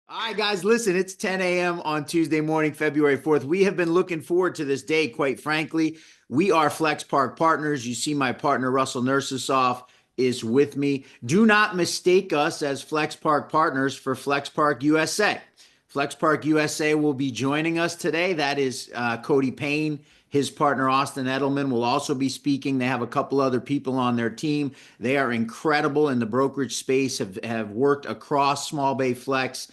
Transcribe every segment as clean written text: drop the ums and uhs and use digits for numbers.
All right, guys, listen, it's 10 a.m. on Tuesday morning, February 4th. We have been looking forward to this day, quite frankly. We are Flex Park partners. You see, my partner, Russell Nursesoff, is with me. Do not mistake us as Flex Park partners for Flex Park USA. Flex Park USA will be joining us today. That is Cody Payne. His partner, Austin Edelman, will also be speaking. They have a couple other people on their team. They are incredible in the brokerage space, have worked across Small Bay Flex.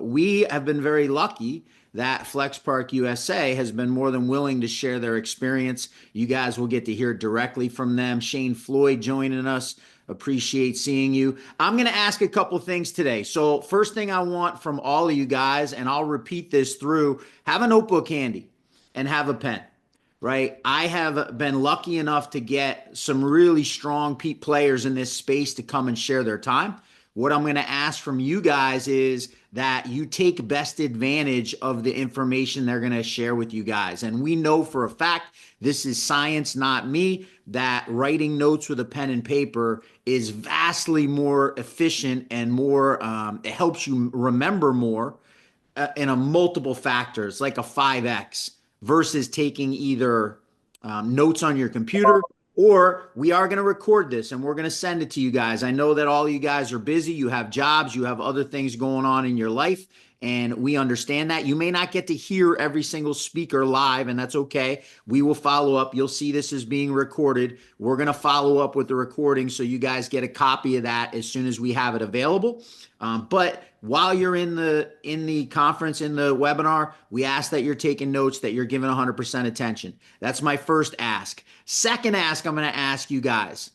We have been very lucky that Flex Park USA has been more than willing to share their experience. You guys will get to hear directly from them. Shane Floyd joining us. Appreciate seeing you. I'm going to ask a couple things today. So, first thing I want from all of you guys, and I'll repeat this through, have a notebook handy and have a pen, right? I have been lucky enough to get some really strong players in this space to come and share their time. What I'm going to ask from you guys is that you take best advantage of the information they're going to share with you guys. And we know for a fact, this is science, not me, that writing notes with a pen and paper is vastly more efficient and more, it helps you remember more in a multiple factors, like a 5x versus taking either notes on your computer, or we are going to record this and we're going to send it to you guys. I know that all you guys are busy. You have jobs, you have other things going on in your life, and we understand that. You may not get to hear every single speaker live, and that's okay. We will follow up. You'll see this is being recorded. We're going to follow up with the recording so you guys get a copy of that as soon as we have it available. But while you're in the conference, in the webinar, we ask that you're taking notes, that you're giving 100% attention. That's my first ask. Second ask I'm going to ask you guys.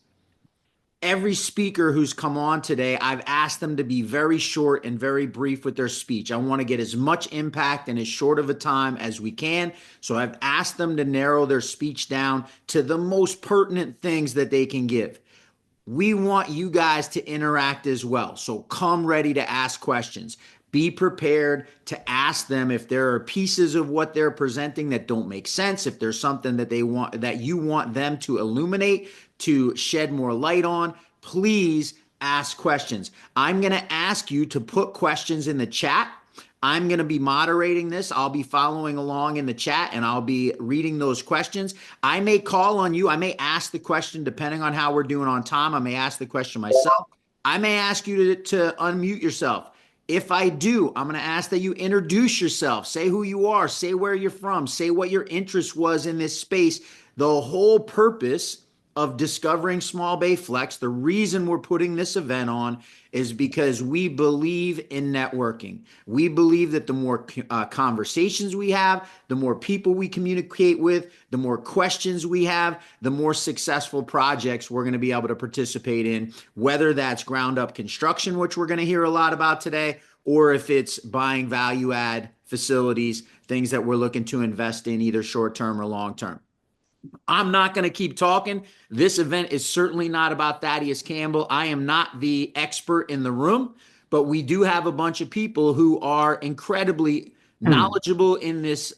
Every speaker who's come on today, I've asked them to be very short and very brief with their speech. I want to get as much impact in as short of a time as we can. So I've asked them to narrow their speech down to the most pertinent things that they can give. We want you guys to interact as well. So come ready to ask questions. Be prepared to ask them if there are pieces of what they're presenting that don't make sense, if there's something that you want them to illuminate, to shed more light on. Please ask questions. I'm going to ask you to put questions in the chat. I'm going to be moderating this. I'll be following along in the chat and I'll be reading those questions. I may call on you. I may ask the question depending on how we're doing on time. I may ask the question myself. I may ask you to unmute yourself. If I do, I'm going to ask that you introduce yourself. Say who you are. Say where you're from. Say what your interest was in this space. The whole purpose of discovering Small Bay Flex, the reason we're putting this event on is because we believe in networking. We believe that the more conversations we have, the more people we communicate with, the more questions we have, the more successful projects we're going to be able to participate in, whether that's ground up construction, which we're going to hear a lot about today, or if it's buying value add facilities, things that we're looking to invest in either short term or long term. I'm not going to keep talking. This event is certainly not about Thaddeus Campbell. I am not the expert in the room, but we do have a bunch of people who are incredibly knowledgeable in this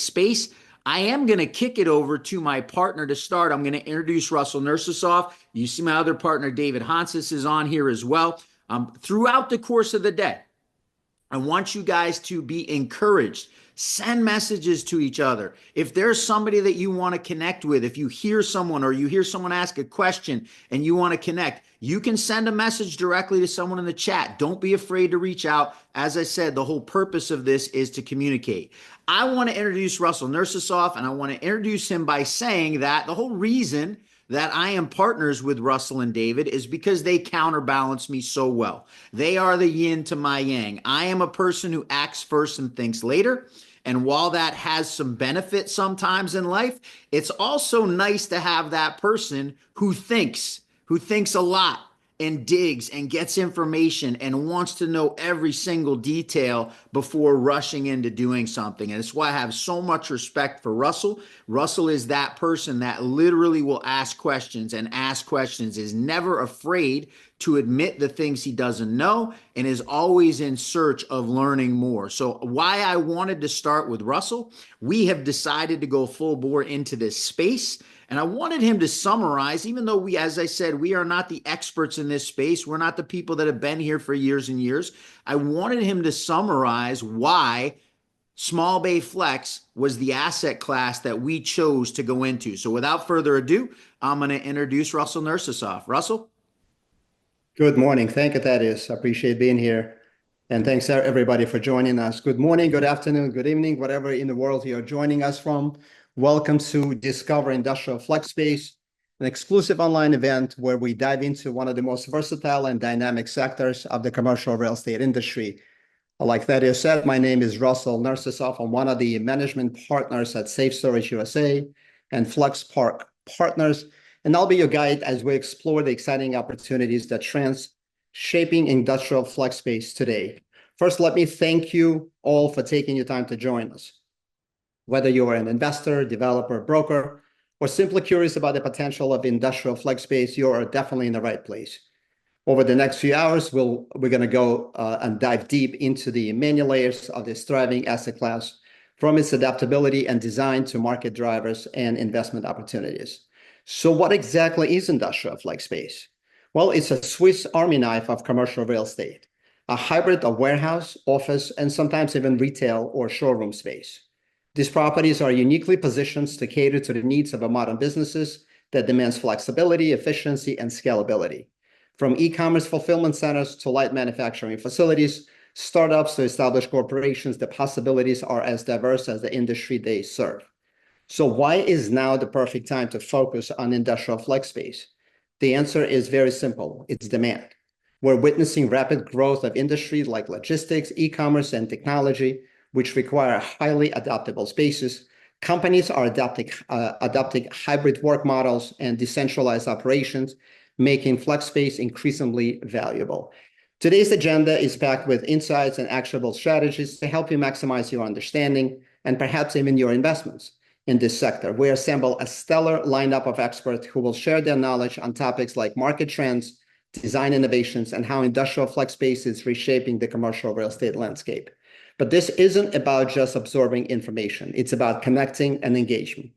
space. I am going to kick it over to my partner to start. I'm going to introduce Russell Nursesoff. You see my other partner, David Hansis, is on here as well. Throughout the course of the day, I want you guys to be encouraged. Send messages to each other. If there's somebody that you want to connect with, if you hear someone or you hear someone ask a question and you want to connect, you can send a message directly to someone in the chat. Don't be afraid to reach out. As I said, the whole purpose of this is to communicate. I want to introduce Russell Nursesoff, and I want to introduce him by saying that the whole reason that I am partners with Russell and David is because they counterbalance me so well. They are the yin to my yang. I am a person who acts first and thinks later. And while that has some benefit sometimes in life, it's also nice to have that person who thinks a lot and digs and gets information and wants to know every single detail before rushing into doing something. And that's why I have so much respect for Russell. Russell is that person that literally will ask questions and ask questions, is never afraid to admit the things he doesn't know, and is always in search of learning more. So why I wanted to start with Russell, we have decided to go full bore into this space. And I wanted him to summarize, even though we, as I said, we are not the experts in this space. We're not the people that have been here for years and years. I wanted him to summarize why small bay flex was the asset class that we chose to go into. So without further ado, I'm going to introduce Russell Nursisoff. Russell? Good morning. Thank you, Thaddeus. I appreciate being here. And thanks everybody for joining us. Good morning, good afternoon, good evening, whatever in the world you're joining us from. Welcome to Discover Industrial Flex Space, an exclusive online event where we dive into one of the most versatile and dynamic sectors of the commercial real estate industry. Like Thaddeus said, my name is Russell Nursisoff. I'm one of the management partners at Safe Storage USA and Flex Park Partners, and I'll be your guide as we explore the exciting opportunities that trends shaping industrial flex space today. First, let me thank you all for taking your time to join us. Whether you are an investor, developer, broker, or simply curious about the potential of industrial flex space, you are definitely in the right place. Over the next few hours, we're going to go and dive deep into the many layers of this thriving asset class, from its adaptability and design to market drivers and investment opportunities. So what exactly is industrial flex space? Well, it's a Swiss Army knife of commercial real estate, a hybrid of warehouse, office, and sometimes even retail or showroom space. These properties are uniquely positioned to cater to the needs of a modern businesses that demands flexibility, efficiency, and scalability. From e-commerce fulfillment centers to light manufacturing facilities, startups to established corporations, the possibilities are as diverse as the industry they serve. So why is now the perfect time to focus on industrial flex space? The answer is very simple. It's demand. We're witnessing rapid growth of industries like logistics, e-commerce, and technology, which require highly adaptable spaces. Companies are adopting hybrid work models and decentralized operations, making flex space increasingly valuable. Today's agenda is packed with insights and actionable strategies to help you maximize your understanding and perhaps even your investments in this sector. We assemble a stellar lineup of experts who will share their knowledge on topics like market trends, design innovations, and how industrial flex space is reshaping the commercial real estate landscape. But this isn't about just absorbing information. It's about connecting and engagement.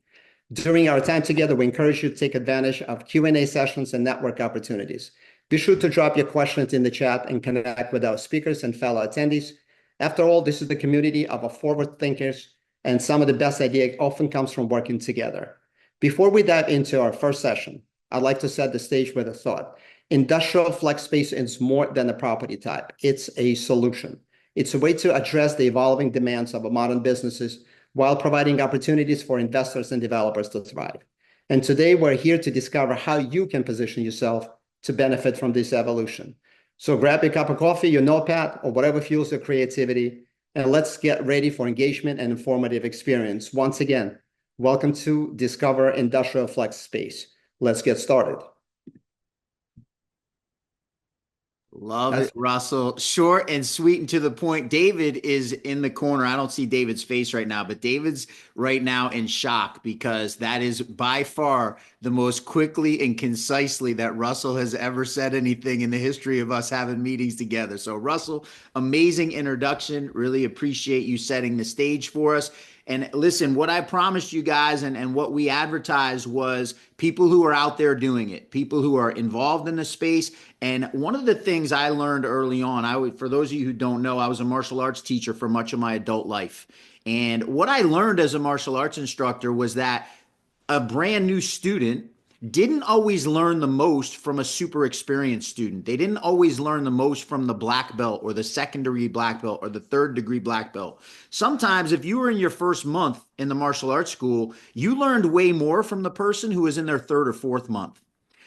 During our time together, we encourage you to take advantage of Q&A sessions and network opportunities. Be sure to drop your questions in the chat and connect with our speakers and fellow attendees. After all, this is the community of forward thinkers, and some of the best ideas often comes from working together. Before we dive into our first session, I'd like to set the stage with a thought. Industrial flex space is more than a property type. It's a solution. It's a way to address the evolving demands of modern businesses while providing opportunities for investors and developers to thrive. And today we're here to discover how you can position yourself to benefit from this evolution. So grab a cup of coffee, your notepad, or whatever fuels your creativity, and let's get ready for engagement and informative experience. Once again, welcome to Discover Industrial Flex Space. Let's get started. Love it, Russell. Short and sweet and to the point. David is in the corner. I don't see David's face right now, but David's right now in shock because that is by far the most quickly and concisely that Russell has ever said anything in the history of us having meetings together. So, Russell, amazing introduction. Really appreciate you setting the stage for us. And listen, what I promised you guys and what we advertised was people who are out there doing it, people who are involved in the space. And one of the things I learned early on, for those of you who don't know, I was a martial arts teacher for much of my adult life. And what I learned as a martial arts instructor was that a brand new student didn't always learn the most from a super experienced student. They didn't always learn the most from the black belt or the second-degree black belt or the third-degree black belt. Sometimes if you were in your first month in the martial arts school, you learned way more from the person who was in their third or fourth month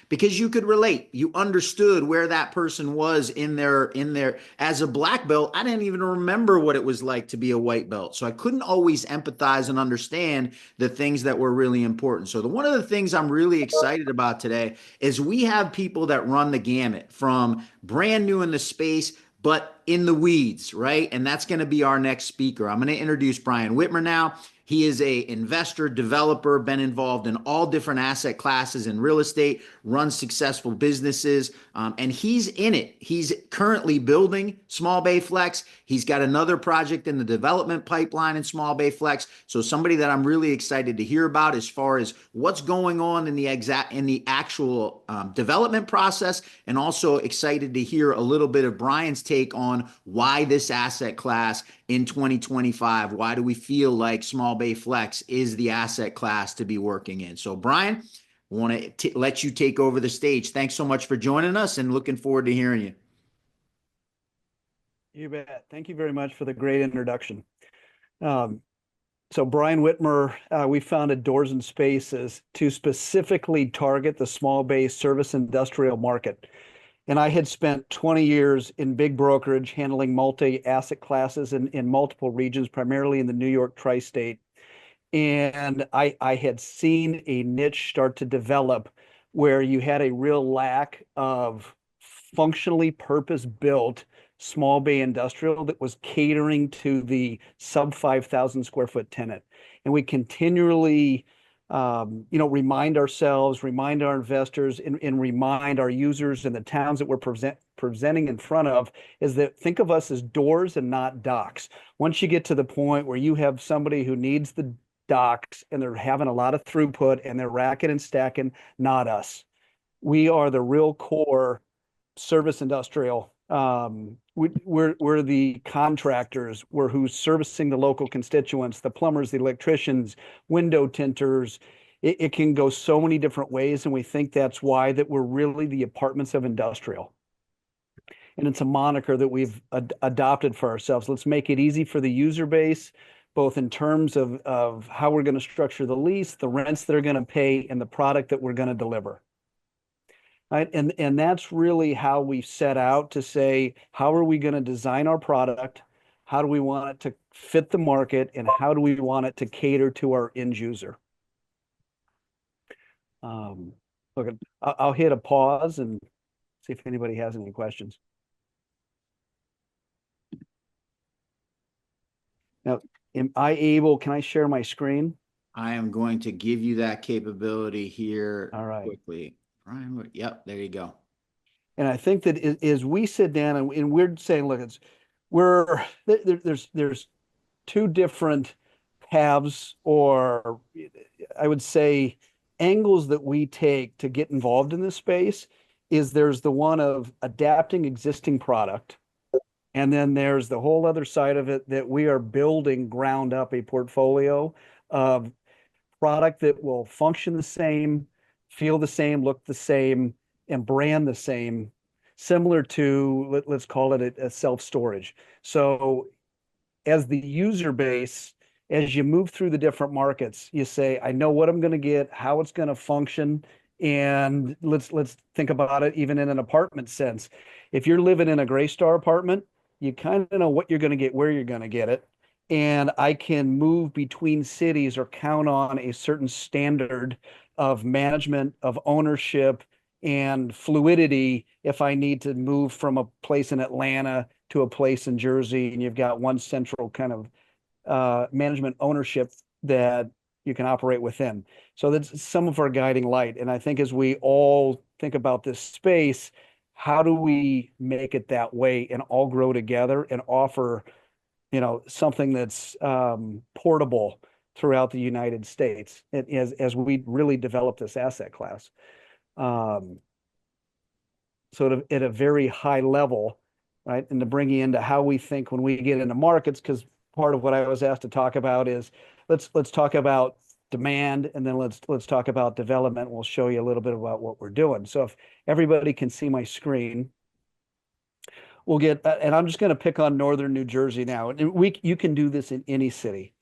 because you could relate. You understood where that person was in their as a black belt. I didn't even remember what it was like to be a white belt. So I couldn't always empathize and understand the things that were really important. So one of the things I'm really excited about today is we have people that run the gamut from brand new in the space, but in the weeds, right? And that's going to be our next speaker. I'm going to introduce Brian Whitmer now. He is a investor, developer, been involved in all different asset classes in real estate, runs successful businesses, and he's in it. He's currently building Small Bay Flex. He's got another project in the development pipeline in Small Bay Flex. So somebody that I'm really excited to hear about as far as what's going on in the actual development process, and also excited to hear a little bit of Brian's take on why this asset class in 2025. Why do we feel like Small Bay Flex is the asset class to be working in? So, Brian, I want to let you take over the stage. Thanks so much for joining us and looking forward to hearing you. You bet. Thank you very much for the great introduction. So Brian Whitmer, we founded Doors and Spaces to specifically target the small bay service industrial market. And I had spent 20 years in big brokerage handling multi-asset classes in multiple regions, primarily in the New York tri-state. And I had seen a niche start to develop where you had a real lack of functionally purpose-built small bay industrial that was catering to the sub 5,000 square foot tenant. And we continually remind ourselves, remind our investors, and remind our users in the towns that we're presenting in front of is that think of us as doors and not docks. Once you get to the point where you have somebody who needs the docks and they're having a lot of throughput and they're racking and stacking, not us. We are the real core service industrial. We're the contractors. We're who's servicing the local constituents, the plumbers, the electricians, window tinters. It can go so many different ways, and we think that's why that we're really the apartments of industrial. And it's a moniker that we've adopted for ourselves. Let's make it easy for the user base, both in terms of how we're going to structure the lease, the rents they're going to pay, and the product that we're going to deliver. Right? And that's really how we set out to say, how are we going to design our product? How do we want it to fit the market? And how do we want it to cater to our end user? Look, I'll hit a pause and see if anybody has any questions. Now, can I share my screen? I am going to give you that capability here All right. quickly. Brian, yep, there you go. And I think that as we sit down and we're saying, look, there's two different paths, or I would say angles that we take to get involved in this space. There's the one of adapting existing product, and then there's the whole other side of it that we are building ground up a portfolio of product that will function the same, feel the same, look the same, and brand the same, similar to, let's call it a self-storage. So as the user base, as you move through the different markets, you say, I know what I'm going to get, how it's going to function, and let's think about it even in an apartment sense. If you're living in a gray star apartment, you kind of know what you're going to get, where you're going to get it. And I can move between cities or count on a certain standard of management, of ownership, and fluidity if I need to move from a place in Atlanta to a place in Jersey, and you've got one central kind of management ownership that you can operate within. So that's some of our guiding light. And I think as we all think about this space, how do we make it that way and all grow together and offer, something that's portable throughout the United States as we really develop this asset class. So at a very high level, right? And to bring you into how we think when we get into markets, because part of what I was asked to talk about is let's talk about demand, and then let's talk about development. We'll show you a little bit about what we're doing. So if everybody can see my screen, we'll get, and I'm just going to pick on Northern New Jersey now. And you can do this in any city,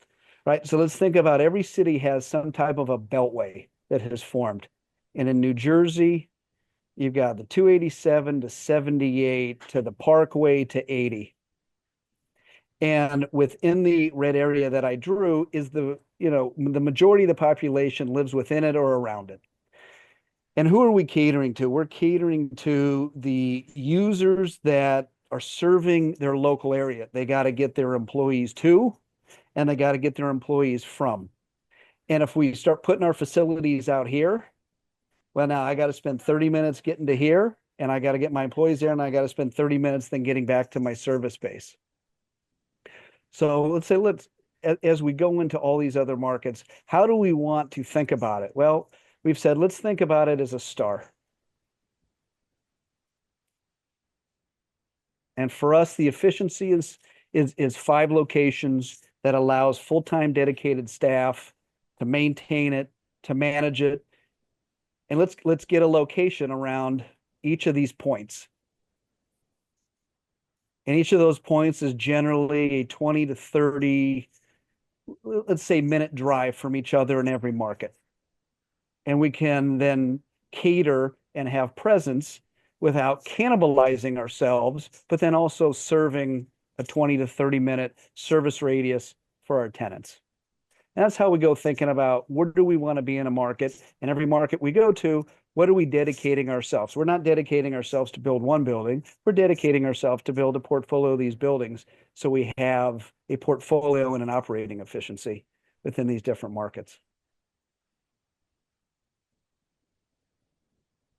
right? So let's think about every city has some type of a beltway that has formed. And in New Jersey, you've got the 287 to 78 to the Parkway to 80. And within the red area that I drew is the majority of the population lives within it or around it. And who are we catering to? We're catering to the users that are serving their local area. They got to get their employees to, and they got to get their employees from. And if we start putting our facilities out here, well, now I got to spend 30 minutes getting to here, and I got to get my employees there, and I got to spend 30 minutes then getting back to my service base. So let's say, as we go into all these other markets, how do we want to think about it? Well, we've said, let's think about it as a star. And for us, the efficiency is 5 locations that allows full-time dedicated staff to maintain it, to manage it. And let's get a location around each of these points. And each of those points is generally a 20 to 30, let's say, minute drive from each other in every market. And we can then cater and have presence without cannibalizing ourselves, but then also serving a 20 to 30 minute service radius for our tenants. And that's how we go thinking about where do we want to be in a market. And every market we go to, what are we dedicating ourselves? We're not dedicating ourselves to build one building. We're dedicating ourselves to build a portfolio of these buildings so we have a portfolio and an operating efficiency within these different markets.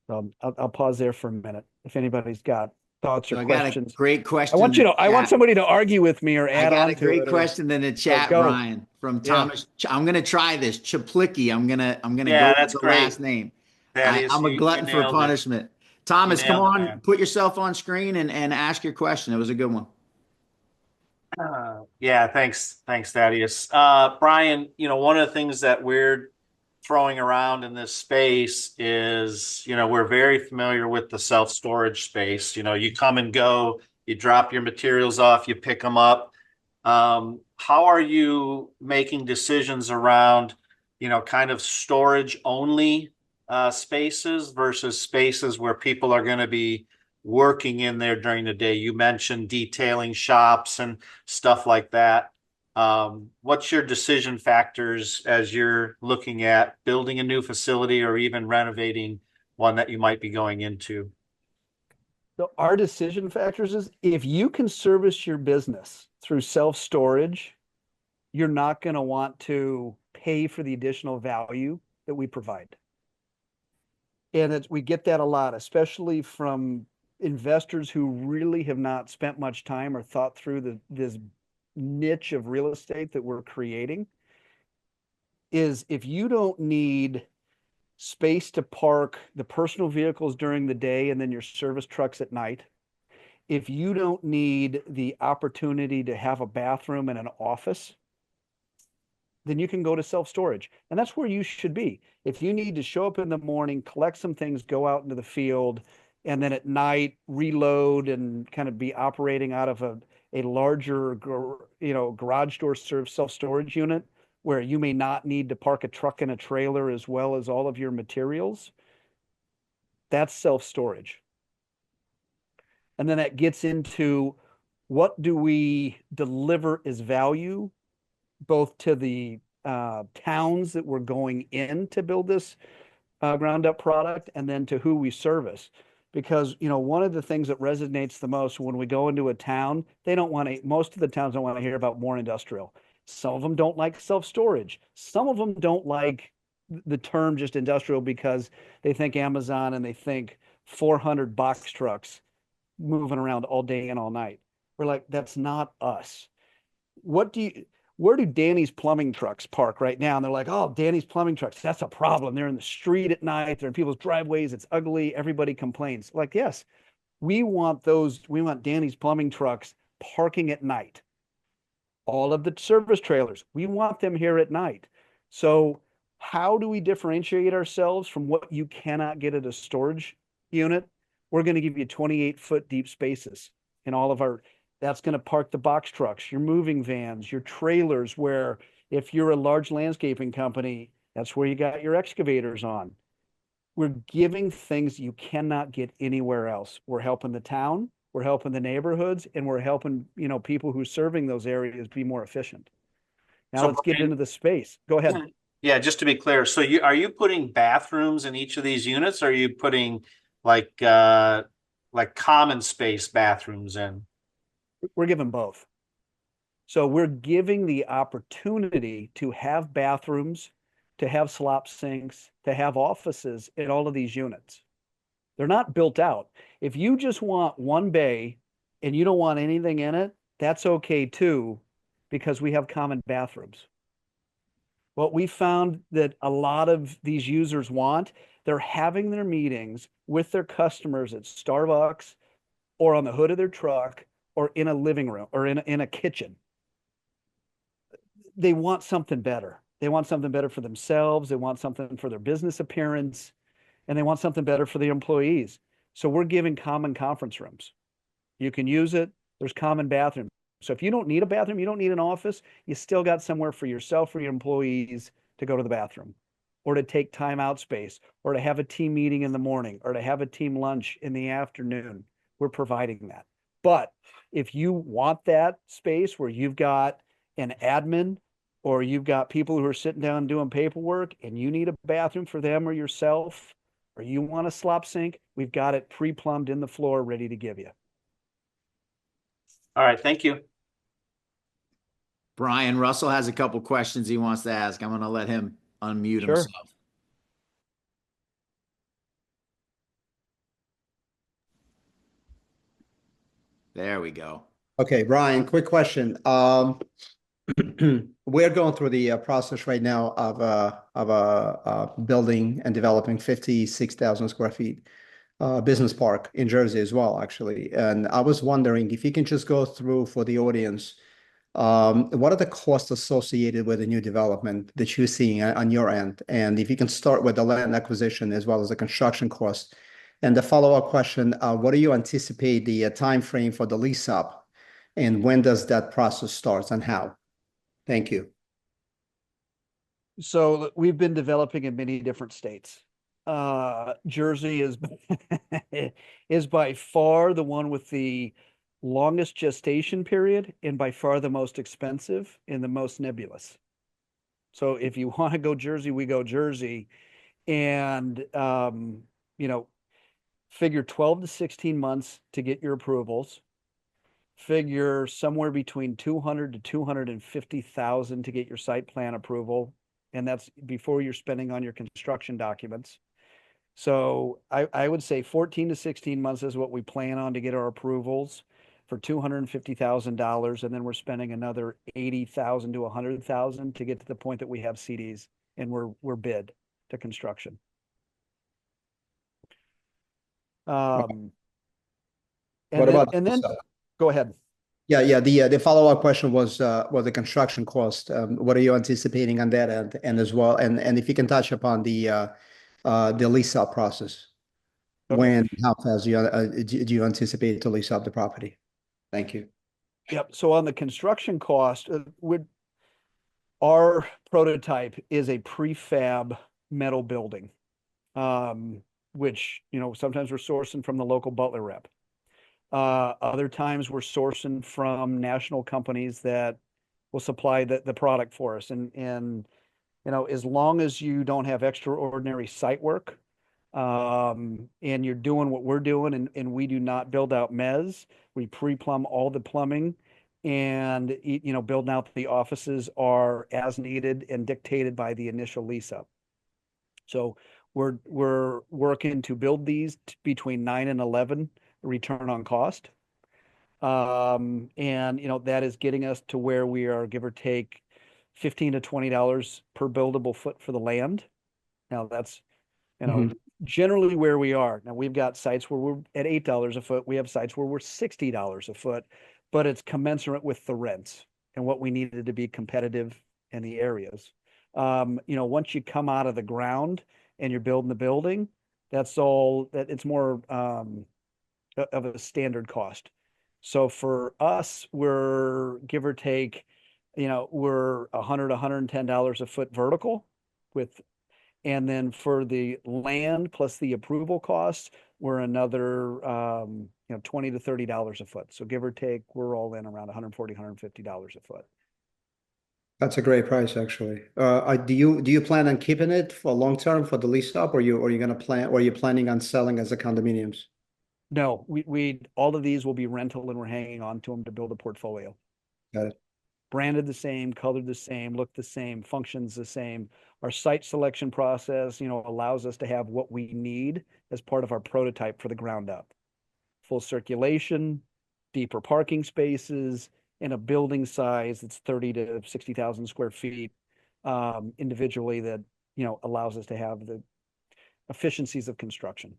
I'll pause there for a minute if anybody's got thoughts or So I questions. got a great question. I want somebody to argue with me or I add got on a to great it. question in the chat, go. Brian, from Yeah. Thomas. I'm gonna try this. Chaplicki. I'm gonna Yeah, go that's with the great. last name. Thaddeus, I'm a you glutton for nailed it. punishment. Thomas, You come nailed it, on, man. put yourself on screen and ask your question. It was a good one. Yeah, thanks, Thaddeus. Brian, one of the things that we're throwing around in this space is, we're very familiar with the self-storage space. You come and go, you drop your materials off, you pick them up. How are you making decisions around, kind of storage only spaces versus spaces where people are going to be working in there during the day? You mentioned detailing shops and stuff like that. What's your decision factors as you're looking at building a new facility or even renovating one that you might be going into? So our decision factors is if you can service your business through self-storage, you're not going to want to pay for the additional value that we provide. And we get that a lot, especially from investors who really have not spent much time or thought through this niche of real estate that we're creating. Is if you don't need space to park the personal vehicles during the day and then your service trucks at night, if you don't need the opportunity to have a bathroom and an office, then you can go to self-storage. And that's where you should be. If you need to show up in the morning, collect some things, go out into the field, and then at night reload and kind of be operating out of a larger, garage door served self-storage unit where you may not need to park a truck and a trailer as well as all of your materials, that's self-storage. And then that gets into what do we deliver as value both to the towns that we're going in to build this ground up product and then to who we service. Because, one of the things that resonates the most when we go into a town, most of the towns don't want to hear about more industrial. Some of them don't like self-storage. Some of them don't like the term just industrial because they think Amazon and they think 400 box trucks moving around all day and all night. We're like, that's not us. Where do Danny's plumbing trucks park right now? And they're like, oh, Danny's plumbing trucks, that's a problem. They're in the street at night. They're in people's driveways. It's ugly. Everybody complains. Like, yes, we want Danny's plumbing trucks parking at night. All of the service trailers, we want them here at night. So how do we differentiate ourselves from what you cannot get at a storage unit? We're going to give you 28-foot deep spaces in all of our, that's going to park the box trucks, your moving vans, your trailers, where if you're a large landscaping company, that's where you got your excavators on. We're giving things you cannot get anywhere else. We're helping the town, we're helping the neighborhoods, and we're helping, people who are serving those areas be more efficient. Now let's get into the space. Go ahead. Yeah, just to be clear, so are you putting bathrooms in each of these units? Or are you putting like like common space bathrooms in? We're giving both. So we're giving the opportunity to have bathrooms, to have slop sinks, to have offices in all of these units. They're not built out. If you just want one bay and you don't want anything in it, that's okay too, because we have common bathrooms. What we found that a lot of these users want, they're having their meetings with their customers at Starbucks or on the hood of their truck or in a living room or in a kitchen. They want something better. They want something better for themselves. They want something for their business appearance, and they want something better for the employees. So we're giving common conference rooms. You can use it. There's common bathrooms. So if you don't need a bathroom, you don't need an office, you still got somewhere for yourself or your employees to go to the bathroom or to take time out space or to have a team meeting in the morning or to have a team lunch in the afternoon. We're providing that. But if you want that space where you've got an admin or you've got people who are sitting down doing paperwork and you need a bathroom for them or yourself, or you want a slop sink, we've got it pre-plumbed in the floor ready to give you. All right, thank you. Brian, Russell has a couple questions he wants to ask. I'm going to let him unmute Sure. himself. There we go. Okay, Brian, quick question. We're going through the process right now of building and developing 56,000 square feet business park in Jersey as well, actually. And I was wondering if you can just go through for the audience, what are the costs associated with the new development that you're seeing on your end? And if you can start with the land acquisition as well as the construction cost. And the follow-up question, what do you anticipate the time frame for the lease up? And when does that process start and how? Thank you. So we've been developing in many different states. Jersey is is by far the one with the longest gestation period and by far the most expensive and the most nebulous. So if you want to go Jersey, we go Jersey. And you know, figure 12 to 16 months to get your approvals. Figure somewhere between 200 to 250,000 to get your site plan approval, and that's before you're spending on your construction documents. So I would say 14 to 16 months is what we plan on to get our approvals for $250,000, and then we're spending another 80,000 to 100,000 to get to the point that we have CDs and we're bid to construction. And What then, about and then go ahead. Yeah. The follow-up question was the construction cost. What are you anticipating on that end? And as well, and if you can touch upon the lease up process. Okay. When, how fast do you anticipate to lease up the property? Thank you. Yep. So on the construction cost, our prototype is a prefab metal building, which, sometimes we're sourcing from the local Butler rep. Other times we're sourcing from national companies that will supply the product for us. And as long as you don't have extraordinary site work, and you're doing what we're doing, and we do not build out mezz, we pre-plumb all the plumbing, and building out the offices are as needed and dictated by the initial lease up. So we're working to build these between 9 and 11 return on cost. And that is getting us to where we are, give or take $15 to $20 per buildable foot for the land. Now that's generally where we are. Now we've got sites where we're at $8 a foot. We have sites where we're $60 a foot, but it's commensurate with the rents and what we needed to be competitive in the areas. Once you come out of the ground and you're building the building, that's all that it's more of a standard cost. So for us, we're give or take, we're $100, $110 a foot vertical and then for the land plus the approval costs, we're another, $20 to $30 a foot. So give or take, we're all in around $140, $150 a foot. That's a great price, actually. Do you plan on keeping it for long term for the lease up, or are you planning on selling as a condominiums? No, we all of these will be rental, and we're hanging on to them to build a portfolio. Got it. Branded the same, colored the same, look the same, functions the same. Our site selection process, allows us to have what we need as part of our prototype for the ground up. Full circulation, deeper parking spaces, and a building size that's 30 to 60,000 square feet individually that, allows us to have the efficiencies of construction,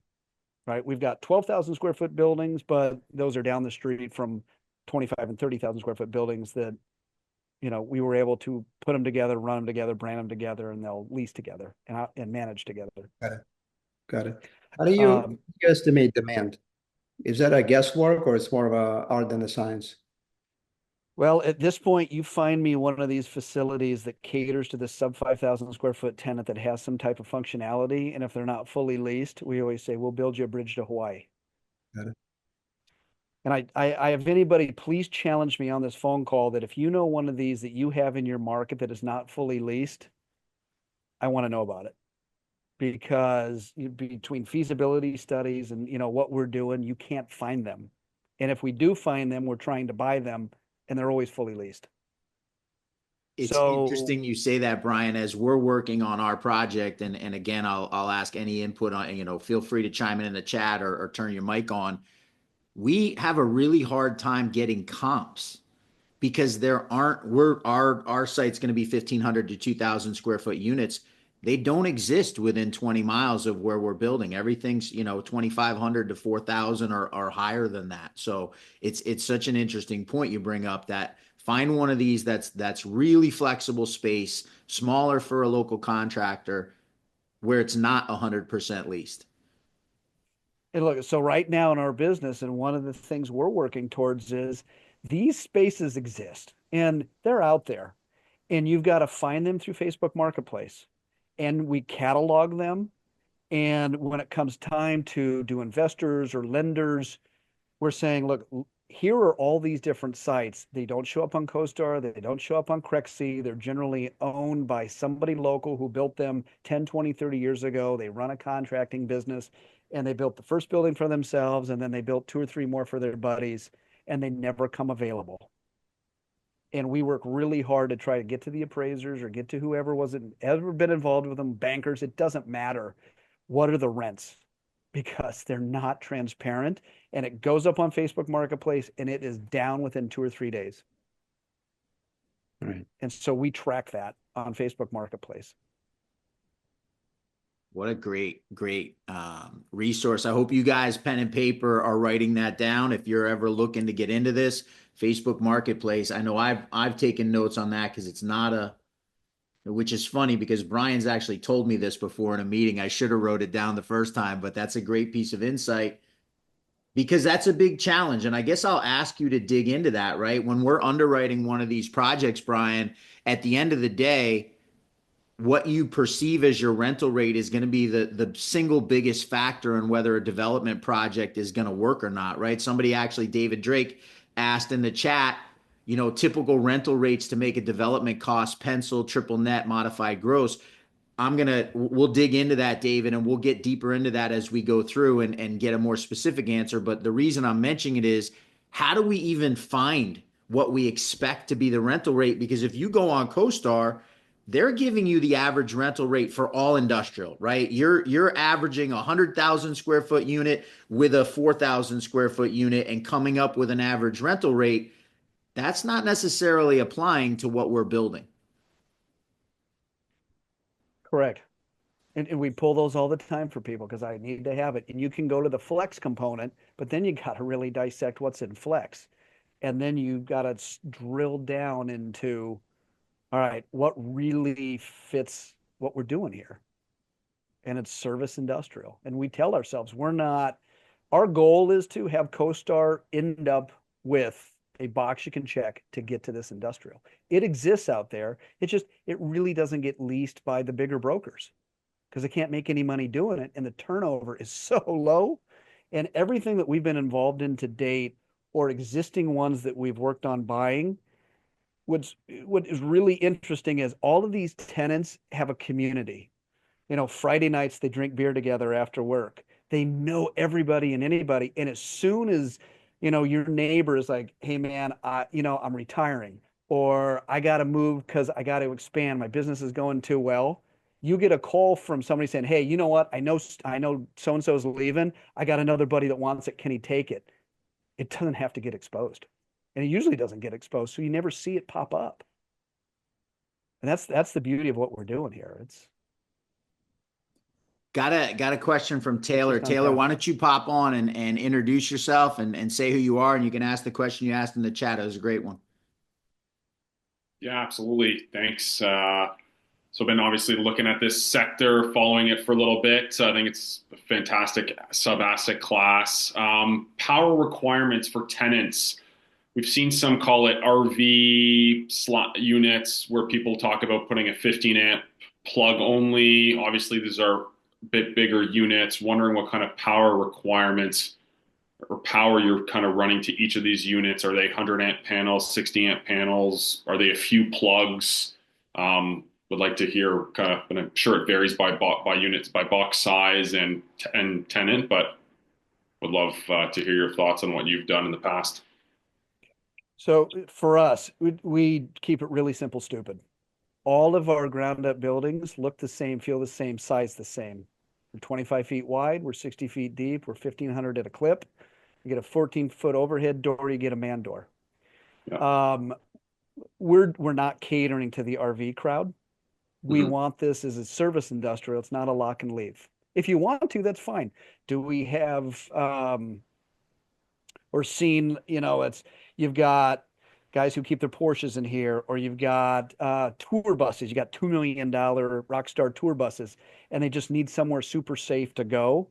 right? We've got 12,000 square foot buildings, but those are down the street from 25 and 30,000 square foot buildings that we were able to put them together, run them together, brand them together, and they'll lease together and manage together. Got it. Got it. How do you estimate demand? Is that a guesswork or it's more of a art than a science? Well, at this point, you find me one of these facilities that caters to the sub 5,000 square foot tenant that has some type of functionality. And if they're not fully leased, we always say, we'll build you a bridge to Hawaii. Got it. And I have anybody, please challenge me on this phone call that if you know one of these that you have in your market that is not fully leased, I want to know about it. Because between feasibility studies and what we're doing, you can't find them. And if we do find them, we're trying to buy them, and they're always fully leased. It's So interesting you say that, Brian, as we're working on our project. And again, I'll ask any input on, feel free to chime in the chat or turn your mic on. We have a really hard time getting comps because there aren't, our site's going to be 1,500 to 2,000 square foot units. They don't exist within 20 miles of where we're building. Everything's 2,500 to 4,000 or higher than that. So it's such an interesting point you bring up, that find one of these that's really flexible space, smaller for a local contractor, where it's not 100% leased. And look, so right now in our business, and one of the things we're working towards is these spaces exist and they're out there, and you've got to find them through Facebook Marketplace, and we catalog them. And when it comes time to do investors or lenders, we're saying, look, here are all these different sites. They don't show up on CoStar. They don't show up on Crexi. They're generally owned by somebody local who built them 10, 20, 30 years ago. They run a contracting business, and they built the first building for themselves, and then they built 2 or 3 more for their buddies, and they never come available. And we work really hard to try to get to the appraisers or get to whoever wasn't ever been involved with them, bankers. It doesn't matter. What are the rents? Because they're not transparent, and it goes up on Facebook Marketplace and it is down within 2 or 3 days. Right. And so we track that on Facebook Marketplace. What a great resource. I hope you guys, pen and paper, are writing that down. If you're ever looking to get into this, Facebook Marketplace. I know I've taken notes on that, because it's not which is funny because Brian's actually told me this before in a meeting. I should have wrote it down the first time, but that's a great piece of insight, because that's a big challenge. And I guess I'll ask you to dig into that, right? When we're underwriting one of these projects, Brian, at the end of the day, what you perceive as your rental rate is going to be the single biggest factor in whether a development project is going to work or not, right? Somebody, actually, David Drake, asked in the chat, typical rental rates to make a development cost, pencil, triple net, modified gross. We'll dig into that, David, and we'll get deeper into that as we go through and get a more specific answer. But the reason I'm mentioning it is, how do we even find what we expect to be the rental rate? Because if you go on CoStar, they're giving you the average rental rate for all industrial, right? You're averaging 100,000 square foot unit with a 4,000 square foot unit and coming up with an average rental rate. That's not necessarily applying to what we're building. Correct. And we pull those all the time for people because I need to have it. And you can go to the flex component, but then you got to really dissect what's in flex. And then you've got to drill down into, all right, what really fits what we're doing here? And it's service industrial. And we tell ourselves our goal is to have CoStar end up with a box you can check to get to this industrial. It exists out there. It really doesn't get leased by the bigger brokers because they can't make any money doing it. And the turnover is so low. And everything that we've been involved in to date, or existing ones that we've worked on buying, what is really interesting is all of these tenants have a community. Friday nights they drink beer together after work. They know everybody and anybody. And as soon as, your neighbor is like, hey man, I'm retiring, or I got to move because I got to expand. My business is going too well. You get a call from somebody saying, hey, you know what? I know so-and-so is leaving. I got another buddy that wants it. Can he take it? It doesn't have to get exposed. And it usually doesn't get exposed. So you never see it pop up. And that's the beauty of what we're doing here. Got a question from Taylor. just Taylor, why untapped. don't you pop on and introduce yourself and say who you are, and you can ask the question you asked in the chat. It was a great one. Yeah, absolutely. Thanks. So I've been obviously looking at this sector, following it for a little bit. I think it's a fantastic sub-asset class. Power requirements for tenants. We've seen some call it RV slot units where people talk about putting a 15 amp plug only. Obviously, these are a bit bigger units. Wondering what kind of power requirements or power you're kind of running to each of these units. Are they 100 amp panels, 60 amp panels? Are they a few plugs? Would like to hear kind of, and I'm sure it varies by units, by box size and tenant, but would love to hear your thoughts on what you've done in the past. So for us, we keep it really simple, stupid. All of our ground up buildings look the same, feel the same, size the same. We're 25 feet wide, we're 60 feet deep, we're 1,500 at a clip. You get a 14-foot overhead door, you get a man door. Yeah. We're not catering to the RV crowd. We Mhm. want this as a service industrial. It's not a lock and leave. If you want to, that's fine. Do we have or seen, you've got guys who keep their Porsches in here, or you've got tour buses. You got $2 million Rockstar tour buses, and they just need somewhere super safe to go.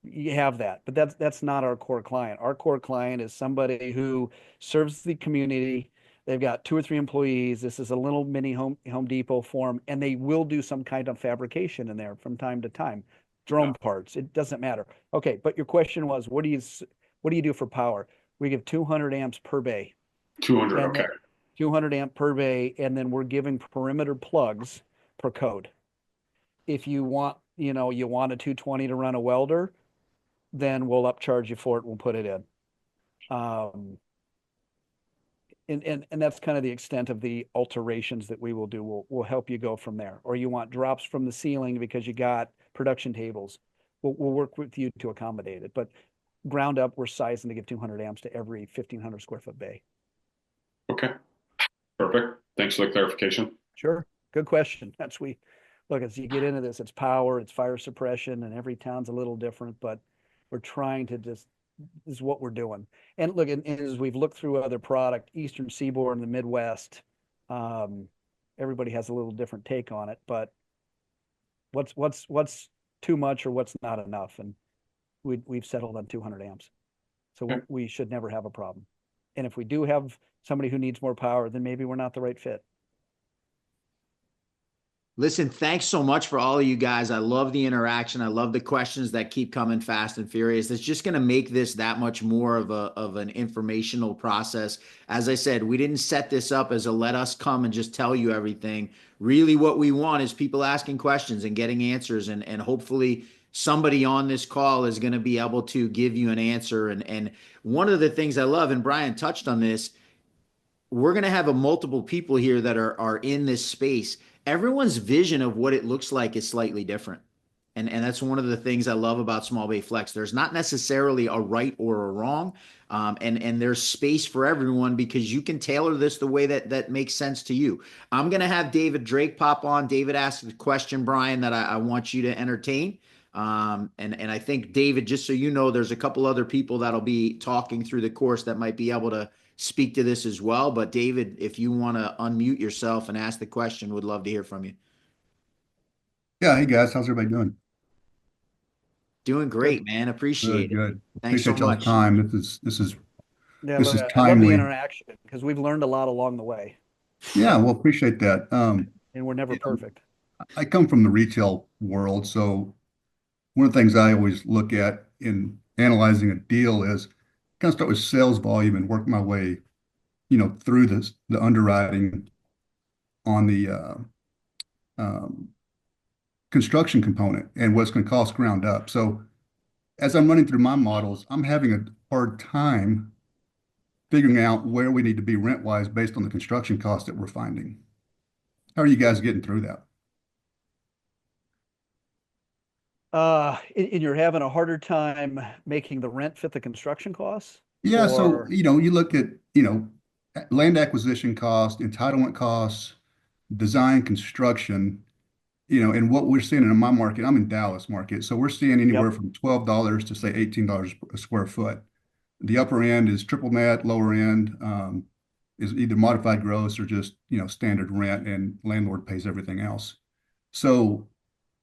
You have that, but that's not our core client. Our core client is somebody who serves the community. They've got 2 or 3 employees. This is a little mini Home Depot for them, and they will do some kind of fabrication in there from time to time. Drone parts, it doesn't matter. Okay, but your question was, what do you do for power? We give 200 amps per bay, 200. and Okay. 200 amp per bay, and then we're giving perimeter plugs per code. If you want a 220 to run a welder, then we'll upcharge you for it. We'll put it in. And that's kind of the extent of the alterations that we will do. We'll help you go from there. Or you want drops from the ceiling because you got production tables. We'll work with you to accommodate it. But ground up, we're sizing to give 200 amps to every 1,500 square foot bay. Okay. Perfect. Thanks for the clarification. Sure. Good question. Look, as you get into this, it's power, it's fire suppression, and every town's a little different, but we're trying to this is what we're doing. And look, and as we've looked through other product, Eastern Seaboard and the Midwest, everybody has a little different take on it, but what's too much or what's not enough? And we've settled on 200 amps. So Okay. we should never have a problem. And if we do have somebody who needs more power, then maybe we're not the right fit. Listen, thanks so much for all of you guys. I love the interaction. I love the questions that keep coming fast and furious. It's just going to make this that much more of an informational process. As I said, we didn't set this up as a let us come and just tell you everything. Really, what we want is people asking questions and getting answers, and hopefully somebody on this call is going to be able to give you an answer. And one of the things I love, and Brian touched on this, we're going to have a multiple people here that are in this space. Everyone's vision of what it looks like is slightly different. And that's one of the things I love about Small Bay Flex. There's not necessarily a right or a wrong. And there's space for everyone because you can tailor this the way that makes sense to you. I'm going to have David Drake pop on. David asked a question, Brian, that I want you to entertain. And I think, David, just so you know, there's a couple other people that'll be talking through the course that might be able to speak to this as well. But David, if you want to unmute yourself and ask the question, would love to hear from you. Yeah, hey guys, how's everybody doing? Doing great, man. Appreciate Good, it. good. Thanks so Appreciate y'all's much. time. This is Yeah, this look, is I love the timely. interaction because we've learned a lot along the way, Yeah, well, appreciate that. and we're never You know, perfect. I come from the retail world, so one of the things I always look at in analyzing a deal is kind of start with sales volume and work my way, through the underwriting on the um, construction component and what's going to cost ground up. So as I'm running through my models, I'm having a hard time figuring out where we need to be rent-wise based on the construction costs that we're finding. How are you guys getting through that? And you're having a harder time making the rent fit the construction costs? Yeah, so Or you look at, land acquisition cost, entitlement costs, design, construction, and what we're seeing in my market, I'm in Dallas market, so we're seeing anywhere yep. from $12 to say $18 a square foot. The upper end is triple net, lower end is either modified gross or just, standard rent, and landlord pays everything else. So,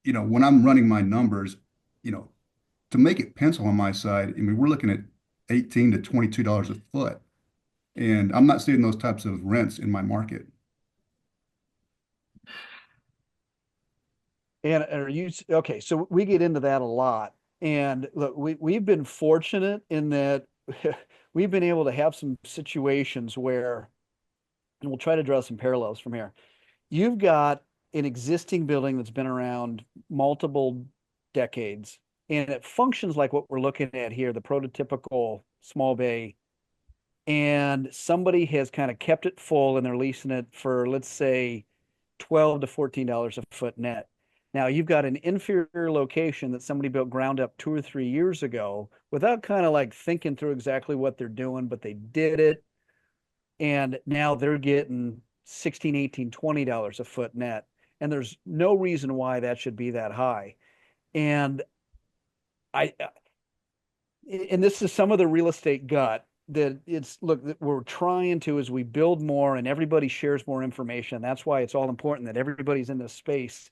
when I'm running my numbers, you know, to make it pencil on my side, I mean, we're looking at 18 to $22 a foot. And I'm not seeing those types of rents in my market. And are you okay? So we get into that a lot. And look, we've been fortunate in that we've been able to have some situations where, and we'll try to draw some parallels from here. You've got an existing building that's been around multiple decades, and it functions like what we're looking at here, the prototypical small bay. And somebody has kind of kept it full and they're leasing it for, let's say, $12 to $14 a foot net. Now you've got an inferior location that somebody built ground up 2 or 3 years ago without kind of like thinking through exactly what they're doing, but they did it. And now they're getting 16, 18, $20 a foot net. And there's no reason why that should be that high. And I, and this is some of the real estate gut that it's look that we're trying to as we build more and everybody shares more information. That's why it's all important that everybody's in this space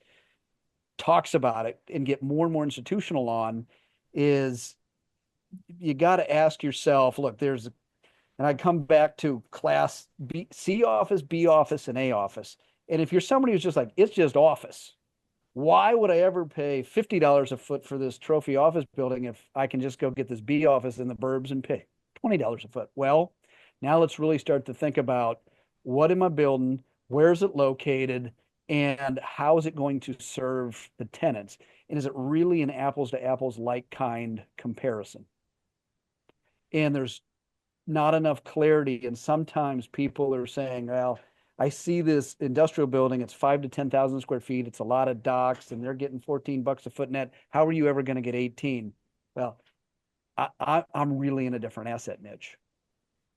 talks about it and get more and more institutional on is you got to ask yourself, look, and I come back to class B, C office, B office, and A office. And if you're somebody who's just like, it's just office, why would I ever pay $50 a foot for this trophy office building if I can just go get this B office in the burbs and pay $20 a foot? Well, now let's really start to think about what am I building? Where's it located? And how is it going to serve the tenants? And is it really an apples to apples like kind comparison? And there's not enough clarity. And sometimes people are saying, well, I see this industrial building, it's 5 to 10,000 square feet. It's a lot of docks and they're getting $14 a foot net. How are you ever going to get 18? Well, I'm really in a different asset niche.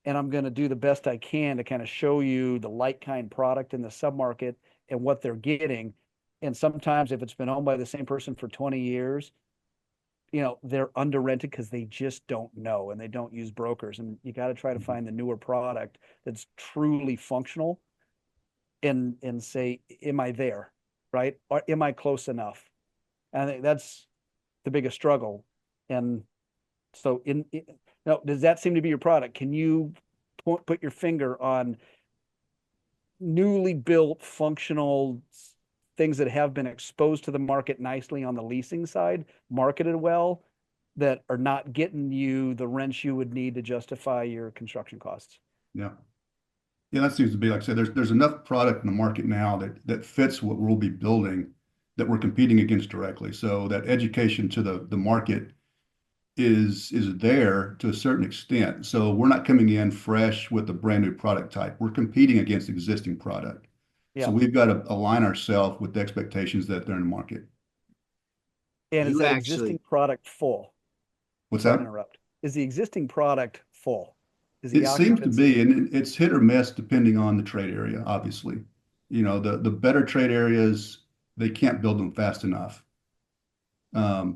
And I'm going to do the best I can to kind of show you the like kind product in the submarket and what they're getting. And sometimes if it's been owned by the same person for 20 years, they're under rented because they just don't know and they don't use brokers. And you got to try to find the newer product that's truly functional and say, am I there? Right? Or am I close enough? And I think that's the biggest struggle. And so now, does that seem to be your product? Can you put your finger on newly built functional things that have been exposed to the market nicely on the leasing side, marketed well, that are not getting you the rents you would need to justify your construction costs? Yeah. Yeah, that seems to be, like I said, there's enough product in the market now that fits what we'll be building that we're competing against directly. So that education to the market is there to a certain extent. So we're not coming in fresh with a brand new product type. We're competing against existing product. So Yeah. we've got to align ourselves with the expectations that they're in the market. And is You that actually, existing product full? What's Sorry that? to interrupt. Is the existing product full? Is the It seems to occupancy? be, and it's hit or miss depending on the trade area, obviously. The better trade areas, they can't build them fast enough.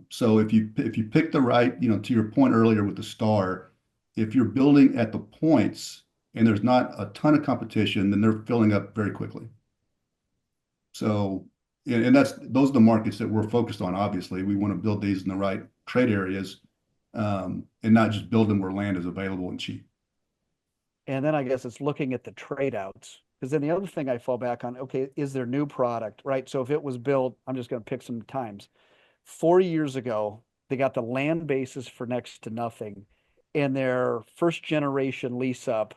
So if you pick the right, to your point earlier with the star, if you're building at the points and there's not a ton of competition, then they're filling up very quickly. So, and those are the markets that we're focused on. Obviously, we want to build these in the right trade areas, and not just build them where land is available and cheap. And then I guess it's looking at the trade outs. Because then the other thing I fall back on, okay, is there new product, right? So if it was built, I'm just going to pick some times. 4 years ago, they got the land basis for next to nothing. And their first generation lease up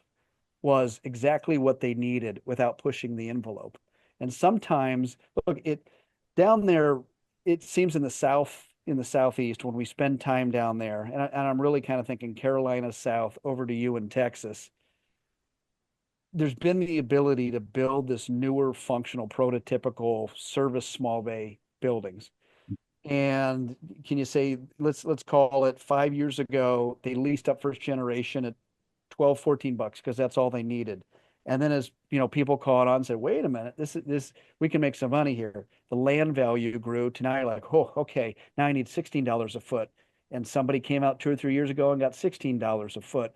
was exactly what they needed without pushing the envelope. And sometimes, look, it down there, it seems in the South in the Southeast, when we spend time down there, and I'm really kind of thinking Carolina South over to you in Texas, there's been the ability to build this newer functional prototypical service small bay buildings. And can you say, let's call it 5 years ago, they leased up first generation at 12, $14 because that's all they needed. And then as people caught on and said, wait a minute, this we can make some money here. The land value grew to now you're like, oh, okay, now I need $16 a foot. And somebody came out 2 or 3 years ago and got $16 a foot.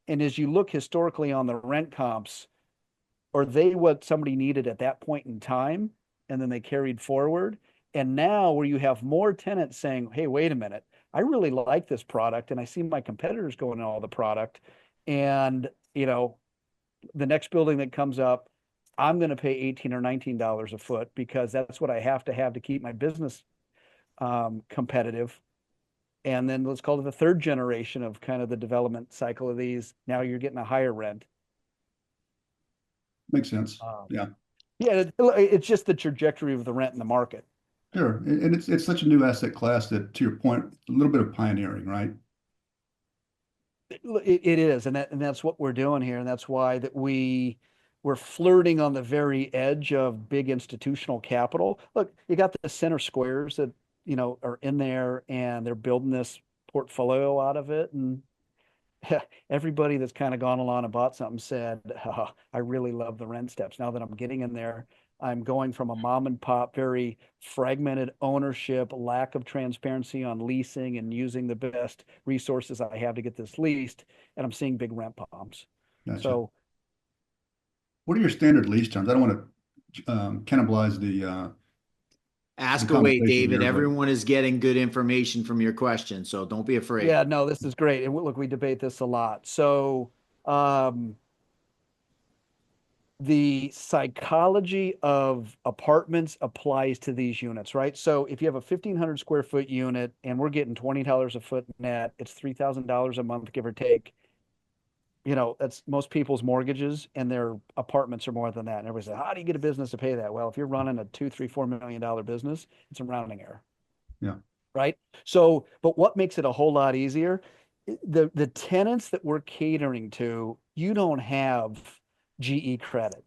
And as you look historically on the rent comps, are they what somebody needed at that point in time? And then they carried forward. And now where you have more tenants saying, hey, wait a minute, I really like this product and I see my competitors going to all the product. And, the next building that comes up, I'm going to pay $18 or $19 a foot because that's what I have to keep my business competitive. And then let's call it the third generation of kind of the development cycle of these. Now you're getting a higher rent. Makes sense. Yeah. Yeah, it's just the trajectory of the rent in the market. Sure. And it's such a new asset class that, to your point, a little bit of pioneering, right? It is, and that's what we're doing here, and that's why that we're flirting on the very edge of big institutional capital. Look, you got the center squares that are in there, and they're building this portfolio out of it, and everybody that's kind of gone along and bought something said, oh, I really love the rent steps. Now that I'm getting in there, I'm going from a mom and pop, very fragmented ownership, lack of transparency on leasing and using the best resources I have to get this leased. And I'm seeing big rent bumps. Gotcha. So what are your standard lease terms? I don't want to cannibalize Ask the away, conversation David. here, but Everyone is getting good information from your question, so don't be afraid. yeah, no, this is great. And look, we debate this a lot. So the psychology of apartments applies to these units, right? So if you have a 1,500 square foot unit and we're getting $20 a foot net, it's $3,000 a month, give or take. That's most people's mortgages, and their apartments are more than that. And everybody says, how do you get a business to pay that? Well, if you're running a $2, $3, $4 million business, it's a rounding error. yeah. Right. So, but what makes it a whole lot easier? The tenants that we're catering to, you don't have GE credit.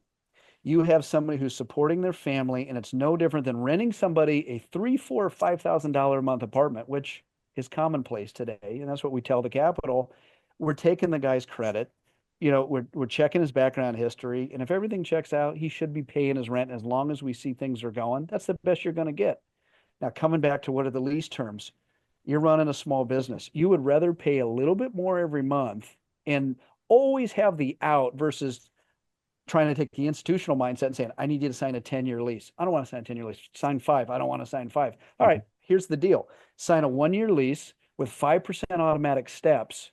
You have somebody who's supporting their family, and it's no different than renting somebody a $3, $4, $5,000 a month apartment, which is commonplace today. And that's what we tell the capital. We're taking the guy's credit. We're checking his background history. And if everything checks out, he should be paying his rent as long as we see things are going. That's the best you're going to get. Now, coming back to what are the lease terms? You're running a small business. You would rather pay a little bit more every month and always have the out versus trying to take the institutional mindset and saying, I need you to sign a 10-year lease. I don't want to sign a 10-year lease. Sign 5. I don't want to sign 5. All right, here's the deal. Sign a 1-year lease with 5% automatic steps.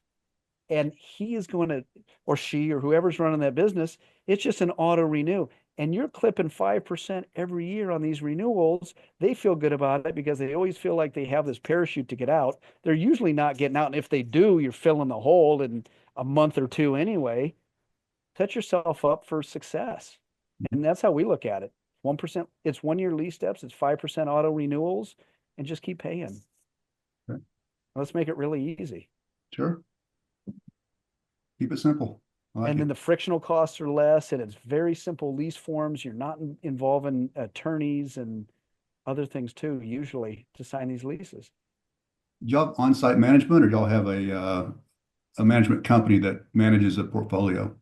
And he is going to, or she, or whoever's running that business, it's just an auto renew. And you're clipping 5% every year on these renewals. They feel good about it because they always feel like they have this parachute to get out. They're usually not getting out. And if they do, you're filling the hole in a month or two anyway. Set yourself up for success. And that's how we look at it. 1%, it's 1-year lease steps, it's 5% auto renewals, and just keep paying. Okay. Let's make it really easy. Sure. Keep it simple. And then the frictional costs are less, and it's very simple lease forms. You're not involving attorneys and other things too, usually, to sign these leases. Do y'all have on-site management, or y'all have a management company that manages a portfolio?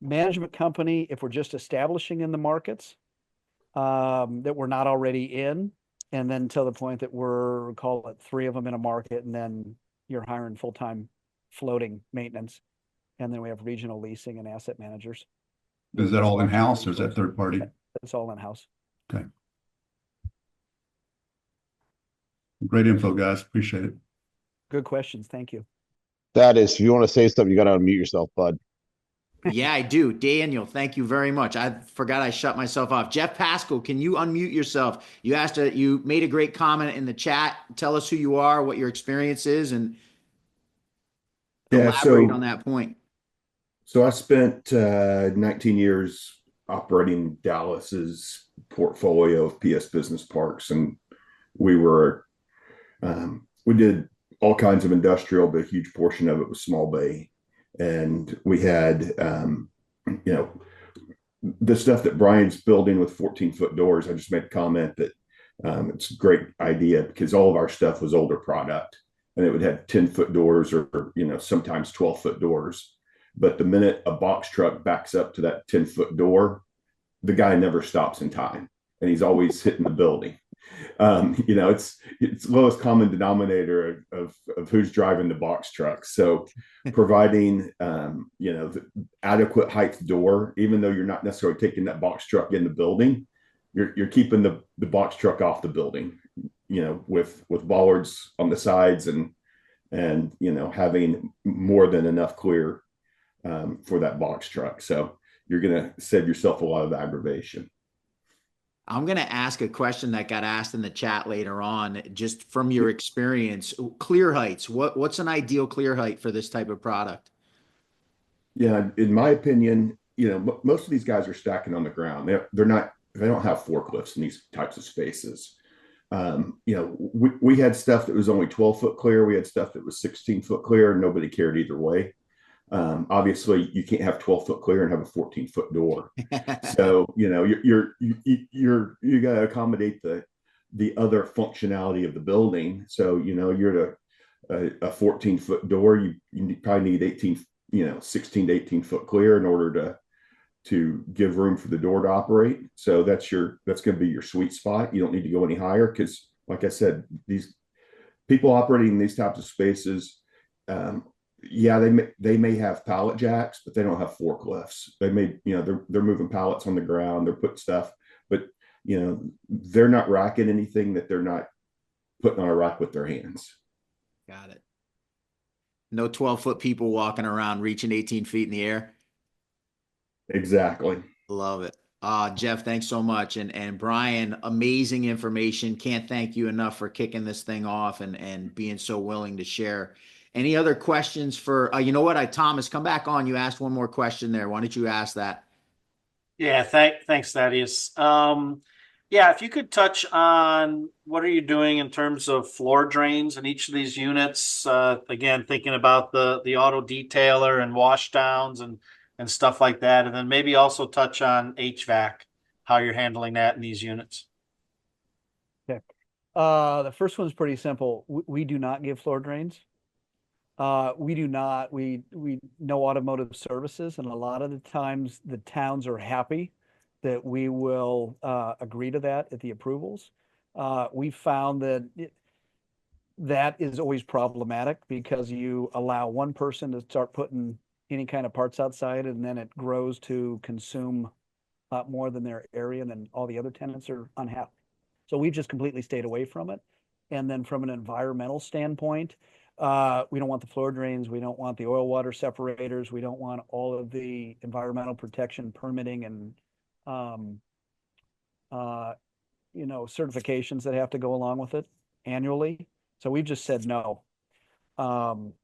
Management company, if we're just establishing in the markets that we're not already in, and then to the point that we're, call it 3 of them in a market, and then you're hiring full-time floating maintenance. And then we have regional leasing and asset managers. Is that all in-house, or is that third party? It's all in-house. Okay. Great info, guys. Appreciate it. Good questions. Thank you. That is, if you want to say something, you got to unmute yourself, bud. Yeah, I do. Daniel, thank you very much. I forgot I shut myself off. Jeff Pascal, can you unmute yourself? You made a great comment in the chat. Tell us who you are, what your experience is, and elaborate on that point. So I spent 19 years operating Dallas's portfolio of PS Business Parks, and we were we did all kinds of industrial, but a huge portion of it was small bay, and we had you know the stuff that Brian's building with 14-foot doors. I just made a comment that it's a great idea because all of our stuff was older product, and it would have 10-foot doors or sometimes 12-foot doors. But the minute a box truck backs up to that 10-foot door, the guy never stops in time, and he's always hitting the building. It's lowest common denominator of who's driving the box truck. So providing the adequate height door, even though you're not necessarily taking that box truck in the building, you're keeping the box truck off the building, with bollards on the sides and having more than enough clear for that box truck. So you're going to save yourself a lot of aggravation. I'm going to ask a question that got asked in the chat later on, just from your experience. Clear heights, what's an ideal clear height for this type of product? Yeah, in my opinion, most of these guys are stacking on the ground. They don't have forklifts in these types of spaces. We had stuff that was only 12-foot clear. We had stuff that was 16-foot clear, and nobody cared either way. Obviously, you can't have 12-foot clear and have a 14-foot door. So you got to accommodate the other functionality of the building. So you're at a 14-foot door. You probably need 16 to 18-foot clear in order to give room for the door to operate. So that's going to be your sweet spot. You don't need to go any higher because, like I said, these people operating in these types of spaces. They may have pallet jacks, but they don't have forklifts. They may, they're moving pallets on the ground, they're putting stuff, but they're not racking anything that they're not putting on a rack with their hands. Got it. No 12-foot people walking around reaching 18 feet in the air. Exactly. Love it. Jeff, thanks so much. And Brian, amazing information. Can't thank you enough for kicking this thing off and being so willing to share. Any other questions for, Thomas, come back on. You asked one more question there. Why don't you ask that? Yeah, thanks, Thaddeus. If you could touch on what are you doing in terms of floor drains in each of these units? Again, thinking about the auto detailer and wash downs and stuff like that. And then maybe also touch on HVAC, how you're handling that in these units. Okay. The first one's pretty simple. We do not give floor drains. We do not. We know automotive services, and a lot of the times the towns are happy that we will agree to that at the approvals. We found that that is always problematic because you allow one person to start putting any kind of parts outside, and then it grows to consume more than their area, and then all the other tenants are unhappy. So we've just completely stayed away from it. And then from an environmental standpoint, we don't want the floor drains. We don't want the oil water separators. We don't want all of the environmental protection permitting and, certifications that have to go along with it annually. So we've just said no. And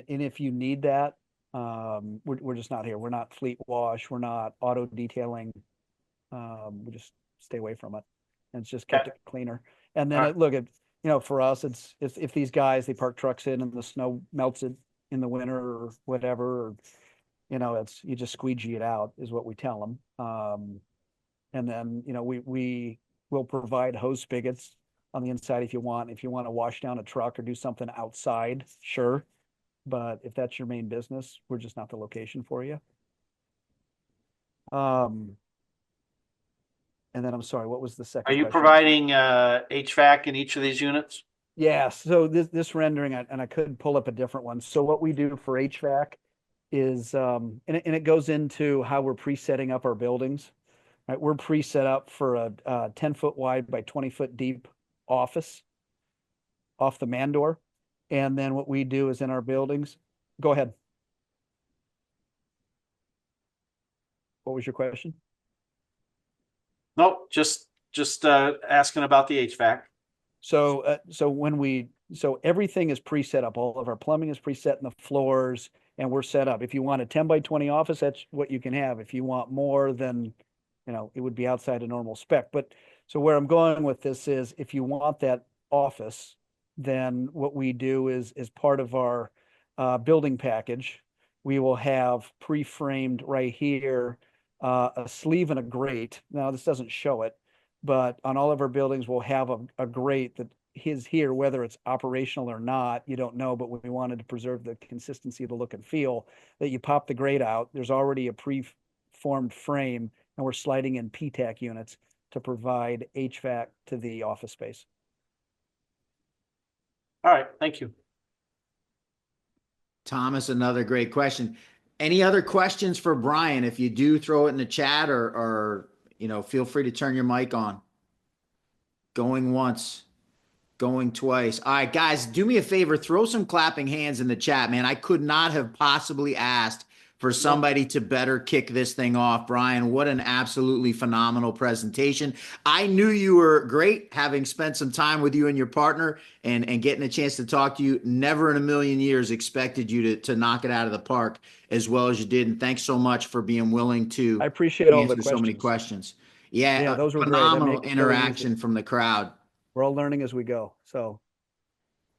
if you need that, we're just not here. We're not fleet wash. We're not auto detailing. We just stay away from it, and it's just kept it cleaner. And then for us, it's if these guys, they park trucks in and the snow melts it in the winter or whatever, or, you just squeegee it out is what we tell them. And then, we will provide hose spigots on the inside if you want to wash down a truck or do something outside, sure. But if that's your main business, we're just not the location for you. And then I'm sorry, what was the second Are you question? providing HVAC in each of these units? Yeah, so this rendering, and I couldn't pull up a different one. So what we do for HVAC is, and it goes into how we're pre-setting up our buildings. Right, we're pre-set up for a 10-foot wide by 20-foot deep office off the man door. And then what we do is in our buildings, go ahead. What was your question? Nope, just asking about the HVAC. So everything is preset up. All of our plumbing is preset in the floors, and we're set up. If you want a 10 by 20 office, that's what you can have. If you want more, then it would be outside a normal spec. But so where I'm going with this is, if you want that office, then what we do is part of our building package, we will have pre-framed right here a sleeve and a grate. Now this doesn't show it, but on all of our buildings we'll have a grate that is here, whether it's operational or not, you don't know, but we wanted to preserve the consistency of the look and feel, that you pop the grate out. There's already a pre-formed frame, and we're sliding in PTAC units to provide HVAC to the office space. All right, thank you. Thomas, another great question. Any other questions for Brian? If you do, throw it in the chat, or feel free to turn your mic on. Going once, going twice. All right, guys, do me a favor. Throw some clapping hands in the chat, man. I could not have possibly asked for somebody to better kick this thing off. Brian, what an absolutely phenomenal presentation. I knew you were great, having spent some time with you and your partner and getting a chance to talk to you. Never in a million years expected you to knock it out of the park as well as you did. And thanks so much for being willing to I appreciate all the answer so many questions. Yeah, those were great. phenomenal interaction from the crowd. We're all learning as we go. So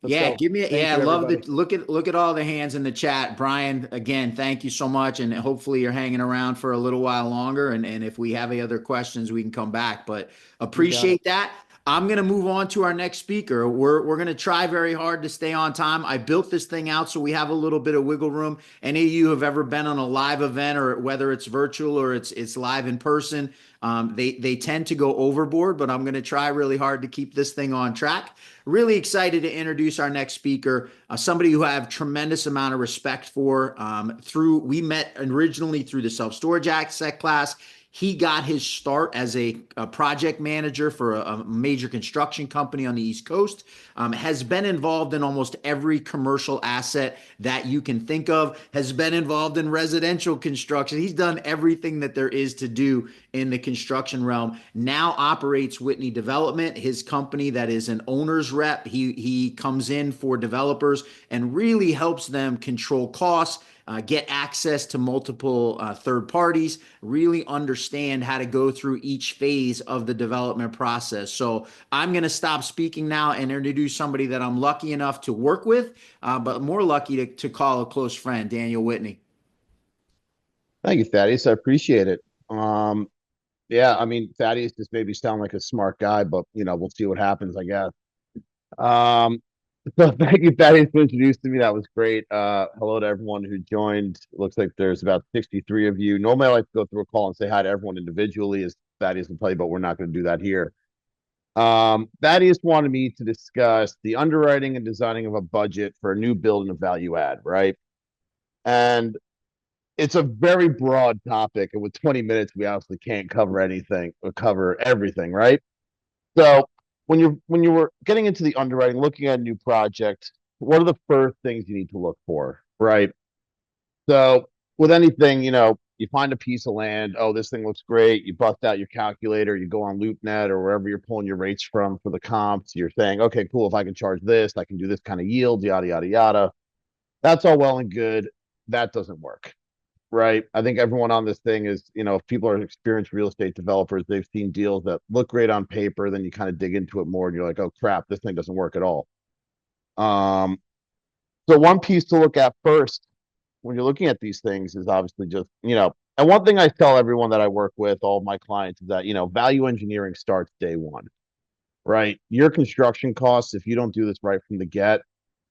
yeah, give me I love that. Look at all the hands in the chat. Brian, again, thank you so much. And hopefully you're hanging around for a little while longer. And if we have any other questions, we can come back. But appreciate that. I'm going to move on to our next speaker. We're going to try very hard to stay on time. I built this thing out so we have a little bit of wiggle room. Any of you have ever been on a live event, or whether it's virtual or it's live in person, they tend to go overboard, but I'm going to try really hard to keep this thing on track. Really excited to introduce our next speaker, somebody who I have tremendous amount of respect for. We met originally through the self-storage asset class. He got his start as a project manager for a major construction company on the East Coast, has been involved in almost every commercial asset that you can think of, has been involved in residential construction. He's done everything that there is to do in the construction realm. Now operates Whitney Development, his company that is an owner's rep. He comes in for developers and really helps them control costs, get access to multiple third parties, really understand how to go through each phase of the development process. So I'm going to stop speaking now and introduce somebody that I'm lucky enough to work with, but more lucky to call a close friend, Daniel Whitney. Thank you, Thaddeus. I appreciate it. Yeah, I mean, Thaddeus just made me sound like a smart guy, but we'll see what happens, I guess. So thank you, Thaddeus, for introducing me. That was great. Hello to everyone who joined. It looks like there's about 63 of you. Normally, I like to go through a call and say hi to everyone individually, as Thaddeus will tell you, but we're not going to do that here. Thaddeus wanted me to discuss the underwriting and designing of a budget for a new build and a value add, right? And it's a very broad topic, and with 20 minutes, we obviously can't cover anything or cover everything, right? So when you were getting into the underwriting, looking at a new project, what are the first things you need to look for, right? So with anything, you find a piece of land. Oh, this thing looks great. You bust out your calculator. You go on LoopNet or wherever you're pulling your rates from for the comps. You're saying, okay, cool. If I can charge this, I can do this kind of yield, yada, yada, yada. That's all well and good. That doesn't work, right? I think everyone on this thing is, if people are experienced real estate developers, they've seen deals that look great on paper. Then you kind of dig into it more and you're like, oh crap, this thing doesn't work at all. So one piece to look at first when you're looking at these things is obviously just, and one thing I tell everyone that I work with, all of my clients, is that, value engineering starts day one, right? Your construction costs, if you don't do this right from the get,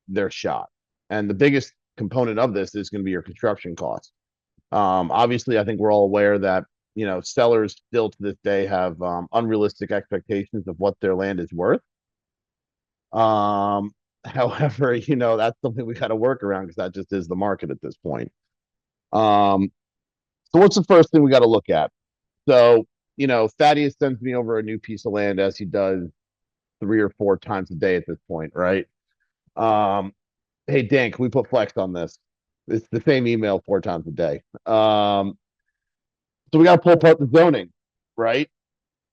they're shot. And the biggest component of this is going to be your construction costs. Obviously, I think we're all aware that, sellers still to this day have unrealistic expectations of what their land is worth. However, that's something we got to work around because that just is the market at this point. So what's the first thing we got to look at? So, Thaddeus sends me over a new piece of land, as he does 3 or 4 times a day at this point, right? Hey, Dan, can we put flex on this? It's the same email 4 times a day. So we got to pull apart the zoning, right?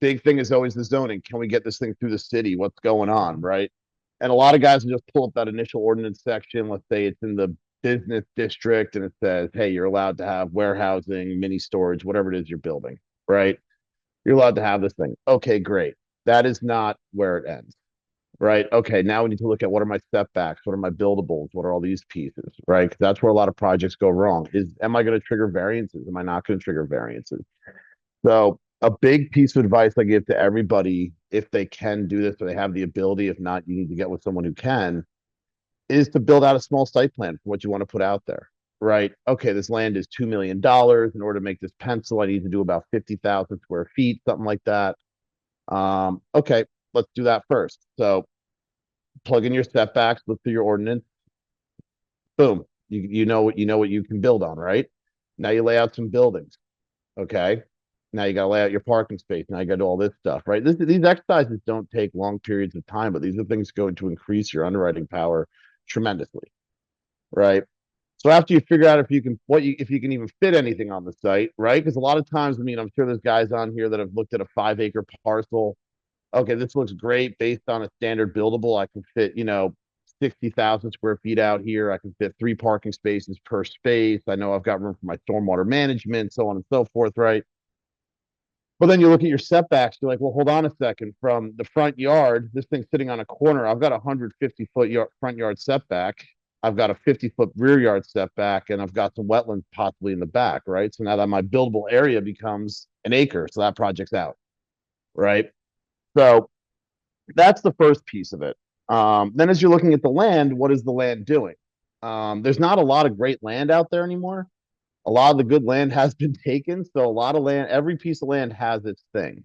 Big thing is always the zoning. Can we get this thing through the city? What's going on, right? And a lot of guys will just pull up that initial ordinance section. Let's say it's in the business district and it says, hey, you're allowed to have warehousing, mini storage, whatever it is you're building, right? You're allowed to have this thing. Okay, great. That is not where it ends, right? Okay, now we need to look at what are my setbacks? What are my buildables? What are all these pieces, right? 'Cause that's where a lot of projects go wrong. Am I going to trigger variances? Am I not going to trigger variances? So a big piece of advice I give to everybody, if they can do this or they have the ability, if not, you need to get with someone who can, is to build out a small site plan for what you want to put out there, right? Okay, this land is $2 million. In order to make this pencil, I need to do about 50,000 square feet, something like that. Okay, let's do that first. So plug in your setbacks, look through your ordinance. Boom, you know what you can build on, right? Now you lay out some buildings. Okay, now you got to lay out your parking space. Now you got to do all this stuff, right? These exercises don't take long periods of time, but these are things going to increase your underwriting power tremendously, right? So after you figure out if you can even fit anything on the site, right? Because a lot of times, I mean, I'm sure there's guys on here that have looked at a 5-acre parcel. Okay, this looks great based on a standard buildable. I can fit, 60,000 square feet out here. I can fit 3 parking spaces per space. I know I've got room for my stormwater management, so on and so forth, right? But then you look at your setbacks, you're like, well, hold on a second. From the front yard, this thing's sitting on a corner. I've got a 150-foot front yard setback. I've got a 50-foot rear yard setback, and I've got some wetlands possibly in the back, right? So now that my buildable area becomes an acre, so that project's out, right? So that's the first piece of it. Then as you're looking at the land, what is the land doing? There's not a lot of great land out there anymore. A lot of the good land has been taken. So a lot of land, every piece of land has its thing,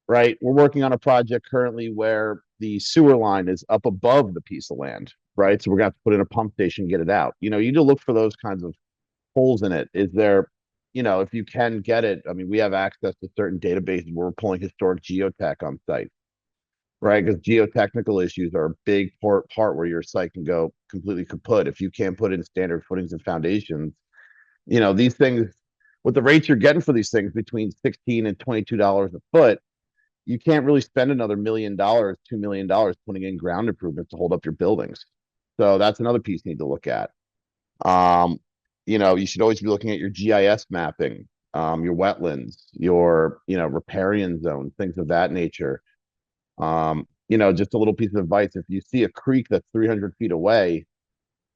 right? We're working on a project currently where the sewer line is up above the piece of land, right? So we're going to have to put in a pump station, get it out. You need to look for those kinds of holes in it. Is there, if you can get it, I mean, we have access to certain databases where we're pulling historic geotech on site, right? Because geotechnical issues are a big part where your site can go completely kaput if you can't put in standard footings and foundations. These things, with the rates you're getting for these things between $16 and $22 a foot, you can't really spend another $1 million, $2 million putting in ground improvements to hold up your buildings. So that's another piece you need to look at. You should always be looking at your GIS mapping, your wetlands, your, riparian zones, things of that nature. Just a little piece of advice. If you see a creek that's 300 feet away,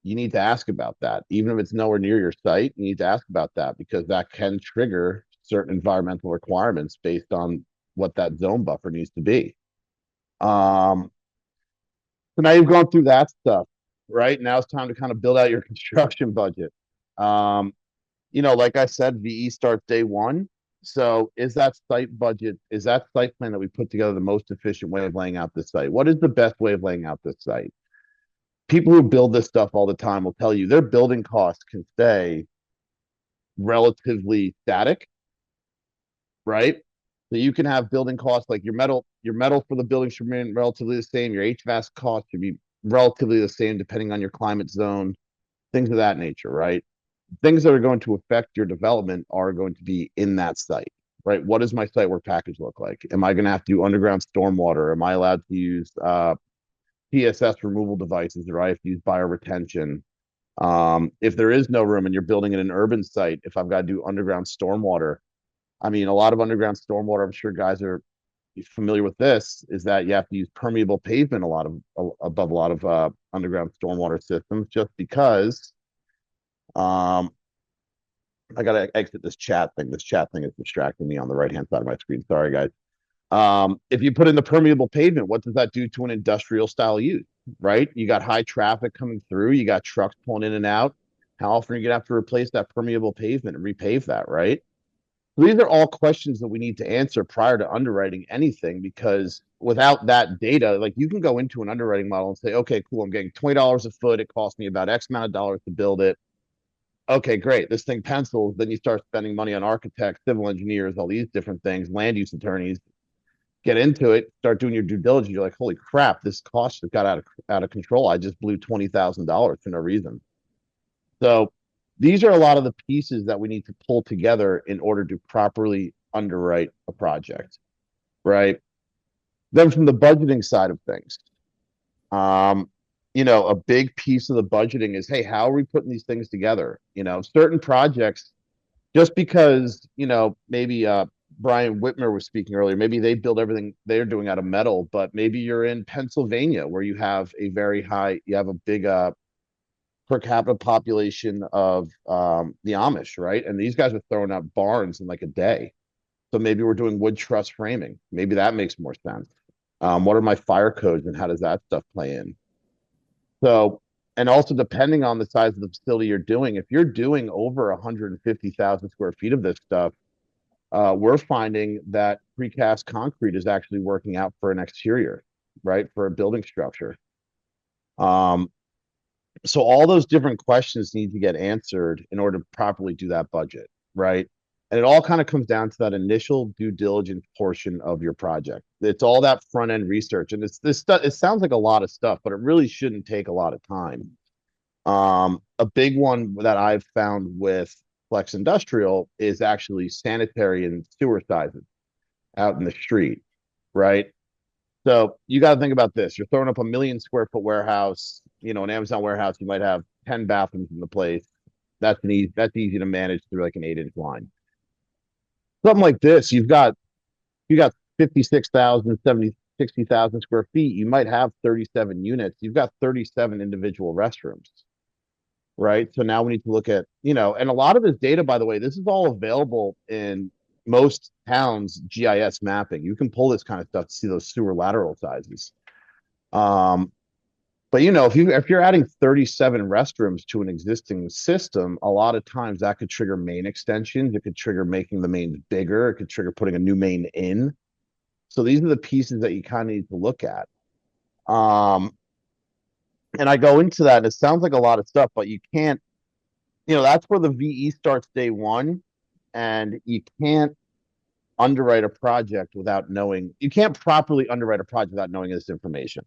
you need to ask about that. Even if it's nowhere near your site, you need to ask about that because that can trigger certain environmental requirements based on what that zone buffer needs to be. So now you've gone through that stuff, right? Now it's time to kind of build out your construction budget. Like I said, VE starts day one. So is that site plan that we put together the most efficient way of laying out this site? What is the best way of laying out this site? People who build this stuff all the time will tell you their building costs can stay relatively static, right? So you can have building costs like your metal for the building should remain relatively the same. Your HVAC cost should be relatively the same depending on your climate zone, things of that nature, right? Things that are going to affect your development are going to be in that site, right? What does my site work package look like? Am I going to have to do underground stormwater? Am I allowed to use PSS removal devices, or I have to use bioretention? If there is no room and you're building in an urban site, if I've got to do underground stormwater, I mean, a lot of underground stormwater, I'm sure guys are familiar with this, is that you have to use permeable pavement above a lot of underground stormwater systems just because I gotta exit this chat thing. This chat thing is distracting me on the right-hand side of my screen. Sorry, guys. If you put in the permeable pavement, what does that do to an industrial style use, right? You got high traffic coming through, you got trucks pulling in and out. How often are you gonna have to replace that permeable pavement and repave that, right? So these are all questions that we need to answer prior to underwriting anything, because without that data, like you can go into an underwriting model and say, okay, cool, I'm getting $20 a foot. It cost me about X amount of dollars to build it. Okay, great. This thing pencils. Then you start spending money on architects, civil engineers, all these different things, land use attorneys. Get into it, start doing your due diligence. You're like, holy crap, this cost has got out of control. I just blew $20,000 for no reason. So these are a lot of the pieces that we need to pull together in order to properly underwrite a project. right? Then from the budgeting side of things, um, a big piece of the budgeting is, hey, how are we putting these things together? Certain projects, just because, maybe Brian Whitmer was speaking earlier, maybe they build everything they're doing out of metal, but maybe you're in Pennsylvania where you have a big per capita population of the Amish, right? And these guys are throwing out barns in like a day. So maybe we're doing wood truss framing. Maybe that makes more sense. What are my fire codes and how does that stuff play in? So, and also depending on the size of the facility you're doing, if you're doing over 150,000 square feet of this stuff, we're finding that precast concrete is actually working out for an exterior, right? For a building structure. So all those different questions need to get answered in order to properly do that budget, right? And it all kind of comes down to that initial due diligence portion of your project. It's all that front end research, and it's this stuff. It sounds like a lot of stuff, but it really shouldn't take a lot of time. A big one that I've found with Flex Industrial is actually sanitary and sewer sizes out in the street, right? So you got to think about this. You're throwing up a 1 million square foot warehouse, an Amazon warehouse, you might have 10 bathrooms in the place. That's easy to manage through like an 8-inch line. Something like this, you got 56,000, 70, 60,000 square feet. You might have 37 units. You've got 37 individual restrooms, right? So now we need to look at, and a lot of this data, by the way, this is all available in most towns GIS mapping. You can pull this kind of stuff to see those sewer lateral sizes. But if you're adding 37 restrooms to an existing system, a lot of times that could trigger main extensions. It could trigger making the mains bigger. It could trigger putting a new main in. So these are the pieces that you kind of need to look at. And I go into that, and it sounds like a lot of stuff, but you can't. That's where the VE starts day one, and you can't underwrite a project without knowing. You can't properly underwrite a project without knowing this information.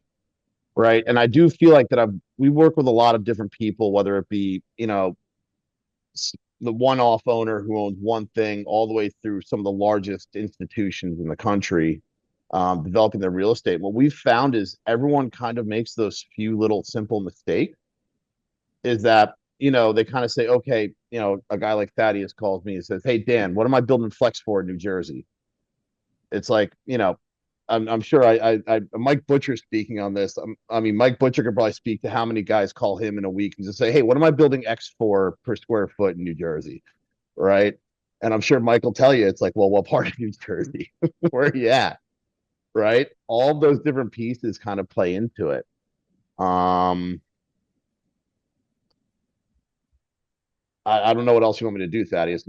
Right. And I do feel like that we work with a lot of different people, whether it be, the one-off owner who owns one thing all the way through some of the largest institutions in the country, developing their real estate. What we've found is everyone kind of makes those few little simple mistakes is that, they kind of say, okay, a guy like Thaddeus calls me and says, hey, Dan, what am I building Flex for in New Jersey? It's like, I'm sure Mike Butcher speaking on this. Mike Butcher could probably speak to how many guys call him in a week and just say, hey, what am I building X for per square foot in New Jersey? Right. And I'm sure Mike will tell you, it's like, well, what part of New Jersey? Where are you at? Right. All those different pieces kind of play into it. I don't know what else you want me to do, Thaddeus.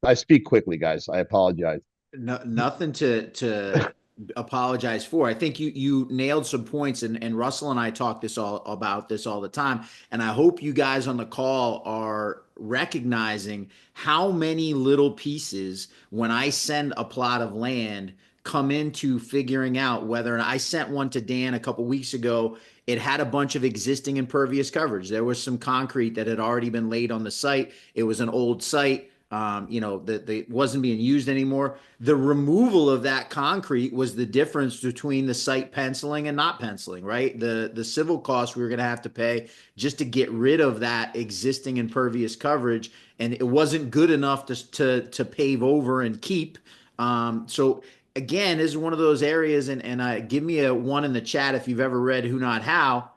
I speak quickly, guys. I apologize. No, nothing to apologize for. I think you nailed some points, and Russell and I talk about this all the time. And I hope you guys on the call are recognizing how many little pieces when I send a plot of land come into figuring out whether I sent one to Dan a couple weeks ago. It had a bunch of existing impervious coverage. There was some concrete that had already been laid on the site. It was an old site. That wasn't being used anymore. The removal of that concrete was the difference between the site penciling and not penciling, right? The civil costs we were going to have to pay just to get rid of that existing impervious coverage, and it wasn't good enough to pave over and keep. So again, this is one of those areas, and give me a one in the chat if you've ever read Who Not How.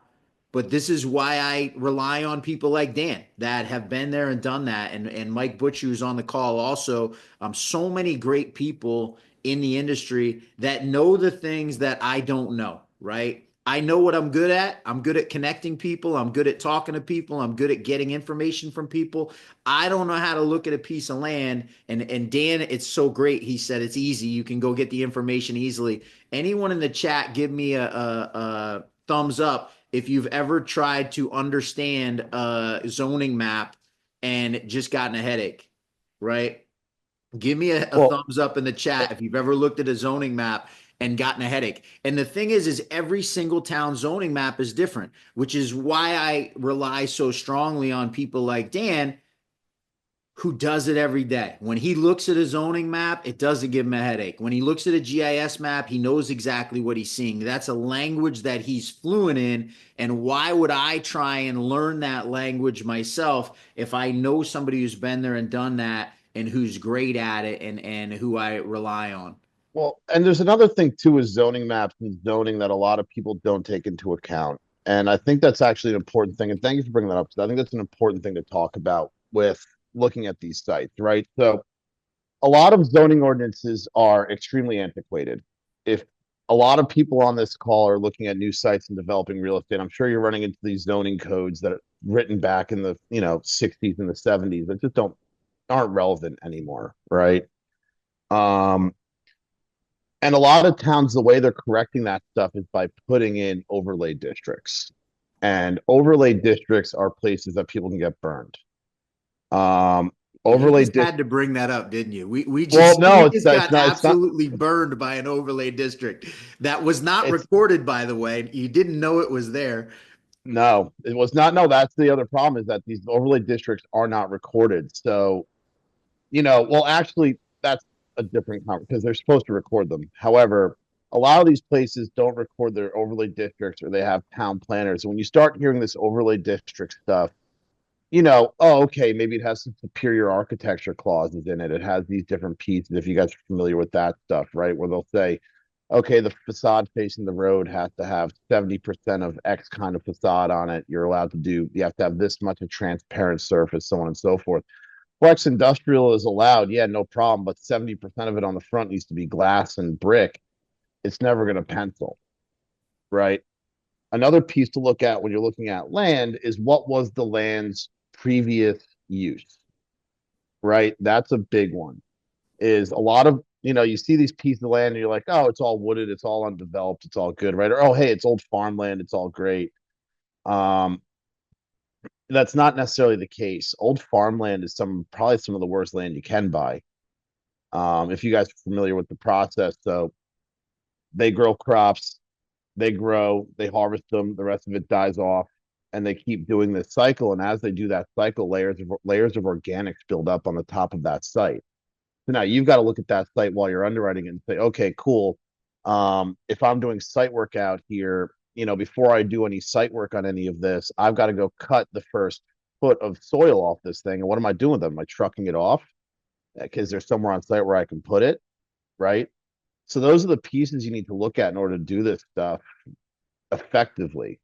But this is why I rely on people like Dan that have been there and done that. And Mike Butcher, who's on the call also. So many great people in the industry that know the things that I don't know, right? I know what I'm good at. I'm good at connecting people. I'm good at talking to people. I'm good at getting information from people. I don't know how to look at a piece of land. And Dan, it's so great. He said it's easy. You can go get the information easily. Anyone in the chat, give me a thumbs up if you've ever tried to understand a zoning map and just gotten a headache, right? Give me a thumbs up in the chat if you've ever looked at a zoning map and gotten a headache. And the thing is every single town zoning map is different, which is why I rely so strongly on people like Dan. who does it every day. When he looks at a zoning map, it doesn't give him a headache. When he looks at a GIS map, he knows exactly what he's seeing. That's a language that he's fluent in. And why would I try and learn that language myself if I know somebody who's been there and done that and who's great at it and who I rely on? Well, and there's another thing too is zoning maps and zoning that a lot of people don't take into account. And I think that's actually an important thing. And thank you for bringing that up. 'Cause I think that's an important thing to talk about with looking at these sites, right? So a lot of zoning ordinances are extremely antiquated. If a lot of people on this call are looking at new sites and developing real estate, I'm sure you're running into these zoning codes that are written back in the 60s and the 70s that just aren't relevant anymore, right? Um, and a lot of towns, the way they're correcting that stuff is by putting in overlay districts. And overlay districts are places that people can get burned. Um, You overlay just districts. had to bring that up, didn't you? We Well, just no, we it's just not. It's got not. It's not. absolutely burned by an overlay district that was not It's recorded, by the way. You didn't know it was there. No, it was not. No, that's the other problem is that these overlay districts are not recorded. So, well, actually, that's a different conversation because they're supposed to record them. However, a lot of these places don't record their overlay districts or they have town planners. And when you start hearing this overlay district stuff, oh, okay, maybe it has some superior architecture clauses in it. It has these different pieces. If you guys are familiar with that stuff, right? Where they'll say, okay, the facade facing the road has to have 70% of X kind of facade on it. You have to have this much of transparent surface, so on and so forth. Flex industrial is allowed, yeah, no problem, but 70% of it on the front needs to be glass and brick. It's never going to pencil, right? Another piece to look at when you're looking at land is what was the land's previous use, right? That's a big one. Is a lot of you see these pieces of land and you're like, oh, it's all wooded, it's all undeveloped, it's all good, right? Or oh, hey, it's old farmland, it's all great. Um, that's not necessarily the case. Old farmland is probably some of the worst land you can buy. If you guys are familiar with the process, so they grow crops, they harvest them, the rest of it dies off, and they keep doing this cycle. And as they do that cycle, layers of organics build up on the top of that site. So now you've got to look at that site while you're underwriting it and say, okay, cool. If I'm doing site work out here, before I do any site work on any of this, I've got to go cut the first foot of soil off this thing. And what am I doing with them? Am I trucking it off? Because there's somewhere on site where I can put it, right? So those are the pieces you need to look at in order to do this stuff effectively,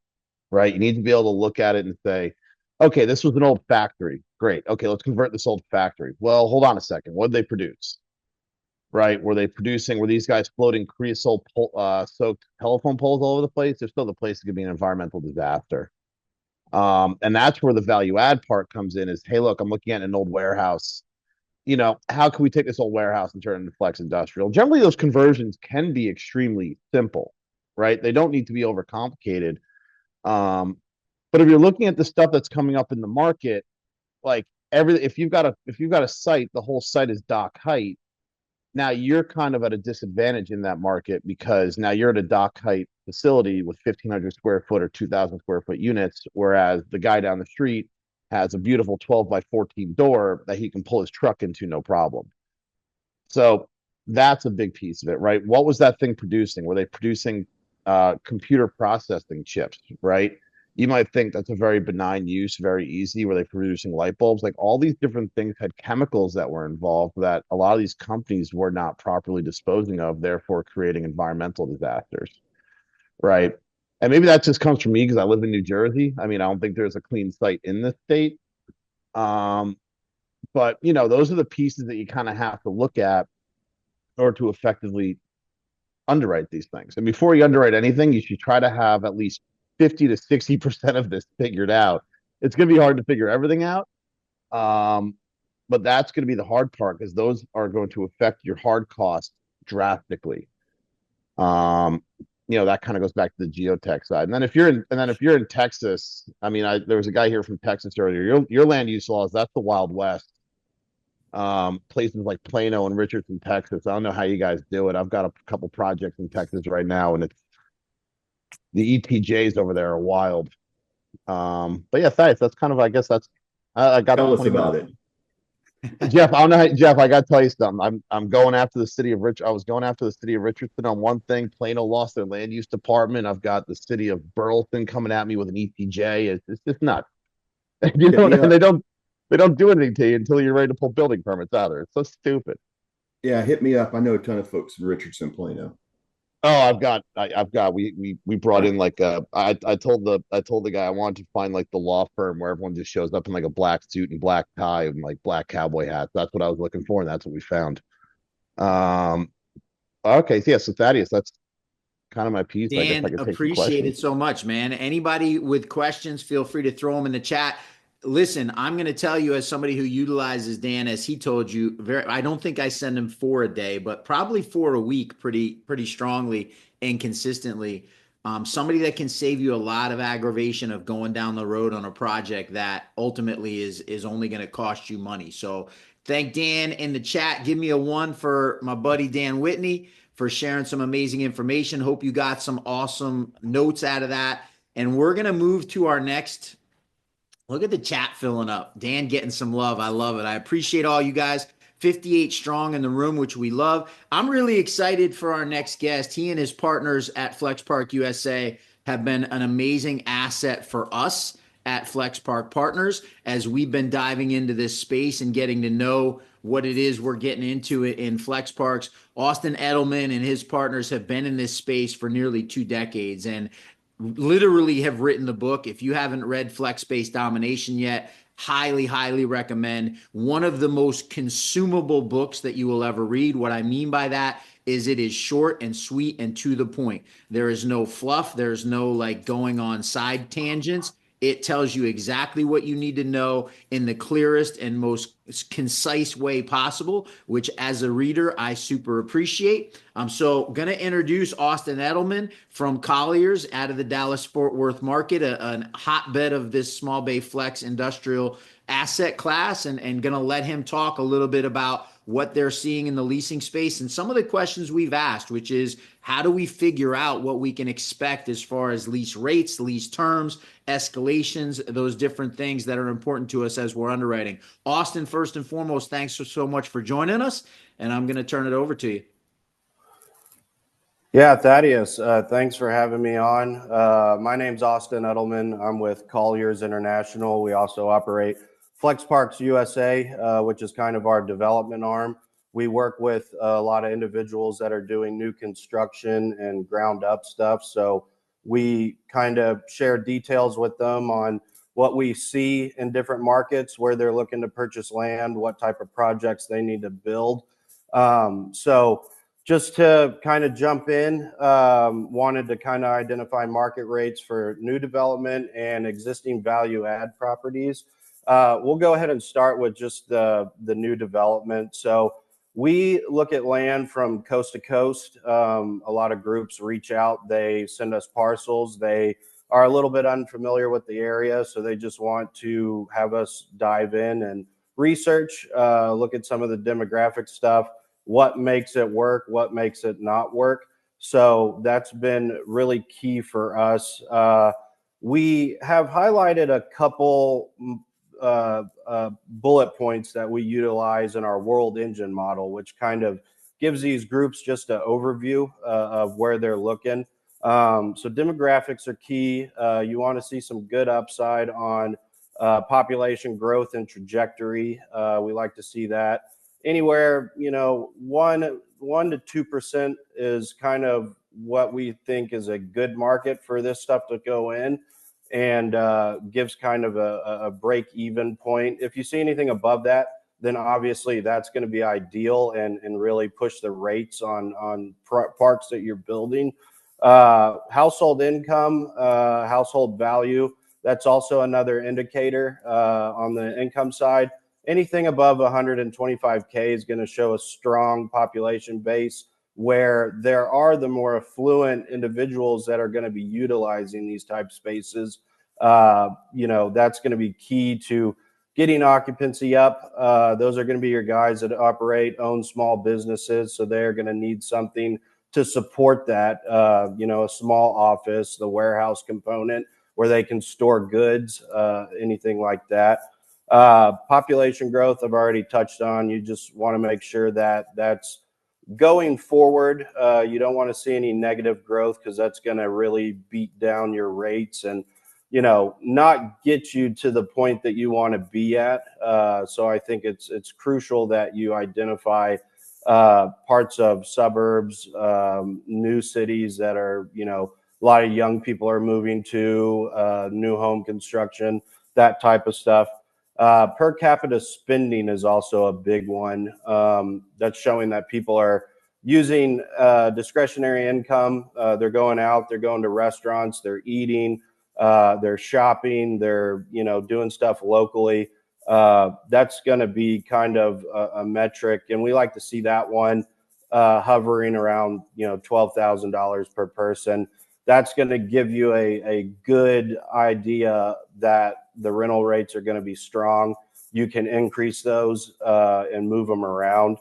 right? You need to be able to look at it and say, okay, this was an old factory. Great. Okay, let's convert this old factory. Well, hold on a second. What did they produce? Right? Were these guys floating creosote soaked telephone poles all over the place? If so, the place could be an environmental disaster. And that's where the value add part comes in is, hey, look, I'm looking at an old warehouse. How can we take this old warehouse and turn it into flex industrial? Generally, those conversions can be extremely simple, right? They don't need to be overcomplicated. But if you're looking at the stuff that's coming up in the market, like if you've got a site, the whole site is dock height. Now you're kind of at a disadvantage in that market because now you're at a dock height facility with 1,500 square foot or 2,000 square foot units, whereas the guy down the street has a beautiful 12 by 14 door that he can pull his truck into no problem. So that's a big piece of it, right? What was that thing producing? Were they producing computer processing chips, right? You might think that's a very benign use, very easy. Were they producing light bulbs? Like all these different things had chemicals that were involved that a lot of these companies were not properly disposing of, therefore creating environmental disasters, right? And maybe that just comes from me because I live in New Jersey. I mean, I don't think there's a clean site in this state. Um, but those are the pieces that you kind of have to look at in order to effectively underwrite these things. And before you underwrite anything, you should try to have at least 50 to 60% of this figured out. It's going to be hard to figure everything out. But that's going to be the hard part because those are going to affect your hard costs drastically. That kind of goes back to the geotech side. And then if you're in Texas, I mean, there was a guy here from Texas earlier. Your land use laws, that's the Wild West. Places like Plano and Richardson, Texas. I don't know how you guys do it. I've got a couple projects in Texas right now, and it's the ETJs over there are wild. But yeah, thanks. That's kind of, I guess I got Tell us 20 about minutes. it. Jeff, I don't know how, Jeff, I got to tell you something. I'm going after the city of I was going after the city of Richardson on one thing. Plano lost their land use department. I've got the city of Burleson coming at me with an ETJ. It's just nuts. You Hit know, me and up. they don't do anything to you until you're ready to pull building permits out of there. It's so stupid. Yeah, hit me up. I know a ton of folks in Richardson, Plano. Oh, I've got we brought in like I told the guy I wanted to find like the law firm where everyone just shows up in like a black suit and black tie and like black cowboy hats. That's what I was looking for, and that's what we found. Um, okay, so yeah, so Thaddeus, that's kind of my piece. I guess I Dan, could take some appreciate it questions. so much, man. Anybody with questions, feel free to throw them in the chat. Listen, I'm going to tell you, as somebody who utilizes Dan, as he told you, I don't think I send him 4 a day, but probably 4 a week, pretty strongly and consistently. Somebody that can save you a lot of aggravation of going down the road on a project that ultimately is only going to cost you money. So thank Dan in the chat. Give me a 1 for my buddy Dan Whitney for sharing some amazing information. Hope you got some awesome notes out of that. And we're going to move to our next. Look at the chat filling up. Dan getting some love. I love it. I appreciate all you guys. 58 strong in the room, which we love. I'm really excited for our next guest. He and his partners at Flex Park USA have been an amazing asset for us at Flex Park Partners as we've been diving into this space and getting to know what it is we're getting into in Flex Parks. Austin Edelman and his partners have been in this space for nearly 2 decades and literally have written the book. If you haven't read Flex Space Domination yet, highly recommend. One of the most consumable books that you will ever read. What I mean by that is it is short and sweet and to the point. There is no fluff. There's no like going on side tangents. It tells you exactly what you need to know in the clearest and most concise way possible, which as a reader, I super appreciate. I'm so going to introduce Austin Edelman from Colliers out of the Dallas-Fort Worth market, a hotbed of this small bay flex industrial asset class, and going to let him talk a little bit about what they're seeing in the leasing space and some of the questions we've asked, which is how do we figure out what we can expect as far as lease rates, lease terms, escalations, those different things that are important to us as we're underwriting. Austin, first and foremost, thanks so much for joining us, and I'm going to turn it over to you. Yeah, Thaddeus, thanks for having me on. My name's Austin Edelman. I'm with Colliers International. We also operate Flex Parks USA, which is kind of our development arm. We work with a lot of individuals that are doing new construction and ground up stuff. So we kind of share details with them on what we see in different markets, where they're looking to purchase land, what type of projects they need to build. So just to kind of jump in, wanted to kind of identify market rates for new development and existing value add properties. We'll go ahead and start with just the new development. So we look at land from coast to coast. A lot of groups reach out, they send us parcels. They are a little bit unfamiliar with the area, so they just want to have us dive in and research, look at some of the demographic stuff, what makes it work, what makes it not work. So that's been really key for us. We have highlighted a couple bullet points that we utilize in our world engine model, which kind of gives these groups just an overview of where they're looking. So demographics are key. You want to see some good upside on population growth and trajectory. We like to see that anywhere, 1 to 2% is kind of what we think is a good market for this stuff to go in, and gives kind of a break even point. If you see anything above that, then obviously that's going to be ideal and really push the rates on parks that you're building. Household income, household value, that's also another indicator on the income side. Anything above 125K is going to show a strong population base where there are the more affluent individuals that are going to be utilizing these type spaces. That's going to be key to getting occupancy up. Those are going to be your guys that own small businesses. So they're going to need something to support that, a small office, the warehouse component where they can store goods, anything like that. Population growth, I've already touched on. You just want to make sure that that's going forward. You don't want to see any negative growth because that's going to really beat down your rates and, you know, not get you to the point that you want to be at. So I think it's crucial that you identify parts of suburbs, new cities that are, you know, a lot of young people are moving to, new home construction, that type of stuff. Per capita spending is also a big one. That's showing that people are using discretionary income. They're going out, they're going to restaurants, they're eating, they're shopping, they're, you know, doing stuff locally. That's going to be kind of a metric, and we like to see that one hovering around, you know, $12,000 per person. That's going to give you a good idea that the rental rates are going to be strong. You can increase those and move them around.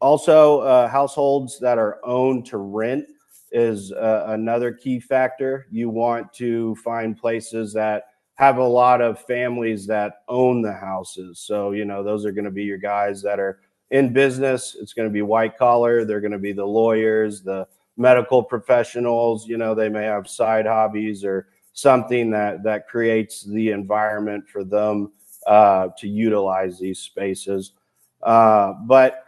Also, households that are owned to rent is another key factor. You want to find places that have a lot of families that own the houses. So, you know, those are going to be your guys that are in business. It's going to be white collar. They're going to be the lawyers, the medical professionals. You know, they may have side hobbies or something that creates the environment for them to utilize these spaces. But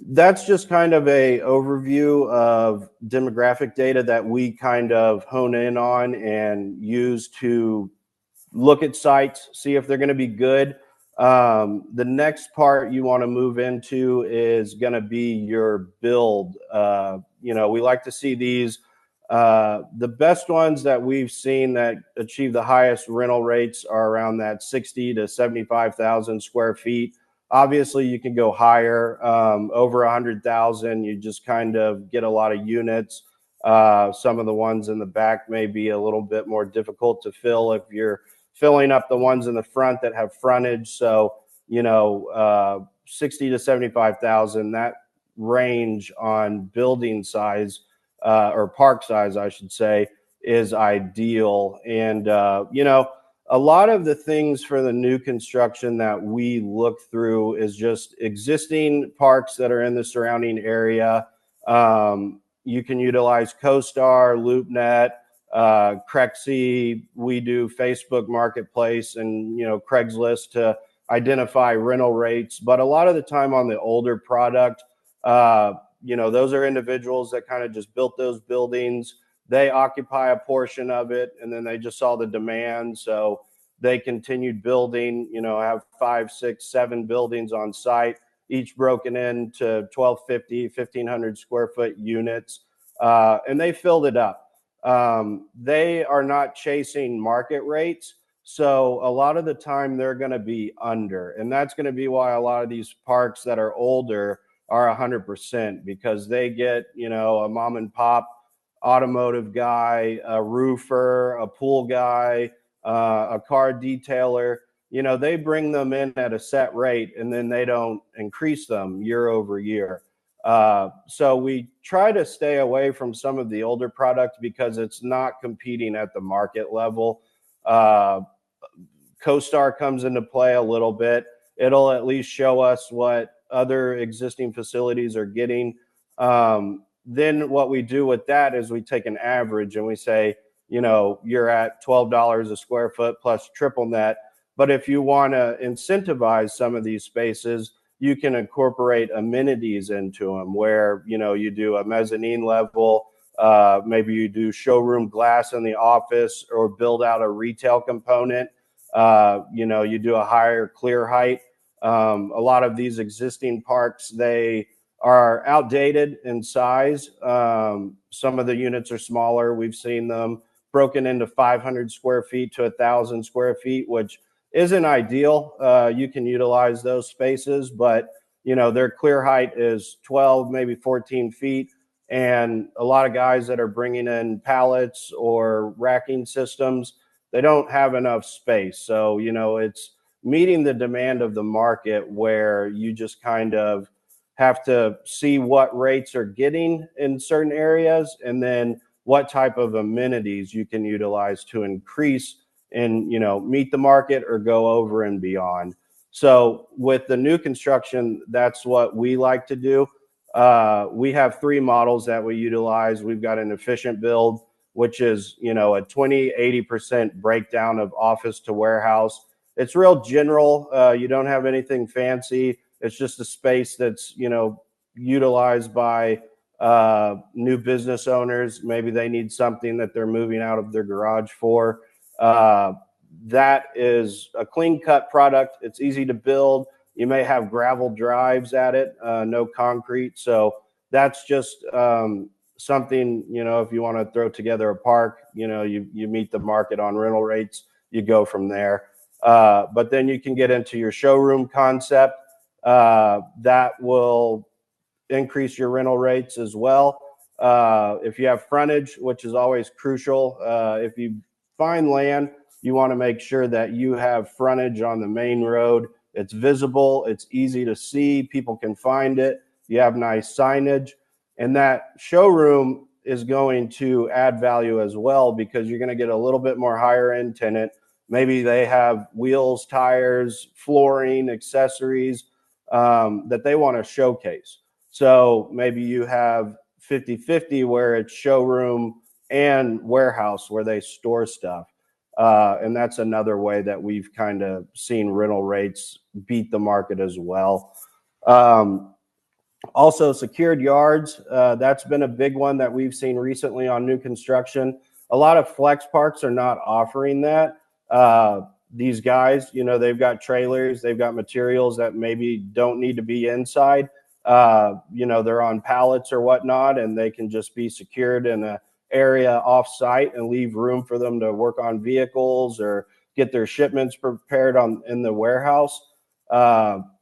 that's just kind of a overview of demographic data that we kind of hone in on and use to look at sites, see if they're going to be good. The next part you want to move into is going to be your build. You know, we like to see these. The best ones that we've seen that achieve the highest rental rates are around that 60 to 75,000 square feet. Obviously, you can go higher, over 100,000. You just kind of get a lot of units. Some of the ones in the back may be a little bit more difficult to fill if you're filling up the ones in the front that have frontage. So, you know, 60 to 75,000, that range on building size or park size, I should say, is ideal. And, you know, a lot of the things for the new construction that we look through is just existing parks that are in the surrounding area. You can utilize CoStar, LoopNet, Crexy. We do Facebook Marketplace and, you know, Craigslist to identify rental rates. But a lot of the time on the older product, you know, those are individuals that kind of just built those buildings. They occupy a portion of it, and then they just saw the demand. So they continued building, you know, have 5, 6, 7 buildings on site, each broken into 1,250, 1,500 square foot units. And they filled it up. They are not chasing market rates. So a lot of the time they're going to be under. And that's going to be why a lot of these parks that are older are 100%, because they get, you know, a mom and pop automotive guy, a roofer, a pool guy, a car detailer. You know, they bring them in at a set rate and then they don't increase them year over year. So we try to stay away from some of the older product because it's not competing at the market level. CoStar comes into play a little bit. It'll at least show us what other existing facilities are getting. Then what we do with that is we take an average and we say, you know, you're at $12 a square foot plus triple net. But if you want to incentivize some of these spaces, you can incorporate amenities into them where, you know, you do a mezzanine level, maybe you do showroom glass in the office or build out a retail component. You know, you do a higher clear height. A lot of these existing parks, they are outdated in size. Some of the units are smaller. We've seen them broken into 500 square feet to 1,000 square feet, which isn't ideal. You can utilize those spaces, but, you know, their clear height is 12, maybe 14 feet. And a lot of guys that are bringing in pallets or racking systems, they don't have enough space. So, you know, it's meeting the demand of the market where you just kind of have to see what rates are getting in certain areas and then what type of amenities you can utilize to increase and, you know, meet the market or go over and beyond. So with the new construction, that's what we like to do. We have 3 models that we utilize. We've got an efficient build, which is, you know, a 20-80% breakdown of office to warehouse. It's real general. You don't have anything fancy. It's just a space that's, you know, utilized by new business owners. Maybe they need something that they're moving out of their garage for. That is a clean cut product. It's easy to build. You may have gravel drives at it, no concrete. So that's just something, you know, if you want to throw together a park, you know, you meet the market on rental rates, you go from there. But then you can get into your showroom concept. That will increase your rental rates as well. If you have frontage, which is always crucial, if you find land, you want to make sure that you have frontage on the main road. It's visible, it's easy to see, people can find it. You have nice signage, and that showroom is going to add value as well, because you're going to get a little bit more higher end tenant. Maybe they have wheels, tires, flooring, accessories that they want to showcase. So maybe you have 50-50 where it's showroom and warehouse where they store stuff. And that's another way that we've kind of seen rental rates beat the market as well. Also, secured yards. That's been a big one that we've seen recently on new construction. A lot of flex parks are not offering that. These guys, you know, they've got trailers, they've got materials that maybe don't need to be inside. You know, they're on pallets or whatnot, and they can just be secured in an area off site and leave room for them to work on vehicles or get their shipments prepared in the warehouse.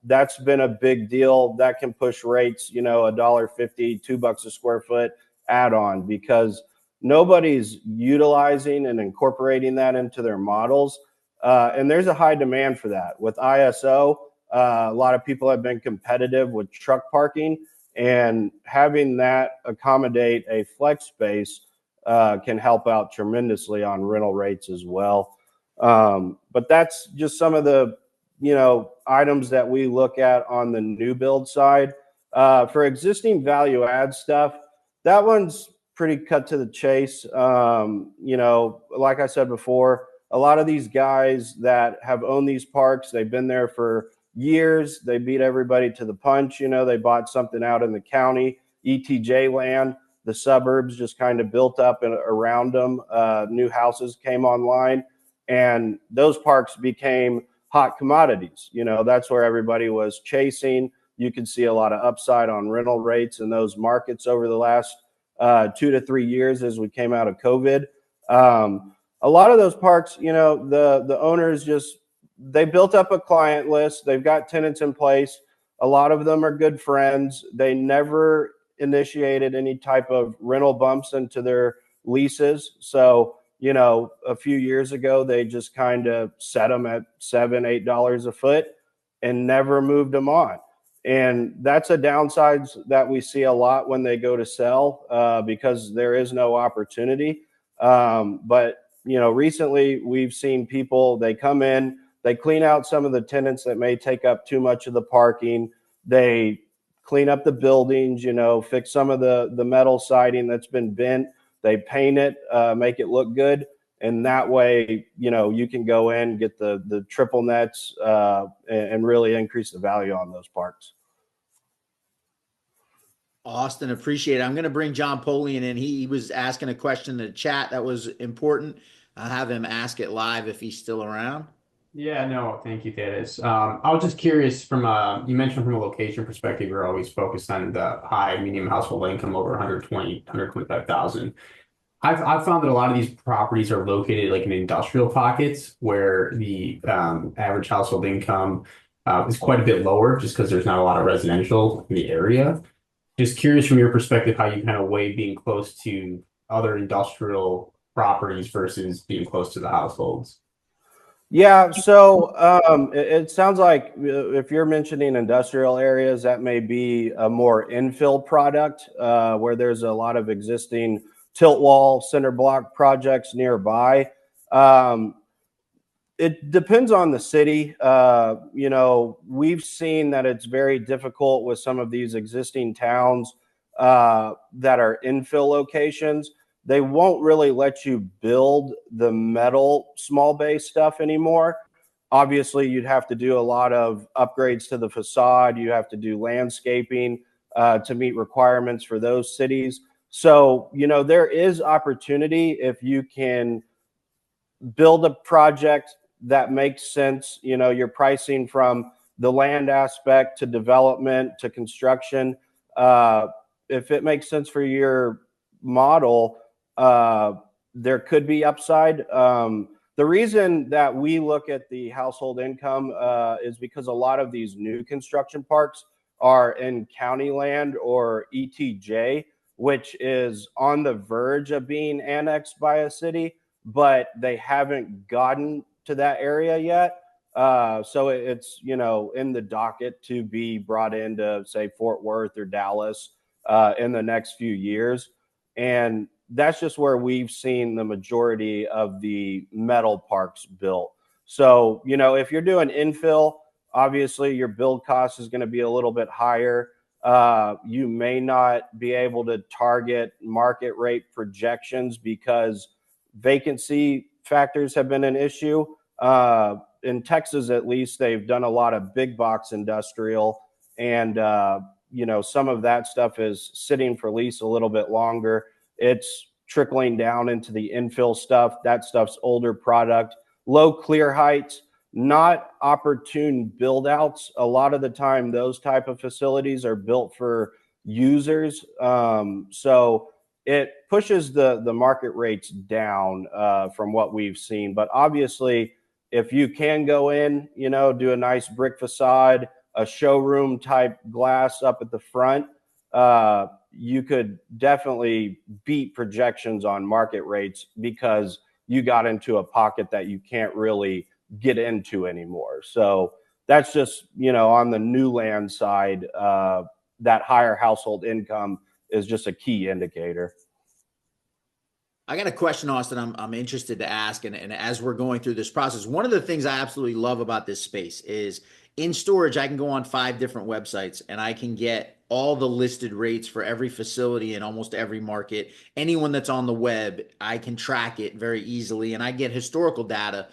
That's been a big deal. That can push rates, you know, $1.50, $2 a square foot add-on, because nobody's utilizing and incorporating that into their models. And there's a high demand for that. With ISO, a lot of people have been competitive with truck parking, and having that accommodate a flex space can help out tremendously on rental rates as well. But that's just some of the, you know, items that we look at on the new build side. For existing value add stuff, that one's pretty cut to the chase. You know, like I said before, a lot of these guys that have owned these parks, they've been there for years. They beat everybody to the punch. You know, they bought something out in the county, ETJ land. The suburbs just kind of built up around them. New houses came online, and those parks became hot commodities. You know, that's where everybody was chasing. You could see a lot of upside on rental rates in those markets over the last 2 to 3 years as we came out of COVID. A lot of those parks, you know, the owners just, they built up a client list. They've got tenants in place. A lot of them are good friends. They never initiated any type of rental bumps into their leases. So, you know, a few years ago, they just kind of set them at $7, $8 a foot and never moved them on. And that's a downside that we see a lot when they go to sell, because there is no opportunity. But, you know, recently we've seen people, they come in, they clean out some of the tenants that may take up too much of the parking. They clean up the buildings, you know, fix some of the metal siding that's been bent. They paint it, make it look good. And that way, you know, you can go in, get the triple nets, and really increase the value on those parks. Austin, appreciate it. I'm going to bring John Polian in. He was asking a question in the chat that was important. I'll have him ask it live if he's still around. Yeah, no, thank you, Dennis. I was just curious you mentioned from a location perspective, you're always focused on the high, medium household income over 125,000. I've found that a lot of these properties are located like in industrial pockets where the average household income is quite a bit lower just because there's not a lot of residential in the area. Just curious from your perspective how you kind of weigh being close to other industrial properties versus being close to the households. Yeah, so it sounds like if you're mentioning industrial areas, that may be a more infill product where there's a lot of existing tilt wall, center block projects nearby. It depends on the city. You know, we've seen that it's very difficult with some of these existing towns that are infill locations. They won't really let you build the metal small bay stuff anymore. Obviously, you'd have to do a lot of upgrades to the facade. You have to do landscaping to meet requirements for those cities. So, you know, there is opportunity if you can build a project that makes sense. You know, your pricing from the land aspect to development to construction. If it makes sense for your model, there could be upside. The reason that we look at the household income is because a lot of these new construction parks are in county land or ETJ, which is on the verge of being annexed by a city, but they haven't gotten to that area yet. So it's, you know, in the docket to be brought into, say, Fort Worth or Dallas in the next few years. And that's just where we've seen the majority of the metal parks built. So, you know, if you're doing infill, obviously your build cost is going to be a little bit higher. You may not be able to target market rate projections because vacancy factors have been an issue. In Texas, at least, they've done a lot of big box industrial, and you know, some of that stuff is sitting for lease a little bit longer. It's trickling down into the infill stuff. That stuff's older product, low clear heights, not opportune build outs. A lot of the time, those type of facilities are built for users. So it pushes the market rates down from what we've seen. But obviously, if you can go in, you know, do a nice brick facade, a showroom type glass up at the front, you could definitely beat projections on market rates because you got into a pocket that you can't really get into anymore. So that's just, you know, on the new land side, that higher household income is just a key indicator. I got a question, Austin. I'm interested to ask, and as we're going through this process, one of the things I absolutely love about this space is in storage. I can go on 5 different websites and I can get all the listed rates for every facility in almost every market. Anyone that's on the web, I can track it very easily, and I get historical data.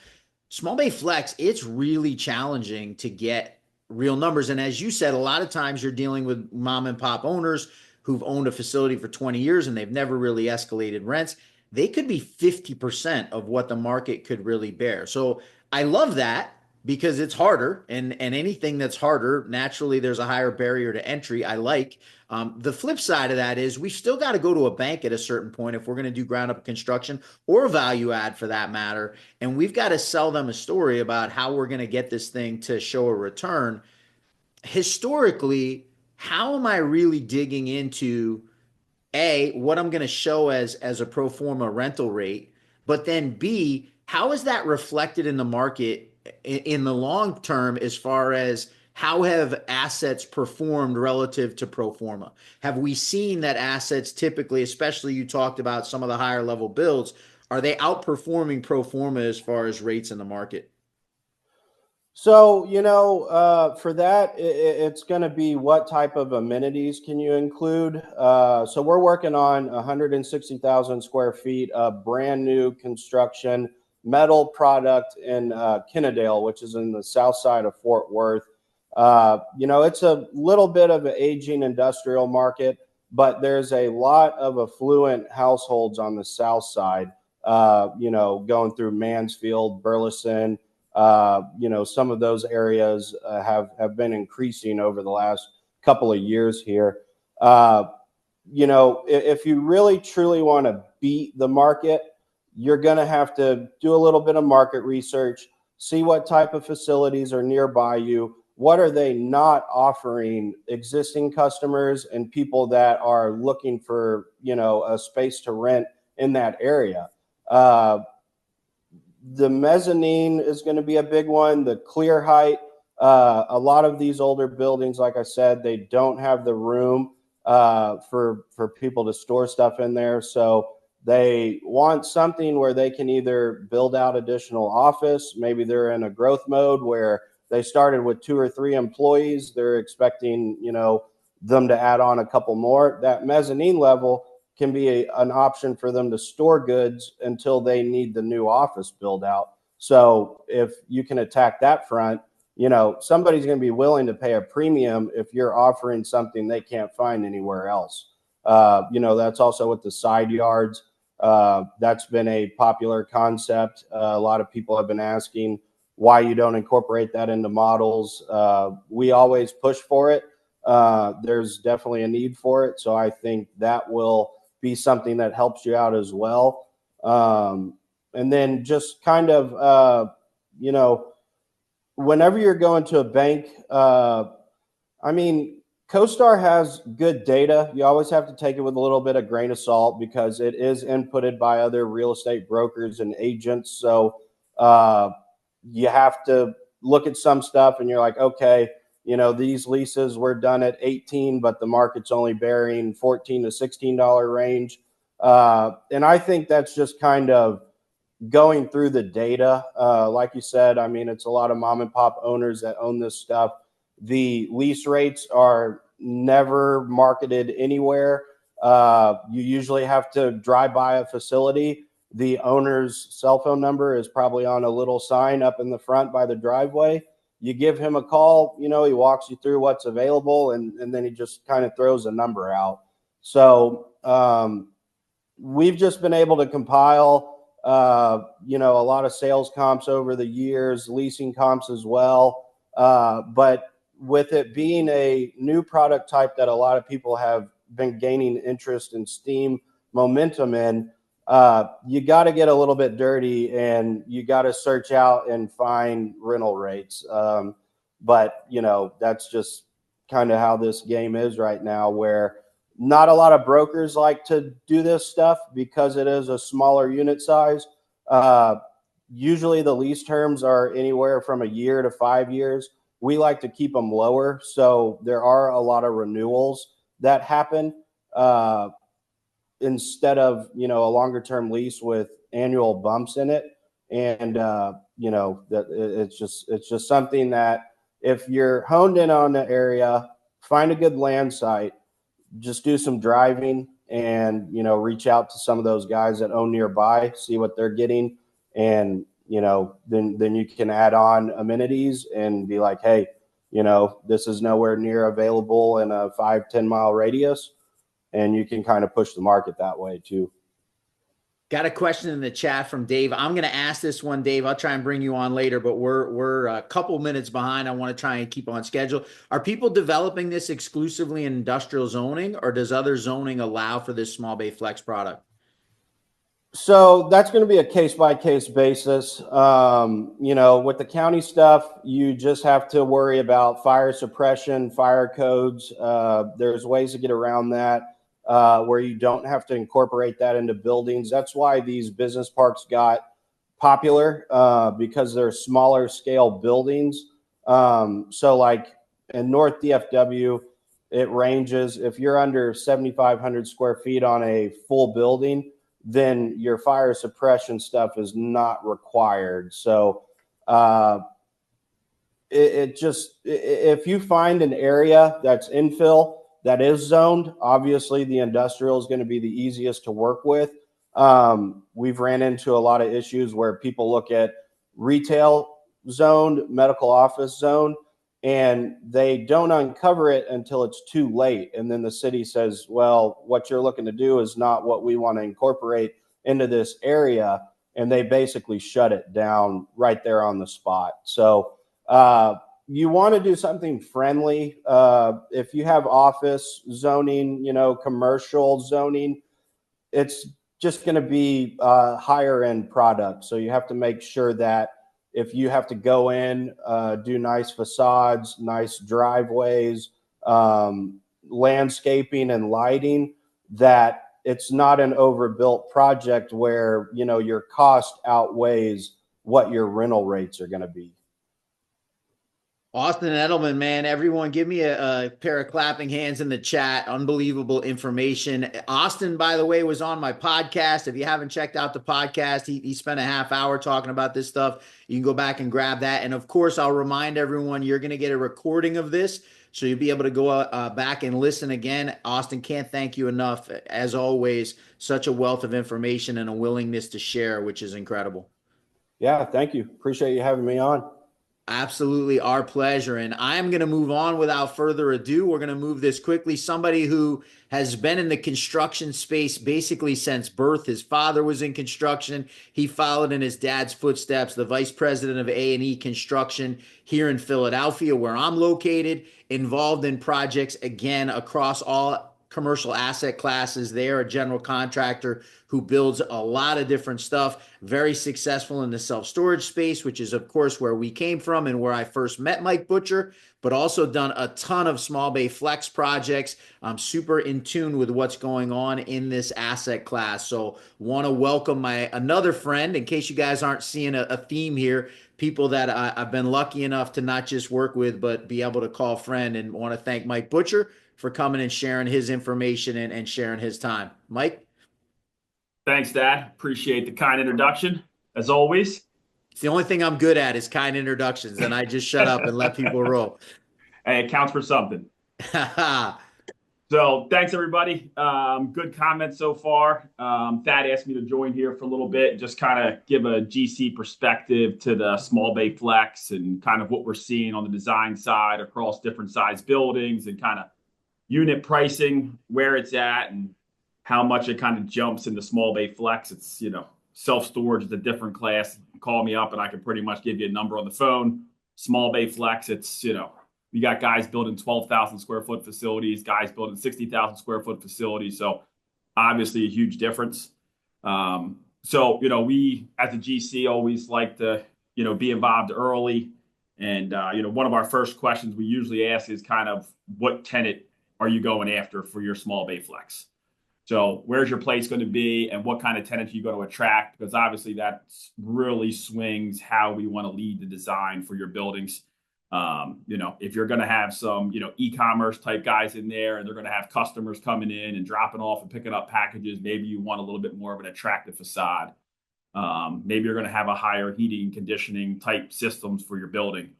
Small Bay Flex, it's really challenging to get real numbers. And as you said, a lot of times you're dealing with mom and pop owners who've owned a facility for 20 years and they've never really escalated rents. They could be 50% of what the market could really bear. So I love that because it's harder, and anything that's harder, naturally there's a higher barrier to entry. I like the flip side of that is we still got to go to a bank at a certain point if we're going to do ground up construction or value add for that matter. And we've got to sell them a story about how we're going to get this thing to show a return. Historically, how am I really digging into what I'm going to show as a pro forma rental rate, but then B, how is that reflected in the market in the long term as far as how have assets performed relative to pro forma? Have we seen that assets typically, especially you talked about some of the higher level builds, are they outperforming pro forma as far as rates in the market? So, you know, for that, it's going to be what type of amenities can you include? So we're working on 160,000 square feet of brand new construction metal product in Kennedale, which is in the south side of Fort Worth. You know, it's a little bit of an aging industrial market, but there's a lot of affluent households on the south side, you know, going through Mansfield, Burleson. You know, some of those areas have been increasing over the last couple of years here. You know, if you really truly want to beat the market, you're going to have to do a little bit of market research, see what type of facilities are nearby you. What are they not offering existing customers and people that are looking for, you know, a space to rent in that area? The mezzanine is going to be a big one. The clear height. A lot of these older buildings, like I said, they don't have the room for people to store stuff in there. So They want something where they can either build out additional office. Maybe they're in a growth mode where they started with 2 or 3 employees. They're expecting, them to add on a couple more. That mezzanine level can be an option for them to store goods until they need the new office build out. So if you can attack that front, somebody's going to be willing to pay a premium if you're offering something they can't find anywhere else. That's also with the side yards. That's been a popular concept. A lot of people have been asking why you don't incorporate that into models. We always push for it. There's definitely a need for it. So I think that will be something that helps you out as well. And then just kind of, whenever you're going to a bank, CoStar has good data. You always have to take it with a little bit of grain of salt because it is inputted by other real estate brokers and agents. So you have to look at some stuff and you're like, okay, these leases were done at 18, but the market's only bearing $14 to $16 range. And I think that's just kind of going through the data. Like you said, it's a lot of mom and pop owners that own this stuff. The lease rates are never marketed anywhere. You usually have to drive by a facility. The owner's cell phone number is probably on a little sign up in the front by the driveway. You give him a call, he walks you through what's available, and then he just kind of throws a number out. So we've just been able to compile, a lot of sales comps over the years, leasing comps as well. But with it being a new product type that a lot of people have been gaining interest and steam momentum in, you got to get a little bit dirty and you got to search out and find rental rates. But that's just kind of how this game is right now, where not a lot of brokers like to do this stuff because it is a smaller unit size. Usually the lease terms are anywhere from a year to 5 years. We like to keep them lower. So there are a lot of renewals that happen instead of, a longer term lease with annual bumps in it. And, that it's just something that if you're honed in on the area, find a good land site, just do some driving and, reach out to some of those guys that own nearby, see what they're getting. And, then you can add on amenities and be like, hey, this is nowhere near available in a 5-10 mile radius. And you can kind of push the market that way too. Got a question in the chat from Dave. I'm going to ask this one, Dave. I'll try and bring you on later, but we're a couple minutes behind. I want to try and keep on schedule. Are people developing this exclusively in industrial zoning, or does other zoning allow for this small bay flex product? So that's going to be a case-by-case basis. With the county stuff, you just have to worry about fire suppression, fire codes. There's ways to get around that where you don't have to incorporate that into buildings. That's why these business parks got popular because they're smaller scale buildings. So like in North DFW, it ranges. If you're under 7,500 square feet on a full building, then your fire suppression stuff is not required. So if you find an area that's infill that is zoned, obviously the industrial is going to be the easiest to work with. We've ran into a lot of issues where people look at retail zoned, medical office zone, and they don't uncover it until it's too late. And then the city says, well, what you're looking to do is not what we want to incorporate into this area. And they basically shut it down right there on the spot. So you want to do something friendly. If you have office zoning, commercial zoning, it's just going to be higher end product. So you have to make sure that if you have to go in, do nice facades, nice driveways, landscaping and lighting, that it's not an overbuilt project where, your cost outweighs what your rental rates are going to be. Austin Edelman, man, everyone give me a pair of clapping hands in the chat. Unbelievable information. Austin, by the way, was on my podcast. If you haven't checked out the podcast, he spent a half hour talking about this stuff. You can go back and grab that. And of course, I'll remind everyone you're going to get a recording of this. So you'll be able to go back and listen again. Austin, can't thank you enough. As always, such a wealth of information and a willingness to share, which is incredible. Yeah, thank you. Appreciate you having me on. Absolutely our pleasure. And I'm going to move on without further ado. We're going to move this quickly. Somebody who has been in the construction space basically since birth. His father was in construction. He followed in his dad's footsteps, the vice president of A&E construction here in Philadelphia, where I'm located, involved in projects again across all commercial asset classes. They're a general contractor who builds a lot of different stuff, very successful in the self-storage space, which is, of course, where we came from and where I first met Mike Butcher, but also done a ton of small bay flex projects. I'm super in tune with what's going on in this asset class. So want to welcome my another friend, in case you guys aren't seeing a theme here, people that I've been lucky enough to not just work with, but be able to call friend, and want to thank Mike Butcher for coming and sharing his information and sharing his time. Mike? Thanks, Dad. Appreciate the kind introduction, as always. It's the only thing I'm good at is kind introductions, and I just shut up and let people roll. Hey, it counts for something. So thanks, everybody. Good comments so far. Thad asked me to join here for a little bit, just kind of give a GC perspective to the small bay flex and kind of what we're seeing on the design side across different size buildings and kind of unit pricing, where it's at, and how much it kind of jumps into small bay flex. It's, self-storage is a different class. Call me up and I can pretty much give you a number on the phone. Small bay flex, it's, you got guys building 12,000 square foot facilities, guys building 60,000 square foot facilities. So obviously a huge difference. We as a GC always like to, be involved early. And, one of our first questions we usually ask is kind of what tenant are you going after for your small bay flex? So where's your place going to be and what kind of tenants are you going to attract? Because obviously that really swings how we want to lead the design for your buildings. If you're going to have some, e-commerce type guys in there and they're going to have customers coming in and dropping off and picking up packages, maybe you want a little bit more of an attractive facade. Maybe you're going to have a higher heating and conditioning type systems for your building.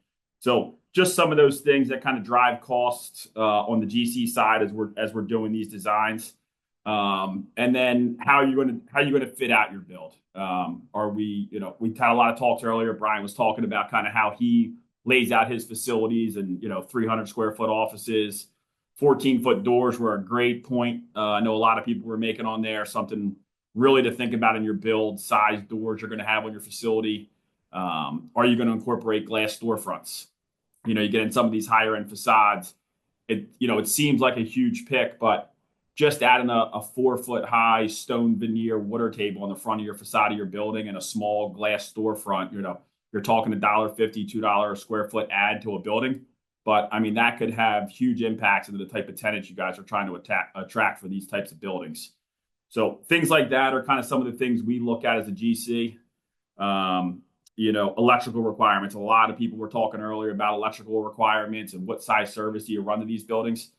So just some of those things that kind of drive costs on the GC side as we're doing these designs. And then how are you going to fit out your build? We had a lot of talks earlier. Brian was talking about kind of how he lays out his facilities and, 300 square foot offices, 14-foot doors were a great point. I know a lot of people were making on there, something really to think about in your build, size doors you're going to have on your facility. Are you going to incorporate glass storefronts? You get in some of these higher end facades. It seems like a huge pick, but just adding a 4-foot high stone veneer water table on the front of your facade of your building and a small glass storefront, you're talking $1.50, $2 a square foot add to a building. But I mean, that could have huge impacts into the type of tenants you guys are trying to attract for these types of buildings. So things like that are kind of some of the things we look at as a GC. Electrical requirements. A lot of people were talking earlier about electrical requirements and what size service do you run to these buildings.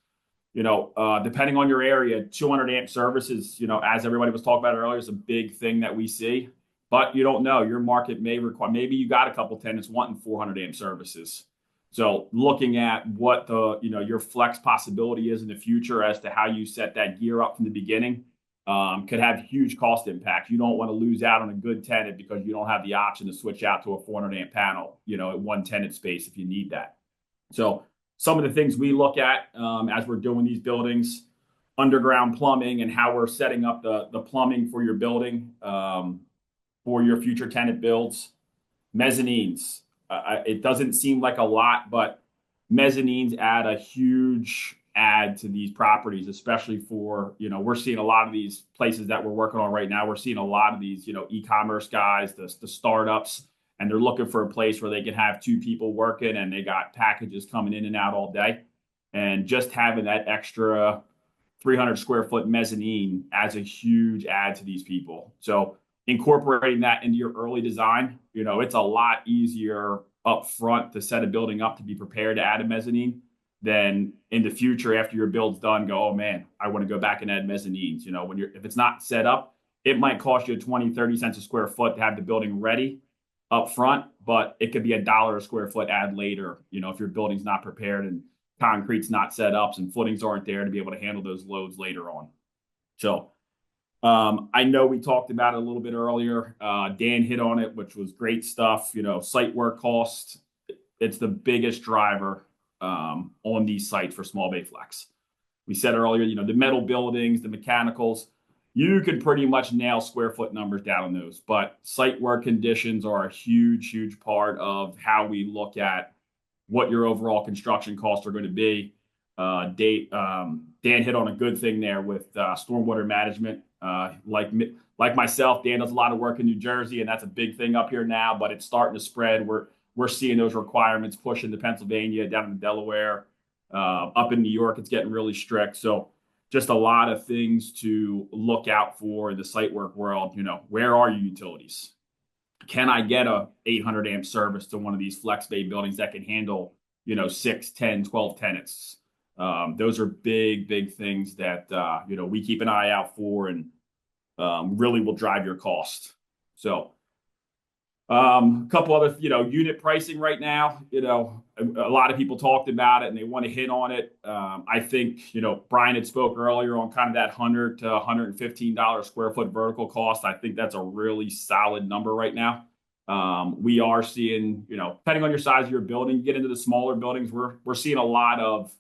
Depending on your area, 200 amp service is, as everybody was talking about earlier, is a big thing that we see. But you don't know, your market may require, maybe you got a couple tenants wanting 400 amp services. So looking at what your flex possibility is in the future as to how you set that gear up from the beginning could have huge cost impact. You don't want to lose out on a good tenant because you don't have the option to switch out to a 400 amp panel, at one tenant space if you need that. So some of the things we look at as we're doing these buildings, underground plumbing and how we're setting up the plumbing for your building, for your future tenant builds, mezzanines. It doesn't seem like a lot, but mezzanines add a huge add to these properties, especially for, we're seeing a lot of these places that we're working on right now. We're seeing a lot of these, e-commerce guys, the startups, and they're looking for a place where they can have 2 people working and they got packages coming in and out all day. And just having that extra 300 square foot mezzanine adds a huge add to these people. So incorporating that into your early design, it's a lot easier up front to set a building up to be prepared to add a mezzanine, then in the future, after your build's done, go, oh man, I want to go back and add mezzanines. If it's not set up, it might cost you 20, 30 cents a square foot to have the building ready up front, but it could be $1 a square foot add later, if your building's not prepared and concrete's not set up and footings aren't there to be able to handle those loads later on. So I know we talked about it a little bit earlier. Dan hit on it, which was great stuff. Site work cost, it's the biggest driver on these sites for small bay flex. We said earlier, the metal buildings, the mechanicals, you can pretty much nail square foot numbers down on those. But site work conditions are a huge, huge part of how we look at what your overall construction costs are going to be. Dan hit on a good thing there with stormwater management. Like myself, Dan does a lot of work in New Jersey, and that's a big thing up here now, but it's starting to spread. We're seeing those requirements push into Pennsylvania, down in Delaware, up in New York. It's getting really strict. So just a lot of things to look out for in the site work world. Where are your utilities? Can I get a 800 amp service to one of these flex bay buildings that can handle, 6, 10, 12 tenants? Those are big, big things that, we keep an eye out for and really will drive your cost. So a couple other, unit pricing right now, a lot of people talked about it and they want to hit on it. I think, Brian had spoke earlier on kind of that $100 to $115 square foot vertical cost. I think that's a really solid number right now. We are seeing, depending on your size of your building, you get into the smaller buildings, we're seeing a lot of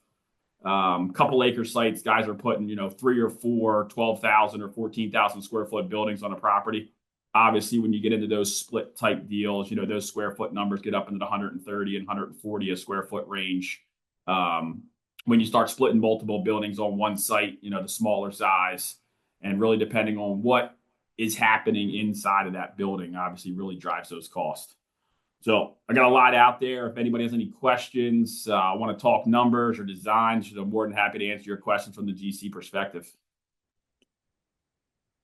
couple acre sites. Guys are putting, 3 or 4, 12,000 or 14,000 square foot buildings on a property. Obviously, when you get into those split type deals, those square foot numbers get up into the 130 and 140 a square foot range. When you start splitting multiple buildings on one site, the smaller size, and really depending on what is happening inside of that building, obviously really drives those costs. So I got a lot out there. If anybody has any questions, want to talk numbers or designs, I'm more than happy to answer your questions from the GC perspective.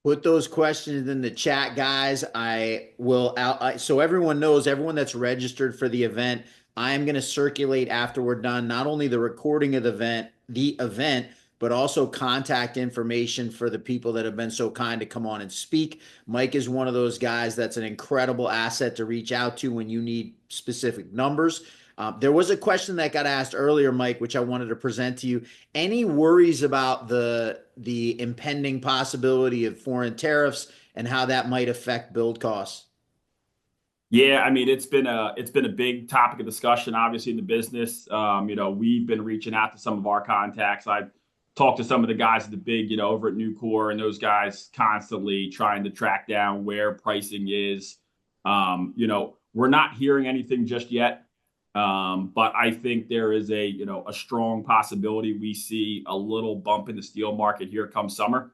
Put those questions in the chat, guys. I will so everyone knows, everyone that's registered for the event, I am going to circulate after we're done, not only the recording of the event, but also contact information for the people that have been so kind to come on and speak. Mike is one of those guys that's an incredible asset to reach out to when you need specific numbers. There was a question that got asked earlier, Mike, which I wanted to present to you. Any worries about the impending possibility of foreign tariffs and how that might affect build costs? Yeah, I mean, it's been a big topic of discussion, obviously, in the business. We've been reaching out to some of our contacts. I've talked to some of the guys at the big, over at Nucor, and those guys constantly trying to track down where pricing is. We're not hearing anything just yet. But I think there is a strong possibility we see a little bump in the steel market here come summer.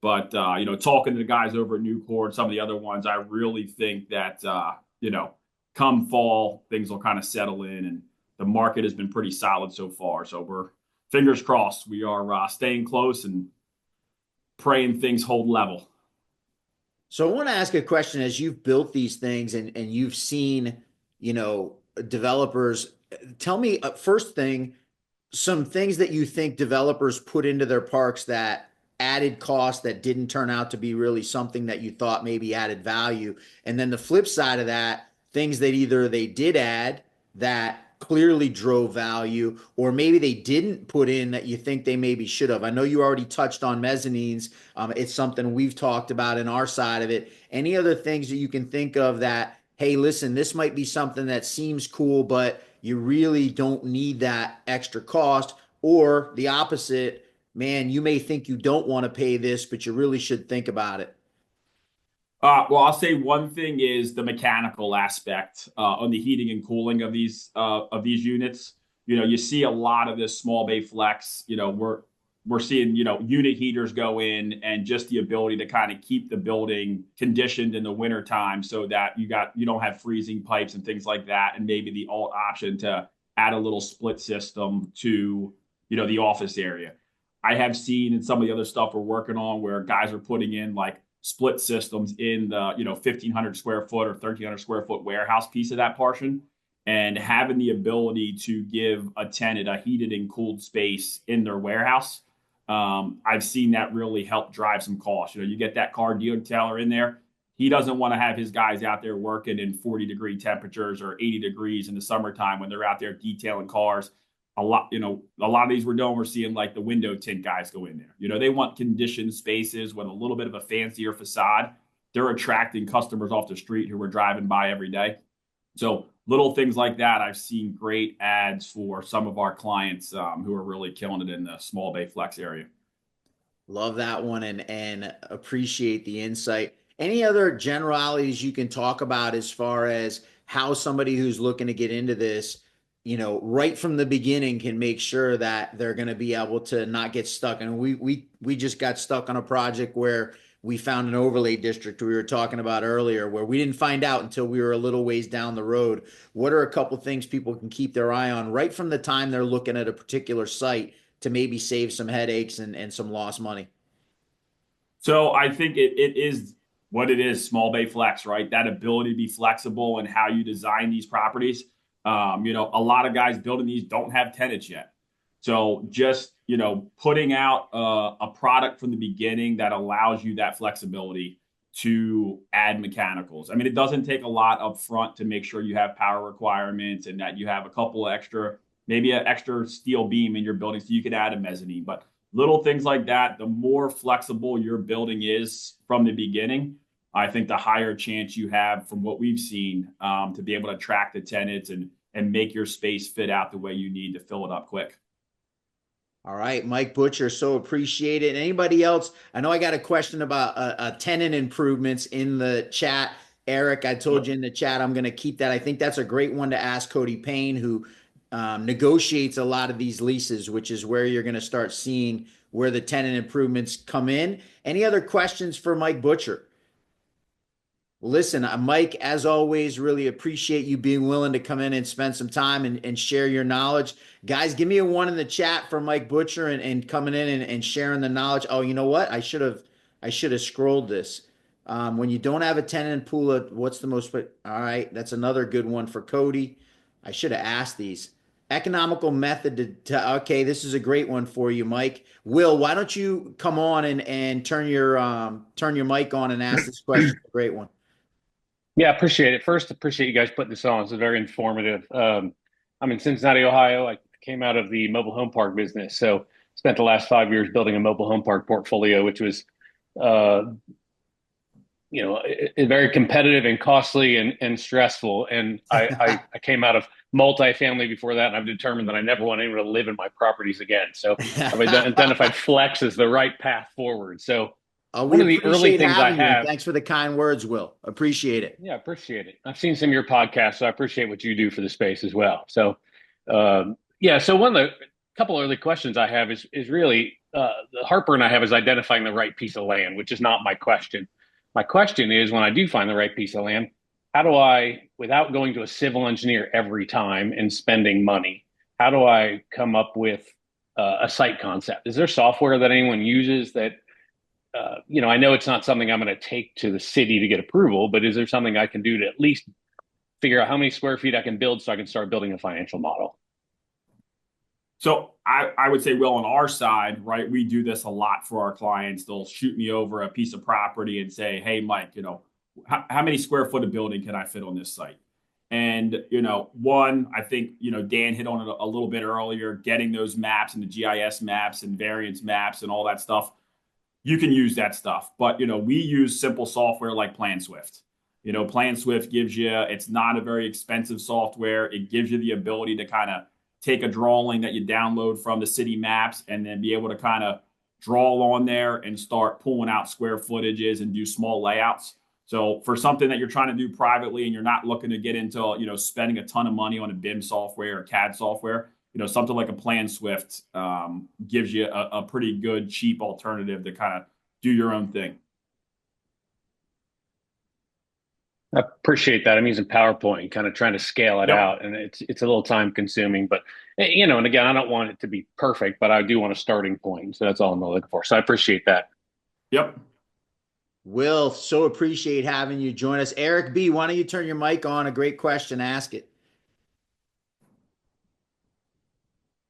But, talking to the guys over at Nucor and some of the other ones, I really think that, come fall, things will kind of settle in, and the market has been pretty solid so far. So we're fingers crossed. We are staying close and praying things hold level. So I want to ask a question. As you've built these things and you've seen, developers, tell me, first thing, some things that you think developers put into their parks that added cost that didn't turn out to be really something that you thought maybe added value. And then the flip side of that, things that either they did add that clearly drove value, or maybe they didn't put in that you think they maybe should have. I know you already touched on mezzanines. It's something we've talked about in our side of it. Any other things that you can think of that, hey, listen, this might be something that seems cool, but you really don't need that extra cost, or the opposite, man, you may think you don't want to pay this, but you really should think about it? Well, I'll say one thing is the mechanical aspect on the heating and cooling of these units. You see a lot of this small bay flex. We're seeing unit heaters go in, and just the ability to kind of keep the building conditioned in the winter time so that you don't have freezing pipes and things like that, and maybe the alt option to add a little split system to the office area. I have seen in some of the other stuff we're working on where guys are putting in like split systems in the 1,500 square foot or 1,300 square foot warehouse piece of that portion. and having the ability to give a tenant a heated and cooled space in their warehouse. I've seen that really help drive some costs. You get that car detailer in there. He doesn't want to have his guys out there working in 40-degree temperatures or 80 degrees in the summertime when they're out there detailing cars. A lot of these we're seeing like the window tint guys go in there. They want conditioned spaces with a little bit of a fancier facade. They're attracting customers off the street who are driving by every day. So little things like that, I've seen great ads for some of our clients who are really killing it in the small bay flex area. Love that one and appreciate the insight. Any other generalities you can talk about as far as how somebody who's looking to get into this, right from the beginning can make sure that they're going to be able to not get stuck? And we just got stuck on a project where we found an overlay district we were talking about earlier, where we didn't find out until we were a little ways down the road. What are a couple things people can keep their eye on right from the time they're looking at a particular site to maybe save some headaches and some lost money? So I think it is what it is, small bay flex, right? That ability to be flexible in how you design these properties. A lot of guys building these don't have tenants yet. So just, putting out a product from the beginning that allows you that flexibility to add mechanicals. I mean, it doesn't take a lot up front to make sure you have power requirements and that you have a couple of extra, maybe an extra steel beam in your building so you can add a mezzanine. But little things like that, the more flexible your building is from the beginning, I think the higher chance you have, from what we've seen, to be able to attract the tenants and make your space fit out the way you need to fill it up quick. All right, Mike Butcher, so appreciate it. Anybody else? I know I got a question about tenant improvements in the chat. Eric, I told you in the chat I'm going to keep that. I think that's a great one to ask Cody Payne, who negotiates a lot of these leases, which is where you're going to start seeing where the tenant improvements come in. Any other questions for Mike Butcher? Listen, Mike, as always, really appreciate you being willing to come in and spend some time and share your knowledge. Guys, give me a one in the chat for Mike Butcher and coming in and sharing the knowledge. Oh, you know what? I should have scrolled this. When you don't have a tenant pool, what's the most? All right, that's another good one for Cody. I should have asked these. Economical method okay, this is a great one for you, Mike. Will, why don't you come on and turn your mic on and ask this question? Great one. Yeah, appreciate it. First, appreciate you guys putting this on. It's very informative. I'm in Cincinnati, Ohio. I came out of the mobile home park business, so spent the last 5 years building a mobile home park portfolio, which was, very competitive and costly and stressful. And I came out of multifamily before that, and I've determined that I never want anyone to live in my properties again. So I've identified flex as the right path forward. So one of the early things I have. Thanks for the kind words, Will. Appreciate it. Yeah, appreciate it. I've seen some of your podcasts, so I appreciate what you do for the space as well. So, so one of the couple early questions I have is really the heartburn I have is identifying the right piece of land, which is not my question. My question is, when I do find the right piece of land, how do I, without going to a civil engineer every time and spending money, how do I come up with a site concept? Is there software that anyone uses that I know it's not something I'm going to take to the city to get approval, but is there something I can do to at least figure out how many square feet I can build so I can start building a financial model? So I would say, Will, on our side, right, we do this a lot for our clients. They'll shoot me over a piece of property and say, hey, Mike, how many square foot of building can I fit on this site? And, one, I think, Dan hit on it a little bit earlier, getting those maps and the GIS maps and variance maps and all that stuff. You can use that stuff, but we use simple software like PlanSwift. PlanSwift gives you, it's not a very expensive software. It gives you the ability to kind of take a drawing that you download from the city maps and then be able to kind of draw on there and start pulling out square footages and do small layouts. So for something that you're trying to do privately and you're not looking to get into, spending a ton of money on a BIM software or CAD software, something like a PlanSwift gives you a pretty good, cheap alternative to kind of do your own thing. I appreciate that. I'm using PowerPoint, kind of trying to scale it out, and it's a little time consuming, but and again, I don't want it to be perfect, but I do want a starting point. So that's all I'm looking for. So I appreciate that. Yep. Will, so appreciate having you join us. Eric B., why don't you turn your mic on? A great question. Ask it.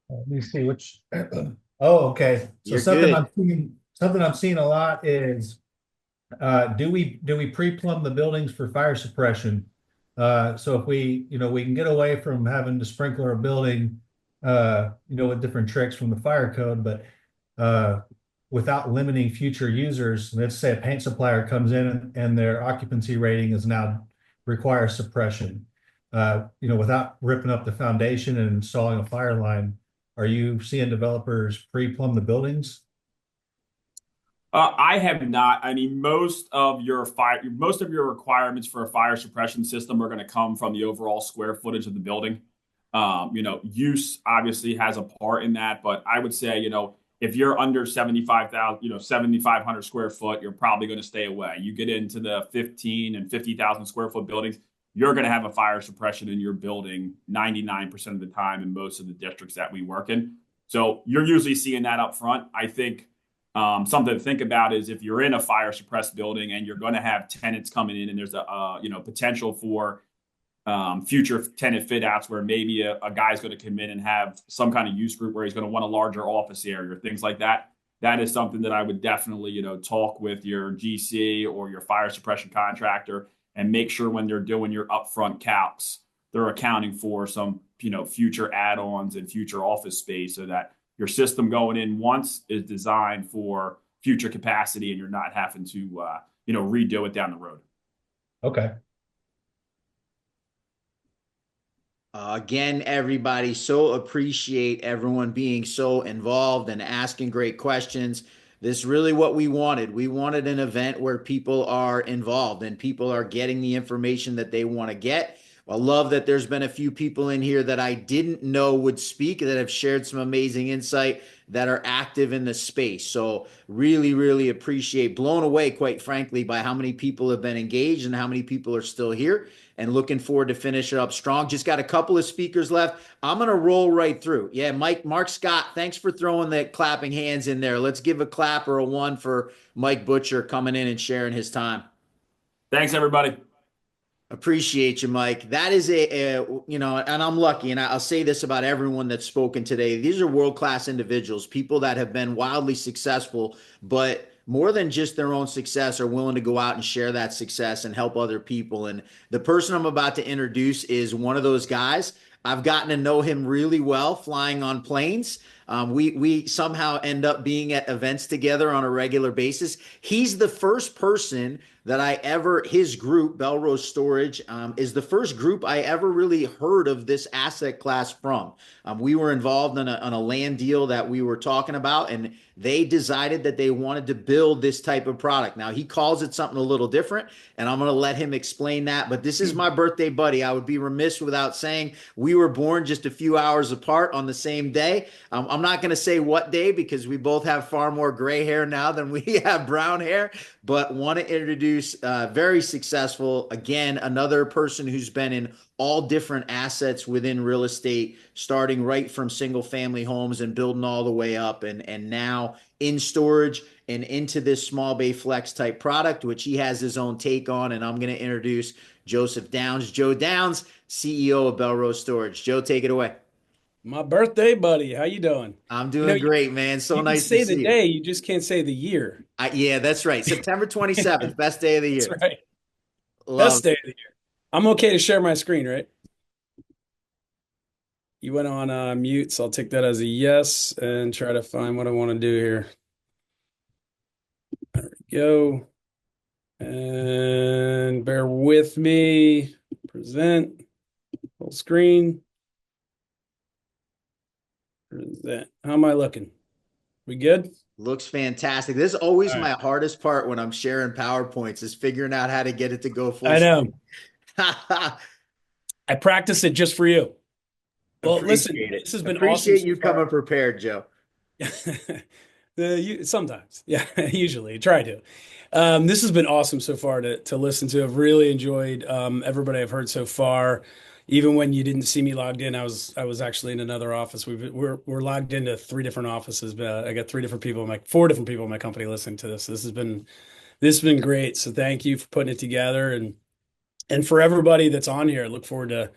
Let me see which. Oh, okay. So You're good. something I'm seeing a lot is do we pre-plumb the buildings for fire suppression? So if we can get away from having to sprinkler a building, with different tricks from the fire code, but uh, without limiting future users. Let's say a paint supplier comes in and their occupancy rating is now requires suppression. Without ripping up the foundation and installing a fire line, are you seeing developers pre-plumb the buildings? I have not. I mean, most of your requirements for a fire suppression system are going to come from the overall square footage of the building. Use obviously has a part in that, but I would say, if you're under 75,000, 7,500 square foot, you're probably going to stay away. You get into the 15 and 50,000 square foot buildings, you're going to have a fire suppression in your building 99% of the time in most of the districts that we work in. So you're usually seeing that up front. I think something to think about is if you're in a fire suppressed building and you're going to have tenants coming in and there's a potential for future tenant fit outs where maybe a guy's going to come in and have some kind of use group where he's going to want a larger office area or things like that. That is something that I would definitely, talk with your GC or your fire suppression contractor and make sure when they're doing your upfront calcs, they're accounting for some, future add-ons and future office space so that your system going in once is designed for future capacity and you're not having to, redo it down the road. Okay. Again, everybody, so appreciate everyone being so involved and asking great questions. This is really what we wanted. We wanted an event where people are involved and people are getting the information that they want to get. I love that there's been a few people in here that I didn't know would speak that have shared some amazing insight that are active in the space. So really, really appreciate, blown away, quite frankly, by how many people have been engaged and how many people are still here, and looking forward to finish it up strong. Just got a couple of speakers left. I'm going to roll right through. Yeah, Mark Scott, thanks for throwing the clapping hands in there. Let's give a clap or a one for Mike Butcher coming in and sharing his time. Thanks, everybody. Appreciate you, Mike. That is and I'm lucky, and I'll say this about everyone that's spoken today. These are world-class individuals, people that have been wildly successful, but more than just their own success are willing to go out and share that success and help other people. And the person I'm about to introduce is one of those guys. I've gotten to know him really well flying on planes. We somehow end up being at events together on a regular basis. He's the first person that his group, Belrose Storage, is the first group I ever really heard of this asset class from. We were involved on a land deal that we were talking about, and they decided that they wanted to build this type of product. Now, he calls it something a little different, and I'm going to let him explain that. But this is my birthday buddy. I would be remiss without saying we were born just a few hours apart on the same day. I'm not going to say what day because we both have far more gray hair now than we have brown hair, but want to introduce very successful, again, another person who's been in all different assets within real estate, starting right from single family homes and building all the way up, and now in storage and into this small bay flex type product, which he has his own take on. And I'm going to introduce Joseph Downs, Joe Downs, CEO of Belrose Storage. Joe, take it away. My birthday buddy, how you doing? I'm doing great, man. So you can nice to say see the you. day, you just can't say the year. Yeah, that's right. September 27th, best day of the year. That's right. Love Best day of the year. I'm okay to share my screen, right? You went on mute, so I'll take that as a yes and try to find what I want to do here. There we go. And bear with me. Present. Full screen. Present. How am I looking? We good? Looks fantastic. This is always my hardest part when I'm sharing PowerPoints is figuring out how to get it to go full I know. screen. I practiced it just for you. Well, listen, Appreciate it. this has been Appreciate awesome you so far. coming prepared, Joe. Sometimes, yeah, usually try to. This has been awesome so far to listen to. I've really enjoyed everybody I've heard so far. Even when you didn't see me logged in, I was actually in another office. We're logged into 3 different offices. But I got 4 different people in my company listening to this. This has been great. So thank you for putting it together, and for everybody that's on here. I look forward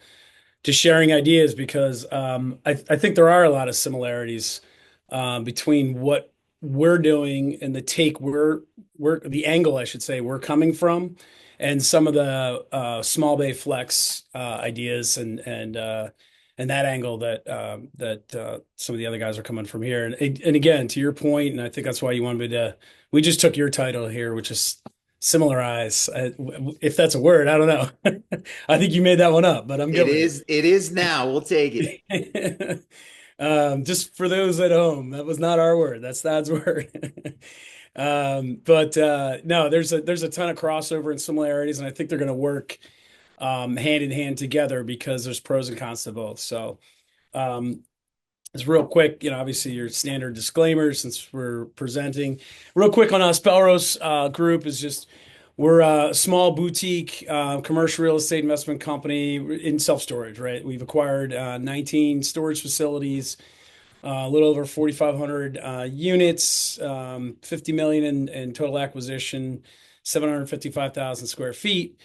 to sharing ideas because I think there are a lot of similarities between what we're doing and the take we're the angle, I should say, we're coming from, and some of the small bay flex ideas and that angle that some of the other guys are coming from here. And again, to your point, and I think that's why you wanted me to. We just took your title here, which is similarize. If that's a word, I don't know. I think you made that one up, but I'm good It with is. It is now. We'll take it. it. Just for those at home, that was not our word. That's Thad's word. But no, there's a ton of crossover and similarities, and I think they're going to work hand in hand together because there's pros and cons to both. So it's real quick, obviously your standard disclaimer since we're presenting. Real quick on us, Belrose Group is just we're a small boutique commercial real estate investment company in self-storage, right? We've acquired 19 storage facilities, a little over 4,500 units, 50 million in total acquisition, 755,000 square feet.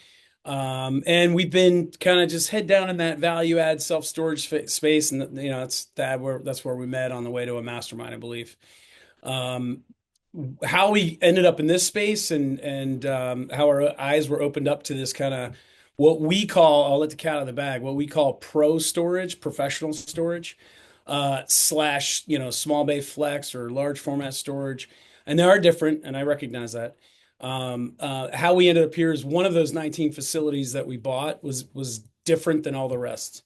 And we've been kind of just head down in that value add self storage space, and that's where we met on the way to a mastermind, I believe. How we ended up in this space and how our eyes were opened up to this kind of what we call, I'll let the cat out of the bag, what we call pro storage, professional storage, slash, small bay flex or large format storage. And they are different, and I recognize that. How we ended up here is one of those 19 facilities that we bought was different than all the rest.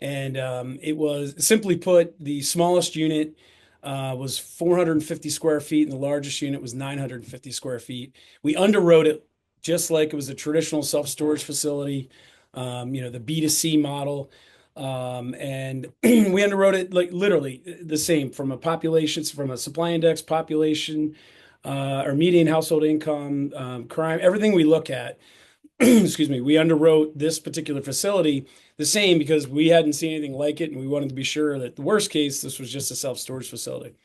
And it was, simply put, the smallest unit was 450 square feet, and the largest unit was 950 square feet. We underwrote it just like it was a traditional self-storage facility, the B2C model. And we underwrote it like literally the same from a supply index, population, our median household income, crime, everything we look at. Excuse me, we underwrote this particular facility the same because we hadn't seen anything like it, and we wanted to be sure that the worst case, this was just a self-storage facility.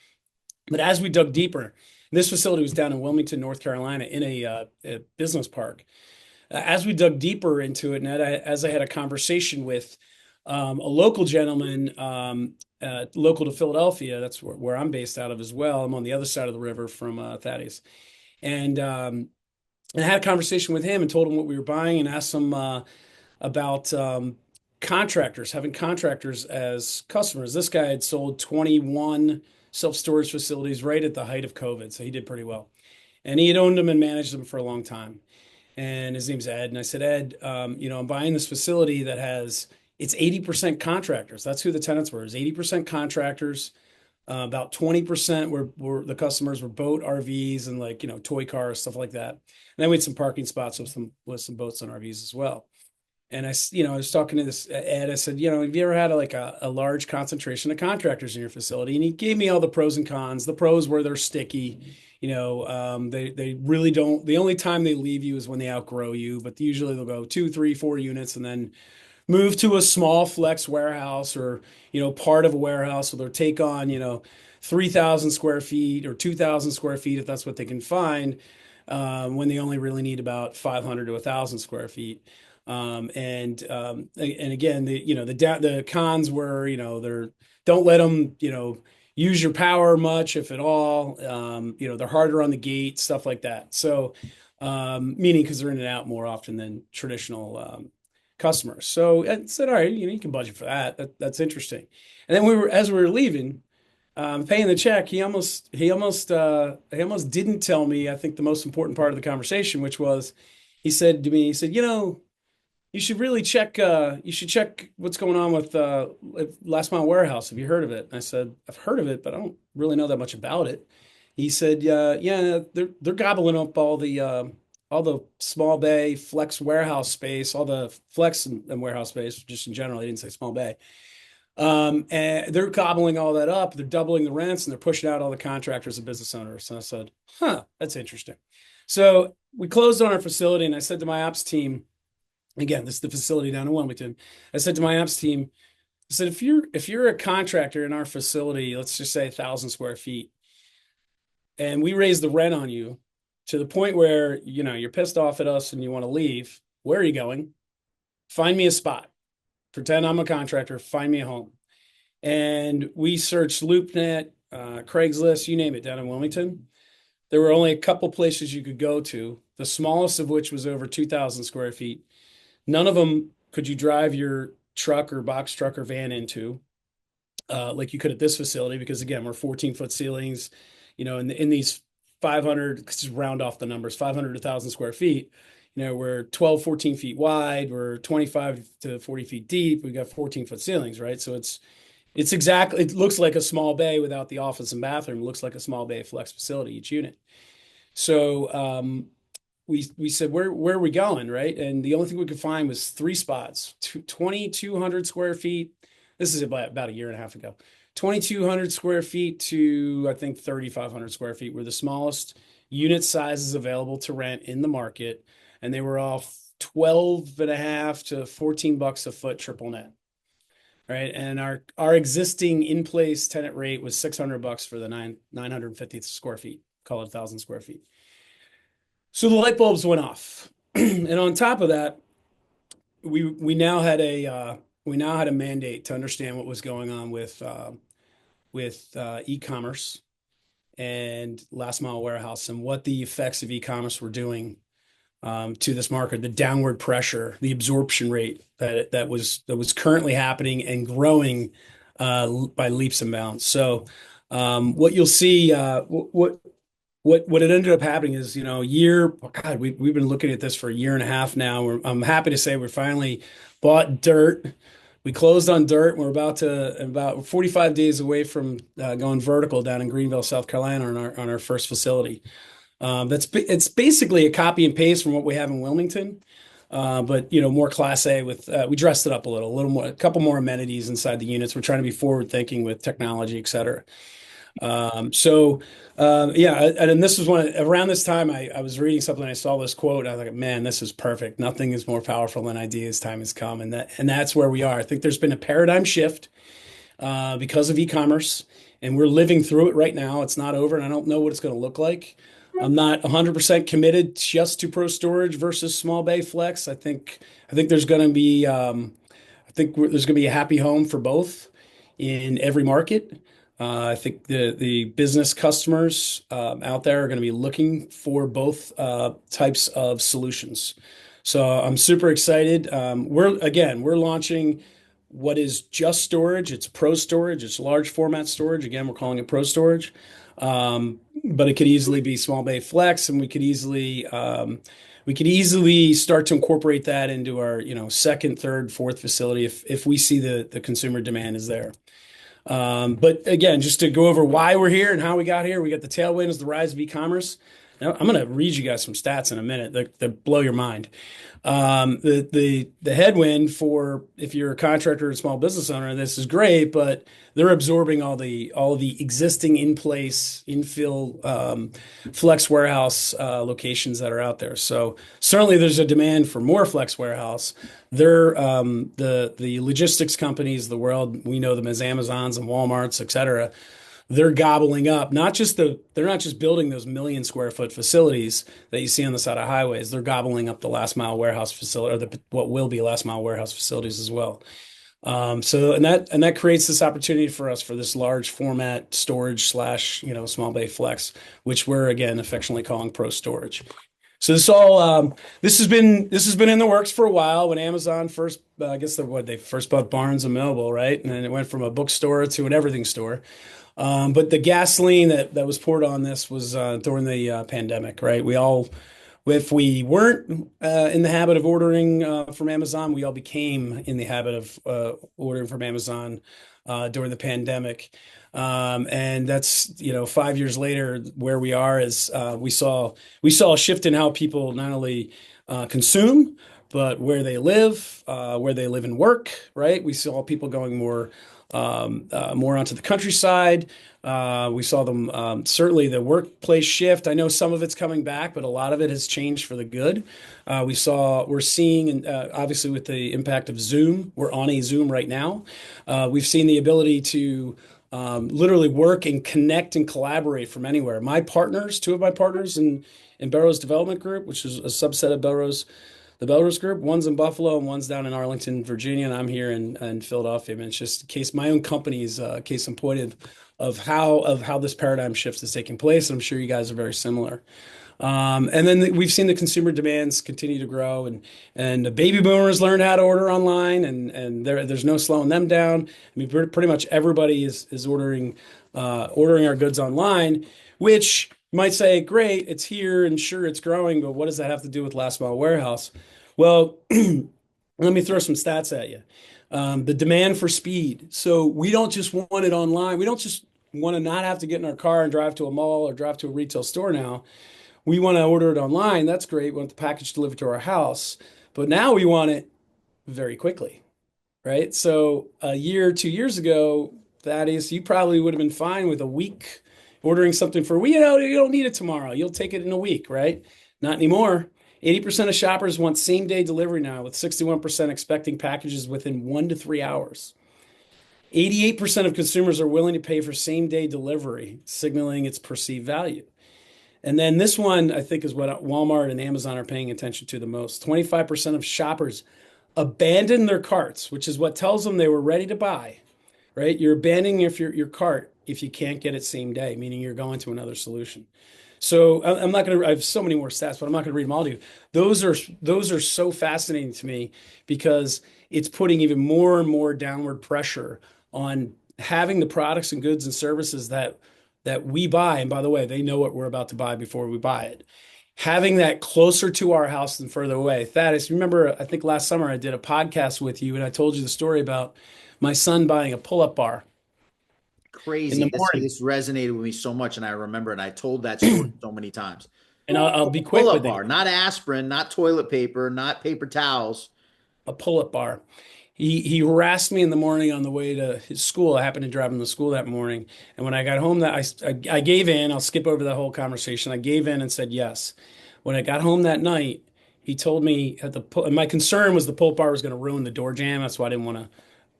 But as we dug deeper, this facility was down in Wilmington, North Carolina, in a business park. As we dug deeper into it, and as I had a conversation with a local gentleman, local to Philadelphia, that's where I'm based out of as well. I'm on the other side of the river from Thaddeus. And I had a conversation with him and told him what we were buying and asked him about contractors, having contractors as customers. This guy had sold 21 self-storage facilities right at the height of COVID, so he did pretty well. And he had owned them and managed them for a long time. And his name's Ed. And I said, Ed, I'm buying this facility that it's 80% contractors. That's who the tenants were. It's 80% contractors. About 20% were the customers were boat RVs and toy cars, stuff like that. And then we had some parking spots with some boats and RVs as well. And I was talking to this Ed. I said, have you ever had a large concentration of contractors in your facility? And he gave me all the pros and cons. The pros were they're sticky. They really don't. The only time they leave you is when they outgrow you. But usually they'll go 2, 3, 4 units and then move to a small flex warehouse or, part of a warehouse, or they'll take on, 3,000 square feet or 2,000 square feet if that's what they can find, when they only really need about 500 to 1,000 square feet. And again, the cons were, don't let them, use your power much, if at all. They're harder on the gate, stuff like that. So, meaning because they're in and out more often than traditional customers. So I said, all right, you can budget for that. That's interesting. And then as we were leaving, paying the check, he almost didn't tell me, I think, the most important part of the conversation, which was, he said to me, you should really check, what's going on with Last Mile Warehouse. Have you heard of it? And I said, I've heard of it, but I don't really know that much about it. He said, yeah, they're gobbling up all the small bay flex warehouse space, all the flex and warehouse space, just in general. He didn't say small bay. And they're gobbling all that up. They're doubling the rents and they're pushing out all the contractors and business owners. And I said, that's interesting. So we closed on our facility, and I said to my ops team, again, this is the facility down in Wilmington. I said to my ops team, I said, if you're a contractor in our facility, let's just say 1,000 square feet, and we raise the rent on you to the point where, you're pissed off at us and you want to leave, where are you going? Find me a spot. Pretend I'm a contractor, find me a home. And we searched LoopNet, Craigslist, you name it, down in Wilmington. There were only a couple places you could go to, the smallest of which was over 2,000 square feet. None of them could you drive your truck or box truck or van into, like you could at this facility, because again, we're 14-foot ceilings, in these 500, just round off the numbers, 500 to 1,000 square feet. We're 12, 14 feet wide, we're 25 to 40 feet deep. We got 14-foot ceilings, right? So it looks like a small bay without the office and bathroom. It looks like a small bay flex facility, each unit. So we said, where are we going, right? And the only thing we could find was 3 spots, 2,200 square feet. This is about a year and a half ago. 2,200 square feet to, I think, 3,500 square feet were the smallest unit sizes available to rent in the market. And they were all 12 and a half to $14 a foot triple net. Right. And our existing in-place tenant rate was $600 for the 950 square feet, call it 1,000 square feet. So the light bulbs went off. And on top of that, we now had a mandate to understand what was going on with e-commerce and last mile warehouse, and what the effects of e-commerce were doing to this market, the downward pressure, the absorption rate that was currently happening and growing by leaps and bounds. So what you'll see, what it ended up happening is, we've been looking at this for a year and a half now. I'm happy to say we finally bought dirt. We closed on dirt. We're about 45 days away from going vertical down in Greenville, South Carolina, on our first facility. It's basically a copy and paste from what we have in Wilmington, but more Class A with we dressed it up a little more, a couple more amenities inside the units. We're trying to be forward thinking with technology, et cetera. And this was around this time I was reading something. I saw this quote. I was like, man, this is perfect. Nothing is more powerful than ideas. Time has come, and that's where we are. I think there's been a paradigm shift because of e-commerce, and we're living through it right now. It's not over, and I don't know what it's going to look like. I'm not 100% committed just to pro storage versus small bay flex. I think there's going to be there's going to be a happy home for both in every market. I think the business customers out there are going to be looking for both types of solutions. So I'm super excited. We're launching what is just storage. It's pro storage. It's large format storage. Again, we're calling it pro storage. But it could easily be small bay flex, and we could easily start to incorporate that into our second, third, fourth facility if we see the consumer demand is there. But again, just to go over why we're here and how we got here, we got the tailwinds, the rise of e-commerce. Now, I'm going to read you guys some stats in a minute that blow your mind. The headwind for if you're a contractor or a small business owner, this is great, but they're absorbing all the existing in place infill flex warehouse locations that are out there. So certainly there's a demand for more flex warehouse. They're the logistics companies of the world, we know them as Amazons and Walmarts, et cetera. They're gobbling up, they're not just building those 1 million square foot facilities that you see on the side of highways. They're gobbling up the last mile warehouse facility, or what will be last mile warehouse facilities as well. So that creates this opportunity for us for this large format storage / small bay flex, which we're again affectionately calling pro storage. So this has been in the works for a while. When Amazon first, they first bought Barnes and Noble, right? And then it went from a bookstore to an everything store. But the gasoline that was poured on this was during the pandemic, right? If we weren't in the habit of ordering from Amazon, we all became in the habit of ordering from Amazon during the pandemic. And that's 5 years later, where we are is we saw a shift in how people not only consume, but where they live and work, right? We saw people going more onto the countryside. We saw them certainly the workplace shift. I know some of it's coming back, but a lot of it has changed for the good. We're seeing, and obviously with the impact of Zoom, we're on a Zoom right now. We've seen the ability to literally work and connect and collaborate from anywhere. Two of my partners in Barrows Development Group, which is a subset of Barrows, the Belrose Group. One's in Buffalo and one's down in Arlington, Virginia, and I'm here in Philadelphia. I mean, it's just a case, my own company's case in point of how this paradigm shift is taking place. And I'm sure you guys are very similar. And then we've seen the consumer demands continue to grow, and the baby boomers learned how to order online, and there's no slowing them down. I mean, pretty much everybody is ordering our goods online, which you might say, great, it's here, and sure, it's growing, but what does that have to do with last mile warehouse? Well, let me throw some stats at you. The demand for speed. So we don't just want it online. We don't just want to not have to get in our car and drive to a mall or drive to a retail store now. We want to order it online. That's great. We want the package delivered to our house. But now we want it very quickly, right? So a year, 2 years ago, Thaddeus, you probably would have been fine with a week ordering something for a week. You know, you don't need it tomorrow. You'll take it in a week, right? Not anymore. 80% of shoppers want same day delivery now, with 61% expecting packages within 1 to 3 hours. 88% of consumers are willing to pay for same day delivery, signaling its perceived value. And then this one, I think, is what Walmart and Amazon are paying attention to the most. 25% of shoppers abandon their carts, which is what tells them they were ready to buy, right? You're abandoning your cart if you can't get it same day, meaning you're going to another solution. So I'm not going to, I have so many more stats, but I'm not going to read them all to you. Those are so fascinating to me because it's putting even more and more downward pressure on having the products and goods and services that we buy. And by the way, they know what we're about to buy before we buy it. Having that closer to our house than further away. Thaddeus, remember, I think last summer I did a podcast with you and I told you the story about my son buying a pull-up bar. Crazy. This resonated with me so much, and I remember it. I told that story so many times. And I'll be quick pull-up with bar, it. not aspirin, not toilet paper, not paper towels. A pull-up bar. He harassed me in the morning on the way to his school. I happened to drive him to school that morning, and when I got home, I gave in. I'll skip over the whole conversation. I gave in and said yes. When I got home that night, he told me and my concern was the pull-up bar was going to ruin the door jamb. That's why I didn't want to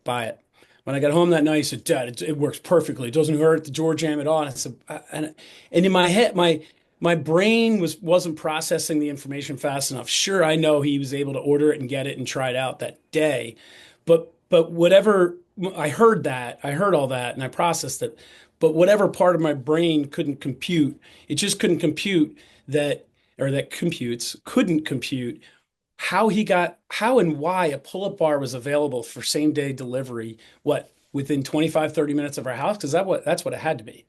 buy it. When I got home that night, he said, "Dad, it works perfectly. It doesn't hurt the door jam at all." And I said, and in my head, my brain wasn't processing the information fast enough. Sure, I know he was able to order it and get it and try it out that day, but whatever, I heard all that and I processed it. But whatever part of my brain couldn't compute, it just couldn't compute that, or that couldn't compute how and why a pull-up bar was available for same day delivery, within 25, 30 minutes of our house, because that's what it had to be.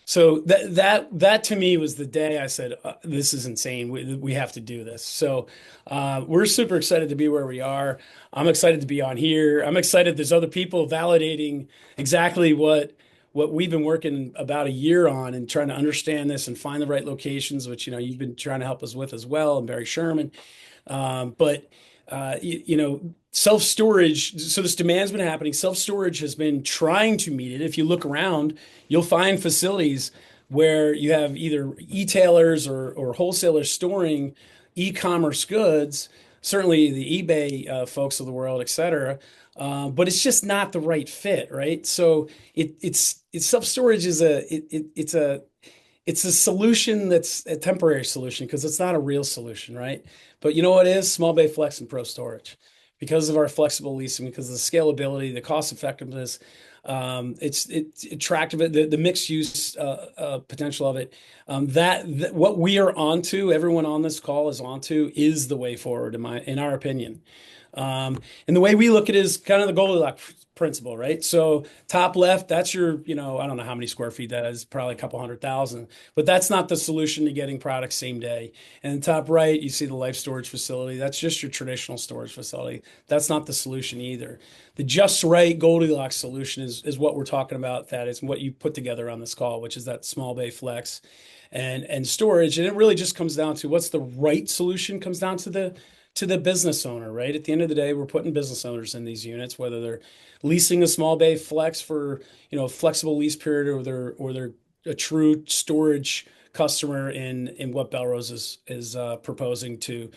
So that to me was the day I said, this is insane. We have to do this. So we're super excited to be where we are. I'm excited to be on here. I'm excited there's other people validating exactly what we've been working about a year on and trying to understand this and find the right locations, which, you've been trying to help us with as well, and Barry Sherman. But self-storage, so this demand's been happening. Self-storage has been trying to meet it. If you look around, you'll find facilities where you have either e-tailers or wholesalers storing e-commerce goods, certainly the eBay folks of the world, et cetera. But it's just not the right fit, right? So it's self-storage is it's a solution that's a temporary solution because it's not a real solution, right? But you know what is? Small Bay Flex and Pro Storage. Because of our flexible leasing, because of the scalability, the cost effectiveness, it's attractive, the mixed use potential of it. That what we are onto, everyone on this call is onto, is the way forward in our opinion. And the way we look at it is kind of the Goldilocks principle, right? So top left, that's your, I don't know how many square feet that is, probably a couple 100,000, but that's not the solution to getting products same day. And top right, you see the life storage facility. That's just your traditional storage facility. That's not the solution either. The just right Goldilocks solution is what we're talking about. That is what you put together on this call, which is that small bay flex and storage. And it really just comes down to what's the right solution, comes down to the business owner, right? At the end of the day, we're putting business owners in these units, whether they're leasing a small bay flex for, a flexible lease period, or they're a true storage customer in what Belrose is proposing to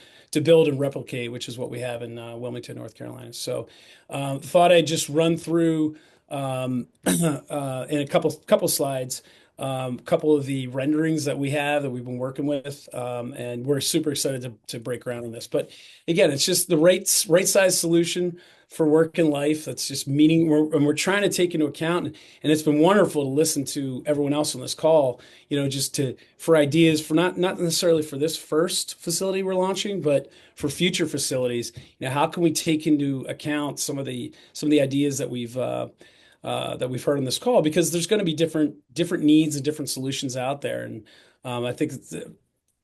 build and replicate, which is what we have in Wilmington, North Carolina. So thought I'd just run through in a couple slides a couple of the renderings that we have that we've been working with, and we're super excited to break ground on this. But again, it's just the right size solution for work and life. That's just meaning, and we're trying to take into account, and it's been wonderful to listen to everyone else on this call, just for ideas for not necessarily for this first facility we're launching, but for future facilities. How can we take into account some of the ideas that we've heard on this call, because there's going to be different needs and different solutions out there, and I think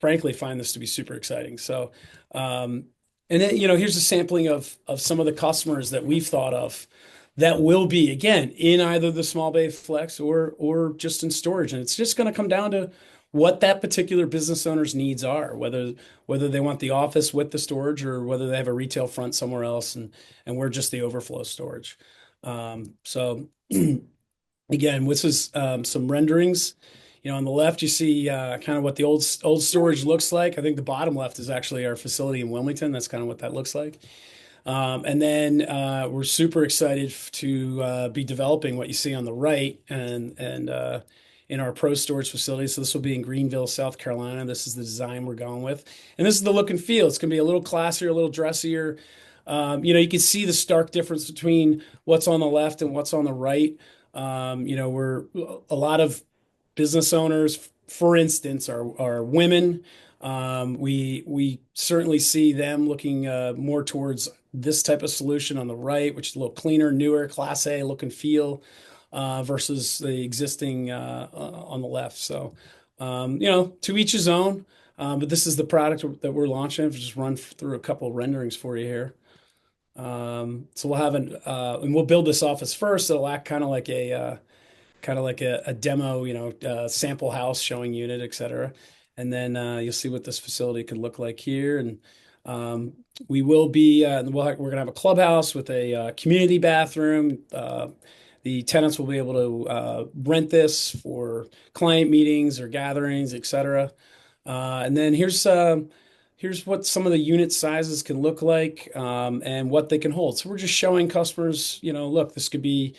frankly find this to be super exciting. So, and then here's a sampling of some of the customers that we've thought of that will be, again, in either the small bay flex or just in storage, and it's just going to come down to what that particular business owner's needs are, whether they want the office with the storage or whether they have a retail front somewhere else, and we're just the overflow storage. So again, this is some renderings. On the left, you see kind of what the old storage looks like. I think the bottom left is actually our facility in Wilmington. That's kind of what that looks like. And then we're super excited to be developing what you see on the right, and in our pro storage facility. So this will be in Greenville, South Carolina. This is the design we're going with, and this is the look and feel. It's going to be a little classier, a little dressier. You can see the stark difference between what's on the left and what's on the right. We're a lot of business owners, for instance, are women. We certainly see them looking more towards this type of solution on the right, which is a little cleaner, newer, Class A look and feel, versus the existing on the left. So, to each his own. But this is the product that we're launching. I'll just run through a couple of renderings for you here. So we'll have and we'll build this office first. It'll act kind of like a demo, sample house showing unit, et cetera. And then you'll see what this facility could look like here. And we will be, we're going to have a clubhouse with a community bathroom. The tenants will be able to rent this for client meetings or gatherings, et cetera. And then here's what some of the unit sizes can look like, and what they can hold. So we're just showing customers, look, this could be,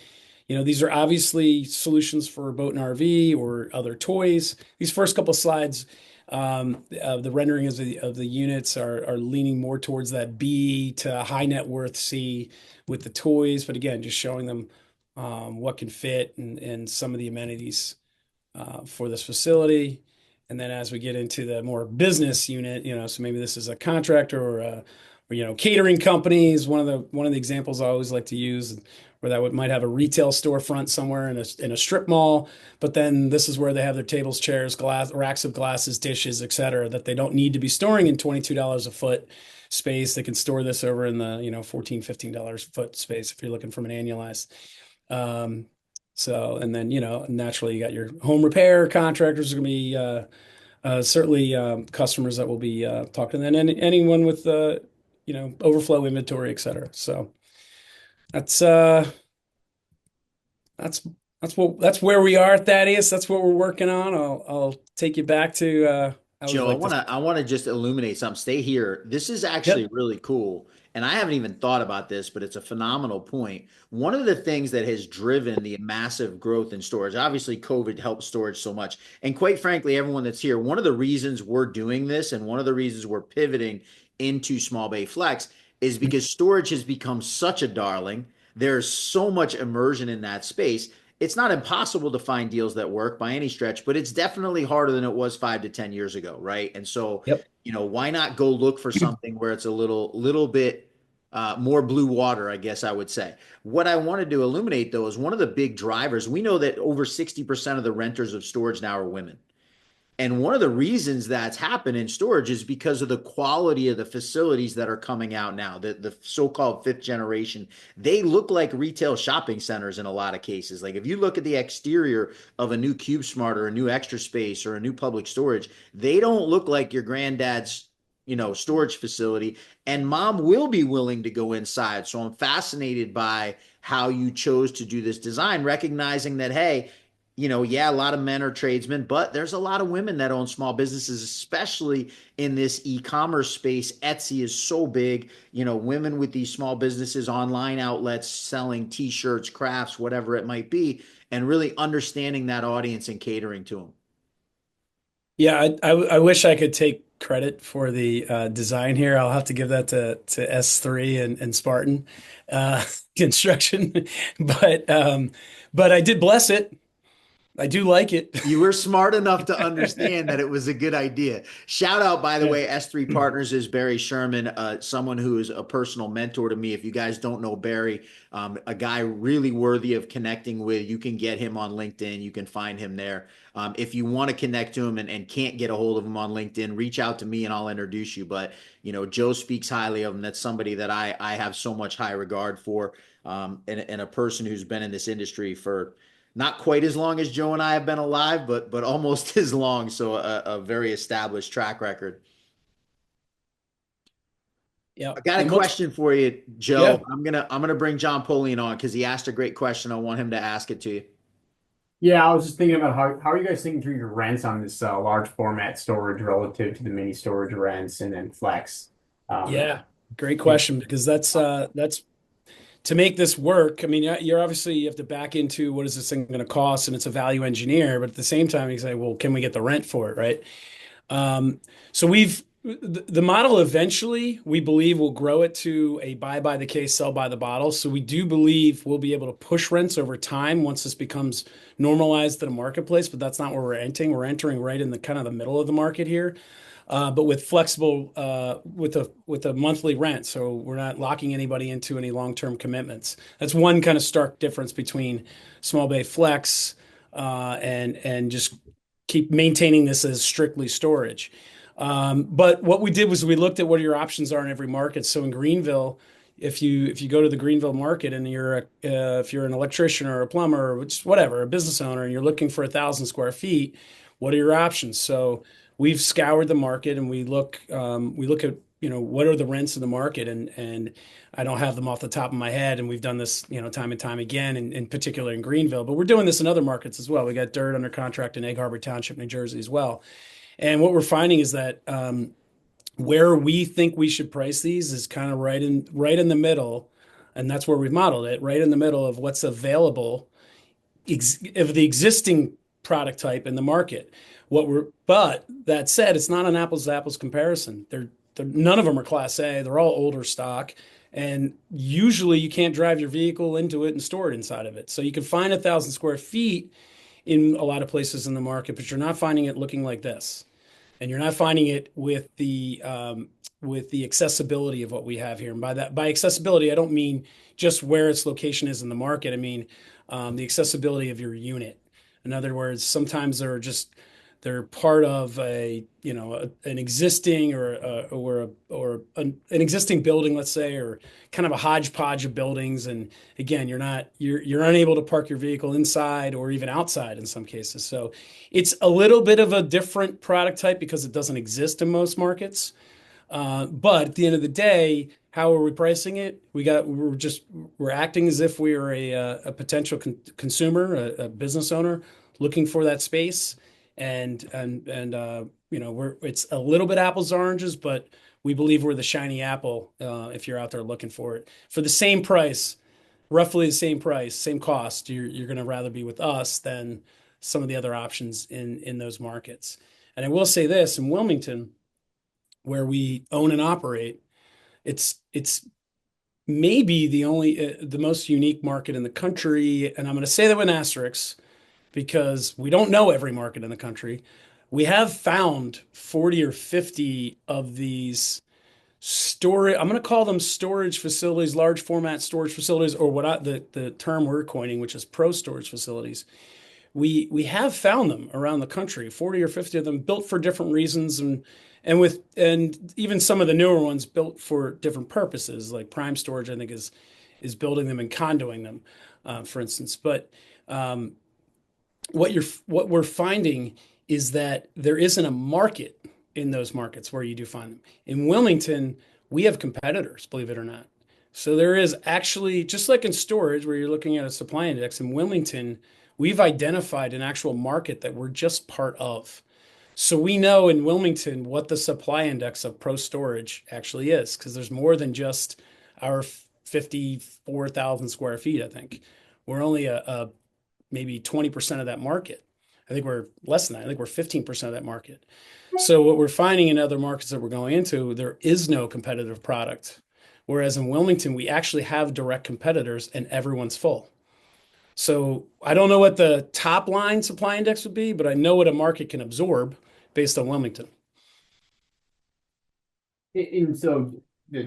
these are obviously solutions for a boat and RV or other toys. These first couple of slides, the rendering of the units are leaning more towards that B to high net worth C with the toys. But again, just showing them what can fit and some of the amenities for this facility. And then as we get into the more business unit, so maybe this is a contractor or catering companies. One of the examples I always like to use, where that might have a retail storefront somewhere in a strip mall, but then this is where they have their tables, chairs, racks of glasses, dishes, et cetera, that they don't need to be storing in $22 a foot space. They can store this over in the $14, $15 a foot space if you're looking from an annualized. So, and then, naturally you got your home repair contractors are going to be certainly customers that will be talking, and then anyone with overflow inventory, et cetera. So that's where we are, Thaddeus. That's what we're working on. I'll take you back to Joe, I want to just illuminate something. Stay here. This is actually really cool. And I haven't even thought about this, but it's a phenomenal point. One of the things that has driven the massive growth in storage, obviously COVID helped storage so much. And quite frankly, everyone that's here, one of the reasons we're doing this and one of the reasons we're pivoting into small bay flex is because storage has become such a darling. There's so much immersion in that space. It's not impossible to find deals that work by any stretch, but it's definitely harder than it was 5 to 10 years ago, right? And so, why not go look for something where it's a little bit more blue water, I guess I would say. What I wanted to illuminate, though, is one of the big drivers. We know that over 60% of the renters of storage now are women. And one of the reasons that's happened in storage is because of the quality of the facilities that are coming out now, the so-called fifth generation. They look like retail shopping centers in a lot of cases. Like if you look at the exterior of a new CubeSmart or a new Extra Space or a new Public Storage, they don't look like your granddad's, storage facility. And mom will be willing to go inside. So I'm fascinated by how you chose to do this design, recognizing that, hey, yeah, a lot of men are tradesmen, but there's a lot of women that own small businesses, especially in this e-commerce space. Etsy is so big, women with these small businesses, online outlets selling t-shirts, crafts, whatever it might be, and really understanding that audience and catering to them. Yeah, I wish I could take credit for the design here. I'll have to give that to S3 and Spartan construction, but I did bless it. I do like it. You were smart enough to understand that it was a good idea. Shout out, by the Yeah. way, S3 Partners is Barry Sherman, someone who is a personal mentor to me. If you guys don't know Barry, a guy really worthy of connecting with. You can get him on LinkedIn. You can find him there. If you want to connect to him and can't get a hold of him on LinkedIn, reach out to me and I'll introduce you. But, Joe speaks highly of him. That's somebody that I have so much high regard for, and a person who's been in this industry for not quite as long as Joe and I have been alive, but almost as long. So a very established track record. Yeah. I got a And what's question for you, yeah. Joe. I'm gonna bring John Polian on because he asked a great question. I want him to ask it to you. Yeah, I was just thinking about how are you guys thinking through your rents on this large format storage relative to the mini storage rents and then flex? Um, Yeah, great yeah. question because that's to make this work. I mean, you're obviously you have to back into what is this thing going to cost, and it's a value engineer, but at the same time, you say, well, can we get the rent for it, right? So the model eventually we believe will grow it to a buy by the case, sell by the bottle. So we do believe we'll be able to push rents over time once this becomes normalized to the marketplace, but that's not where we're entering. We're entering right in the kind of the middle of the market here. But with flexible with a monthly rent, so we're not locking anybody into any long-term commitments. That's one kind of stark difference between small bay flex and just keep maintaining this as strictly storage. But what we did was we looked at what your options are in every market. So in Greenville, if you go to the Greenville market and if you're an electrician or a plumber or whatever, a business owner, and you're looking for 1,000 square feet, what are your options? So we've scoured the market and we look at what are the rents in the market, and I don't have them off the top of my head, and we've done this time and time again, in particular in Greenville, but we're doing this in other markets as well. We got dirt under contract in Egg Harbor Township, New Jersey as well. And what we're finding is that where we think we should price these is kind of right in the middle, and that's where we've modeled it, right in the middle of what's available of the existing product type in the market. But that said, it's not an apples to apples comparison. None of them are Class A. They're all older stock, and usually you can't drive your vehicle into it and store it inside of it. So you can find 1,000 square feet in a lot of places in the market, but you're not finding it looking like this, and you're not finding it with the accessibility of what we have here. And by accessibility, I don't mean just where its location is in the market. I mean the accessibility of your unit. In other words, sometimes they're part of an existing or an existing building, let's say, or kind of a hodgepodge of buildings. And again, you're unable to park your vehicle inside or even outside in some cases. So it's a little bit of a different product type because it doesn't exist in most markets. But at the end of the day, how are we pricing it? We're acting as if we are a potential consumer, a business owner looking for that space, and it's a little bit apples to oranges, but we believe we're the shiny apple if you're out there looking for it for the same price, roughly the same price, same cost. You're going to rather be with us than some of the other options in those markets. And I will say this, in Wilmington, where we own and operate, it's maybe the most unique market in the country. And I'm going to say that with asterisks because we don't know every market in the country. We have found 40 or 50 of these storage, I'm going to call them storage facilities, large format storage facilities, or the term we're coining, which is pro storage facilities. We have found them around the country, 40 or 50 of them built for different reasons, and even some of the newer ones built for different purposes, like Prime Storage, I think is building them and condoing them, for instance. But what we're finding is that there isn't a market in those markets where you do find them. In Wilmington, we have competitors, believe it or not. So there is actually, just like in storage, where you're looking at a supply index in Wilmington, we've identified an actual market that we're just part of. So we know in Wilmington what the supply index of pro storage actually is, because there's more than just our 54,000 square feet, I think. We're only a maybe 20% of that market. I think we're less than that. I think we're 15% of that market. So what we're finding in other markets that we're going into, there is no competitive product. Whereas in Wilmington, we actually have direct competitors and everyone's full. So I don't know what the top line supply index would be, but I know what a market can absorb based on Wilmington. And so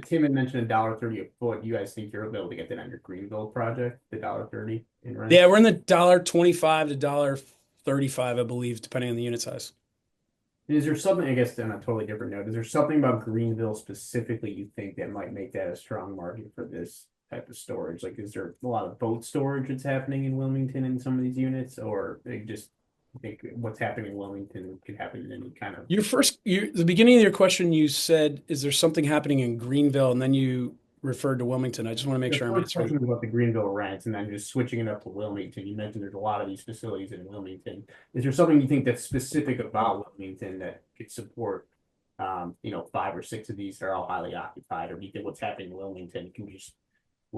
Tim had mentioned $1.30 a foot. You guys think you're able to get that on your Greenville project, the $1.30 in rent? Yeah, we're in the $1.25 to $1.35, I believe, depending on the unit size. Is there something, I guess, on a totally different note, is there something about Greenville specifically you think that might make that a strong market for this type of storage? Like, is there a lot of boat storage that's happening in Wilmington in some of these units, or they just think what's happening in Wilmington could happen in any kind of? The beginning of your question, you said, is there something happening in Greenville? And then you referred to Wilmington. I just want to make sure I'm answering. answering. About the Greenville rents and then just switching it up to Wilmington. You mentioned there's a lot of these facilities in Wilmington. Is there something you think that's specific about Wilmington that could support, 5 or 6 of these that are all highly occupied, or do you think what's happening in Wilmington can just?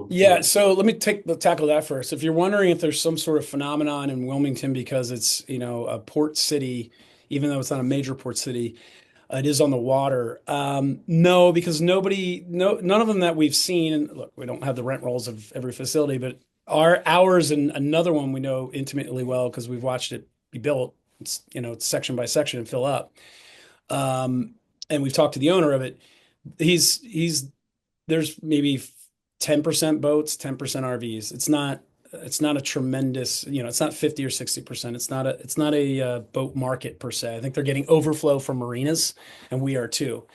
Yeah, so let me tackle that first. If you're wondering if there's some sort of phenomenon in Wilmington because it's, a port city, even though it's not a major port city, it is on the water. No, because none of them that we've seen, and look, we don't have the rent rolls of every facility, but ours and another one we know intimately well because we've watched it be built. It's, it's section by section and fill up. And we've talked to the owner of it. There's maybe 10% boats, 10% RVs. It's not a tremendous, it's not 50 or 60%. It's not a boat market per se. I think they're getting overflow from marinas, and we are too.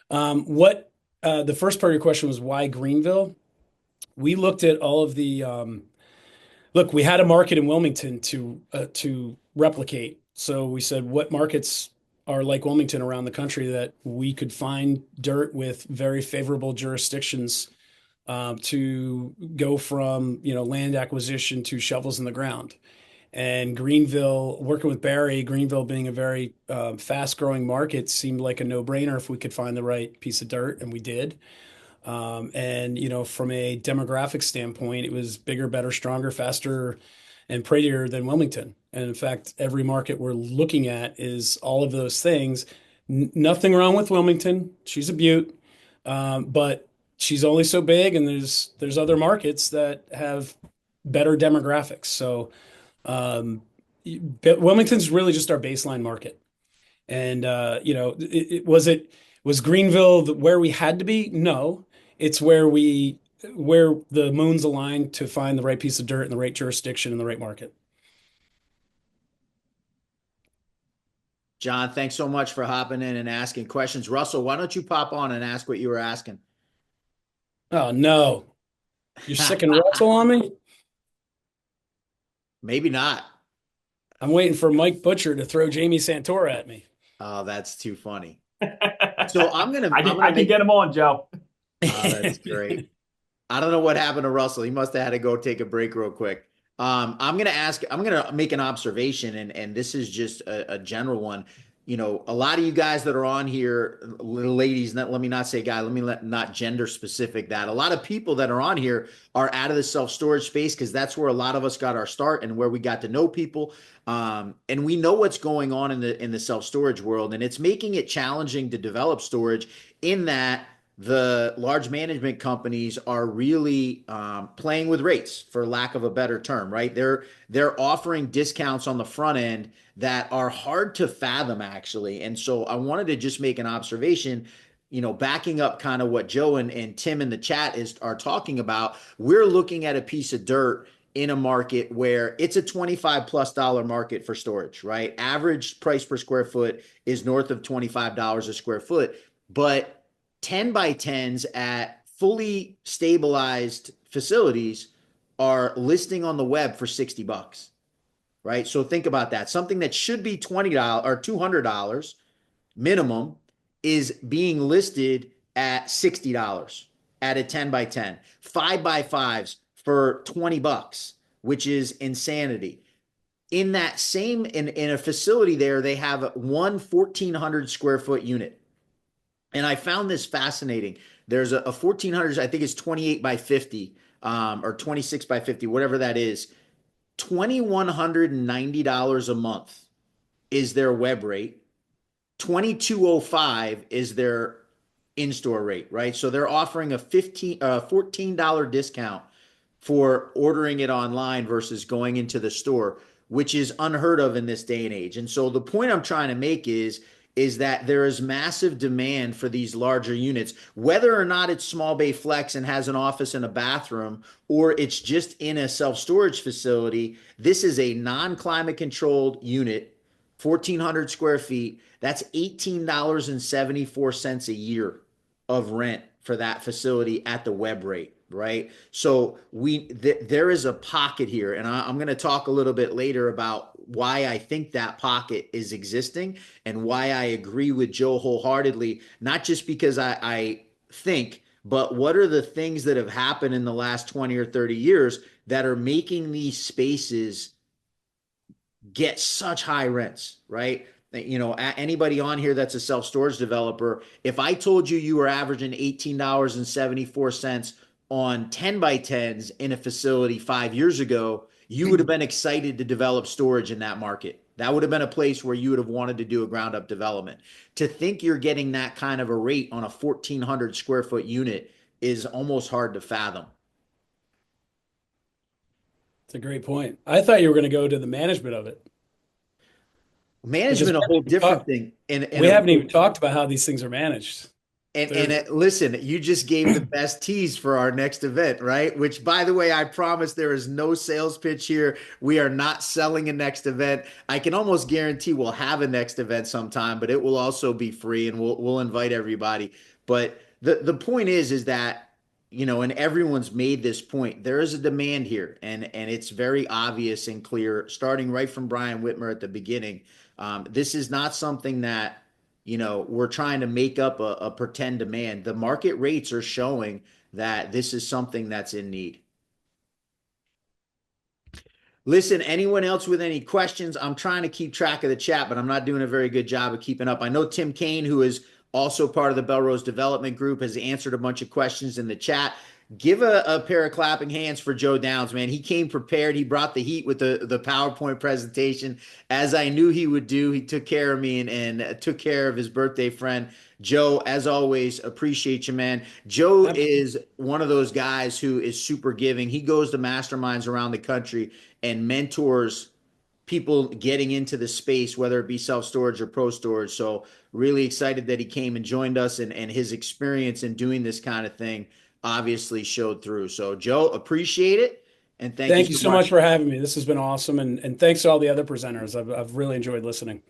The first part of your question was why Greenville? We looked at all of the look. We had a market in Wilmington to replicate. So we said, what markets are like Wilmington around the country that we could find dirt with very favorable jurisdictions to go from land acquisition to shovels in the ground. And Greenville, working with Barry, Greenville being a very fast growing market, seemed like a no-brainer if we could find the right piece of dirt, and we did. And from a demographic standpoint, it was bigger, better, stronger, faster, and prettier than Wilmington. And in fact, every market we're looking at is all of those things. Nothing wrong with Wilmington. She's a beaut. But she's only so big, and there's other markets that have better demographics. So Wilmington's really just our baseline market. And was Greenville where we had to be? No, it's where the moons aligned to find the right piece of dirt in the right jurisdiction in the right market. John, thanks so much for hopping in and asking questions. Russell, why don't you pop on and ask what you were asking? Oh, no. You're sicking Russell on me? Maybe not. I'm waiting for Mike Butcher to throw Jamie Santora at me. Oh, that's too funny. So I can get him on, Joe. Oh, that's great. I don't know what happened to Russell. He must have had to go take a break real quick. I'm going to make an observation, and this is just a general one. A lot of you guys that are on here, little ladies, let me not say guy, not gender specific that. A lot of people that are on here are out of the self-storage space because that's where a lot of us got our start and where we got to know people. And we know what's going on in the self-storage world, and it's making it challenging to develop storage in that the large management companies are really playing with rates, for lack of a better term, right? They're offering discounts on the front end that are hard to fathom, actually. And so I wanted to just make an observation, backing up kind of what Joe and Tim in the chat are talking about. We're looking at a piece of dirt in a market where it's a $25+ market for storage, right? Average price per square foot is north of $25 a square foot, but 10 by 10s at fully stabilized facilities are listing on the web for $60, right? So think about that. Something that should be $20 or $200 minimum is being listed at $60. at a 10 by 10, 5 by 5s for $20, which is insanity. In that same, in a facility there, they have one 1,400 square foot unit. And I found this fascinating. There's a 1,400, I think it's 28 by 50, or 26 by 50, whatever that is. $2,190 a month is their web rate. 2,205 is their in-store rate, right? So they're offering a $14 discount for ordering it online versus going into the store, which is unheard of in this day and age. And so the point I'm trying to make is that there is massive demand for these larger units, whether or not it's small bay flex and has an office and a bathroom, or it's just in a self-storage facility. This is a non-climate controlled unit, 1,400 square feet. That's $18.74 a year of rent for that facility at the web rate, right? So there is a pocket here, and I'm going to talk a little bit later about why I think that pocket is existing and why I agree with Joe wholeheartedly, not just because I think, but what are the things that have happened in the last 20 or 30 years that are making these spaces get such high rents, right? You know, anybody on here that's a self-storage developer, if I told you you were averaging $18.74 on 10 by 10s in a facility 5 years ago, you would have been excited to develop storage in that market. That would have been a place where you would have wanted to do a ground up development. To think you're getting that kind of a rate on a 1,400 square foot unit is almost hard to fathom. It's a great point. I thought you were going to go to the management of it. Management, a whole different thing. And we haven't even talked about how these things are managed. Listen, you just gave the best tease for our next event, right? Which, by the way, I promise there is no sales pitch here. We are not selling a next event. I can almost guarantee we'll have a next event sometime, but it will also be free, and we'll invite everybody. But the point is that, you know, and everyone's made this point, there is a demand here, and it's very obvious and clear, starting right from Brian Whitmer at the beginning. This is not something that, you know, we're trying to make up a pretend demand. The market rates are showing that this is something that's in need. Listen, anyone else with any questions? I'm trying to keep track of the chat, but I'm not doing a very good job of keeping up. I know Tim Kane, who is also part of the Belrose Development Group, has answered a bunch of questions in the chat. Give a pair of clapping hands for Joe Downs, man. He came prepared. He brought the heat with the PowerPoint presentation, as I knew he would do. He took care of me and took care of his birthday friend. Joe, as always, appreciate you, man. Joe is one of those guys who is super giving. He goes to masterminds around the country and mentors people getting into the space, whether it be self-storage or pro storage. So really excited that he came and joined us, and his experience in doing this kind of thing obviously showed through. So Joe, appreciate it. And thank you so much for having me. This has been awesome. And thanks to all the other presenters. I've really enjoyed listening.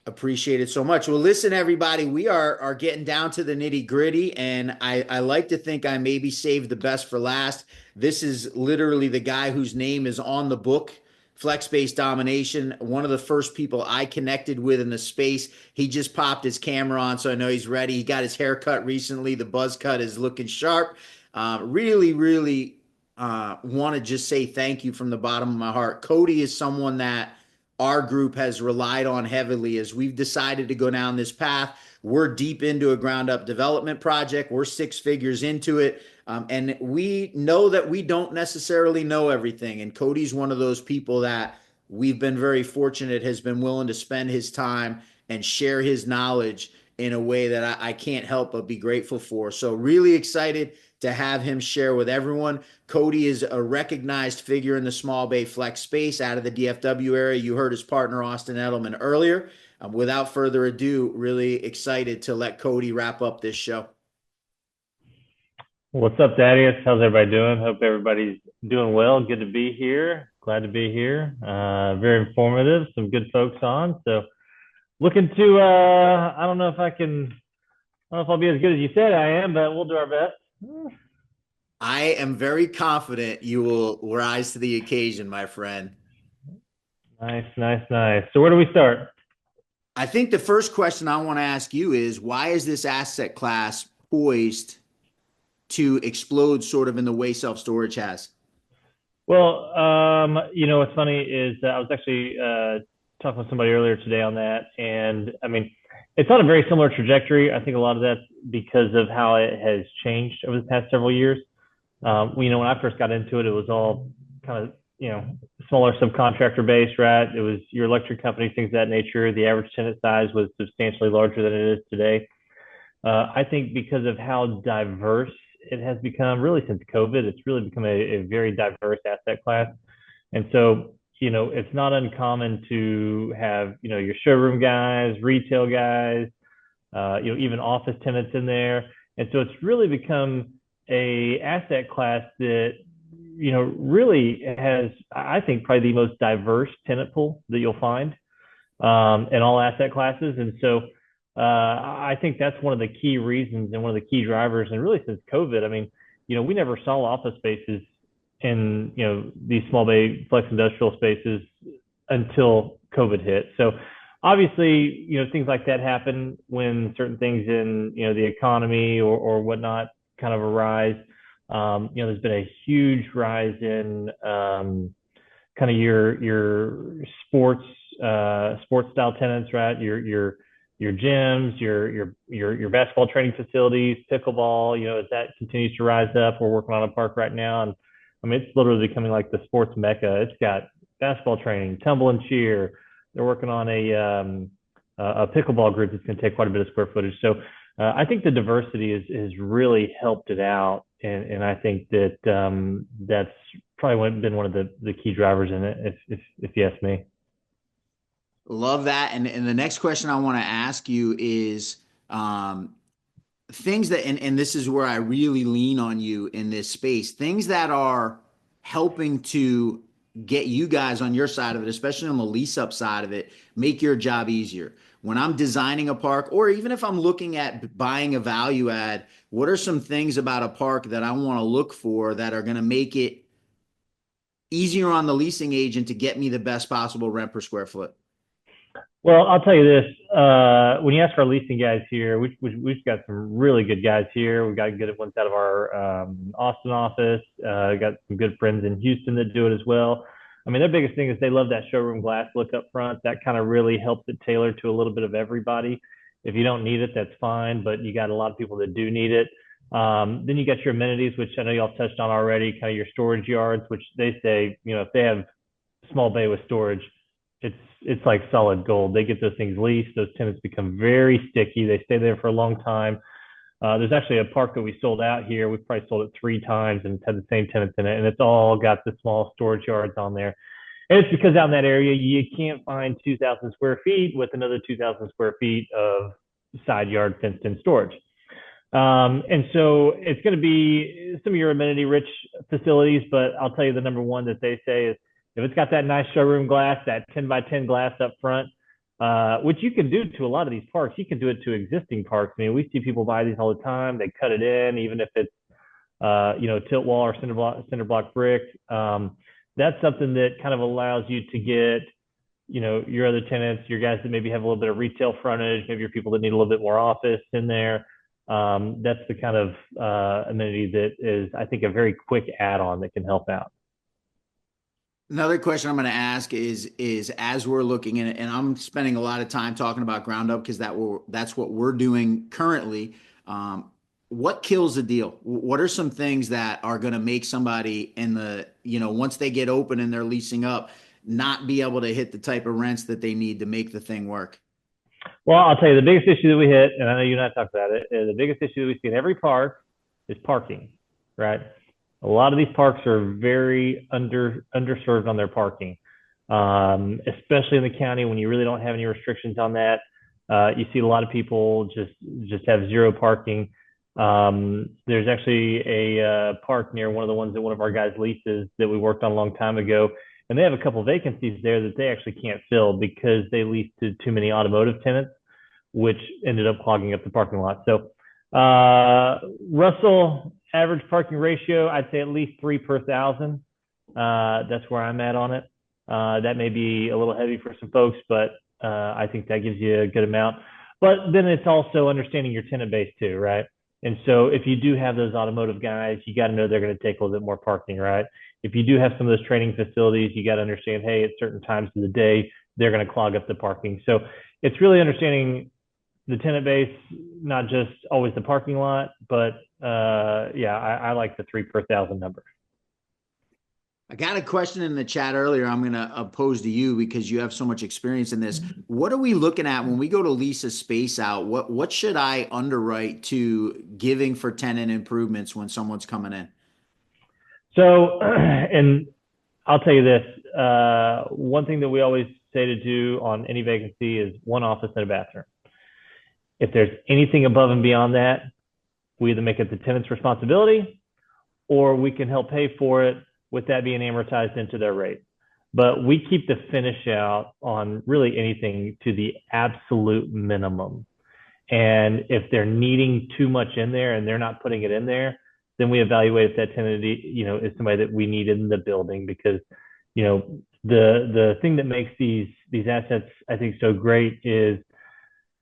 Appreciate it so much. Well, listen, everybody, we are getting down to the nitty gritty, and I like to think I maybe saved the best for last. This is literally the guy whose name is on the book, Flex-Based Domination, one of the first people I connected with in the space. He just popped his camera on, so I know he's ready. He got his hair cut recently. The buzz cut is looking sharp. Really want to just say thank you from the bottom of my heart. Cody is someone that our group has relied on heavily as we've decided to go down this path. We're deep into a ground up development project. We're 6 figures into it. And we know that we don't necessarily know everything. And Cody's one of those people that we've been very fortunate has been willing to spend his time and share his knowledge in a way that I can't help but be grateful for. So really excited to have him share with everyone. Cody is a recognized figure in the small bay flex space out of the DFW area. You heard his partner, Austin Edelman, earlier. Without further ado, really excited to let Cody wrap up this show. What's up, Thaddeus? How's everybody doing? Hope everybody's doing well. Good to be here. Glad to be here. Very informative. Some good folks on. So looking to, I don't know if I'll be as good as you said I am, but we'll do our best. I am very confident you will rise to the occasion, my friend. Nice. So where do we start? I think the first question I want to ask you is, why is this asset class poised to explode sort of in the way self-storage has? Well, what's funny is that I was actually talking with somebody earlier today on that, and I mean, it's on a very similar trajectory. I think a lot of that's because of how it has changed over the past several years. When I first got into it, it was all kind of, smaller subcontractor base, right? It was your electric company, things of that nature. The average tenant size was substantially larger than it is today. I think because of how diverse it has become, really since COVID, it's really become a very diverse asset class. And so, it's not uncommon to have, your showroom guys, retail guys, even office tenants in there. And so it's really become a asset class that, really has, I think, probably the most diverse tenant pool that you'll find in all asset classes. And so I think that's one of the key reasons and one of the key drivers. And really since COVID, I mean, we never saw office spaces in, these small bay flex industrial spaces until COVID hit. So obviously, things like that happen when certain things in, the economy or whatnot kind of arise. There's been a huge rise in kind of your sports style tenants, right? Your gyms, your basketball training facilities, pickleball, as that continues to rise up. We're working on a park right now, and I mean, it's literally becoming like the sports mecca. It's got basketball training, tumble and cheer. They're working on a pickleball group that's going to take quite a bit of square footage. So I think the diversity has really helped it out, and I think that that's probably been one of the key drivers in it, if you ask me. Love that. And the next question I want to ask you is things that, and this is where I really lean on you in this space, things that are helping to get you guys on your side of it, especially on the lease up side of it, make your job easier. When I'm designing a park, or even if I'm looking at buying a value add, what are some things about a park that I want to look for that are going to make it easier on the leasing agent to get me the best possible rent per square foot? Well, I'll tell you this. When you ask our leasing guys here, we've got some really good guys here. We've got good ones out of our Austin office. Got some good friends in Houston that do it as well. I mean, their biggest thing is they love that showroom glass look up front. That kind of really helps it tailor to a little bit of everybody. If you don't need it, that's fine, but you got a lot of people that do need it. Then you got your amenities, which I know y'all touched on already, kind of your storage yards, which they say, if they have small bay with storage, it's like solid gold. They get those things leased. Those tenants become very sticky. They stay there for a long time. There's actually a park that we sold out here. We've probably sold it 3 times and it's had the same tenants in it. And it's all got the small storage yards on there. And it's because out in that area, you can't find 2,000 square feet with another 2,000 square feet of side yard fenced in storage. And so it's going to be some of your amenity rich facilities, but I'll tell you the number one that they say is, if it's got that nice showroom glass, that 10 by 10 glass up front, which you can do to a lot of these parks, you can do it to existing parks. I mean, we see people buy these all the time. They cut it in, even if it's, tilt wall or cinder block brick. That's something that kind of allows you to get, your other tenants, your guys that maybe have a little bit of retail frontage, maybe your people that need a little bit more office in there. That's the kind of amenity that is, I think, a very quick add-on that can help out. Another question I'm going to ask is as we're looking at it, and I'm spending a lot of time talking about ground up because that's what we're doing currently. What kills a deal? What are some things that are going to make somebody in the, once they get open and they're leasing up, not be able to hit the type of rents that they need to make the thing work? Well, I'll tell you the biggest issue that we hit, and I know you and I talked about it, the biggest issue that we see in every park is parking, right? A lot of these parks are very underserved on their parking, especially in the county when you really don't have any restrictions on that. You see a lot of people just have zero parking. There's actually a park near one of the ones that one of our guys leases that we worked on a long time ago, and they have a couple vacancies there that they actually can't fill because they leased to too many automotive tenants, which ended up clogging up the parking lot. So Russell, average parking ratio, I'd say at least 3 per 1,000. That's where I'm at on it. That may be a little heavy for some folks, but I think that gives you a good amount. But then it's also understanding your tenant base too, right? And so if you do have those automotive guys, you got to know they're going to take a little bit more parking, right? If you do have some of those training facilities, you got to understand, hey, at certain times of the day, they're going to clog up the parking. So it's really understanding the tenant base, not just always the parking lot, but I like the 3 per 1,000 number. I got a question in the chat earlier. I'm going to pose to you because you have so much experience in this. What are we looking at when we go to lease a space out? What should I underwrite to giving for tenant improvements when someone's coming in? So, and I'll tell you this, one thing that we always say to do on any vacancy is 1 office and a bathroom. If there's anything above and beyond that, we either make it the tenant's responsibility or we can help pay for it with that being amortized into their rate. But we keep the finish out on really anything to the absolute minimum. And if they're needing too much in there and they're not putting it in there, then we evaluate if that tenant, is somebody that we need in the building, because, the thing that makes these assets, I think, so great is,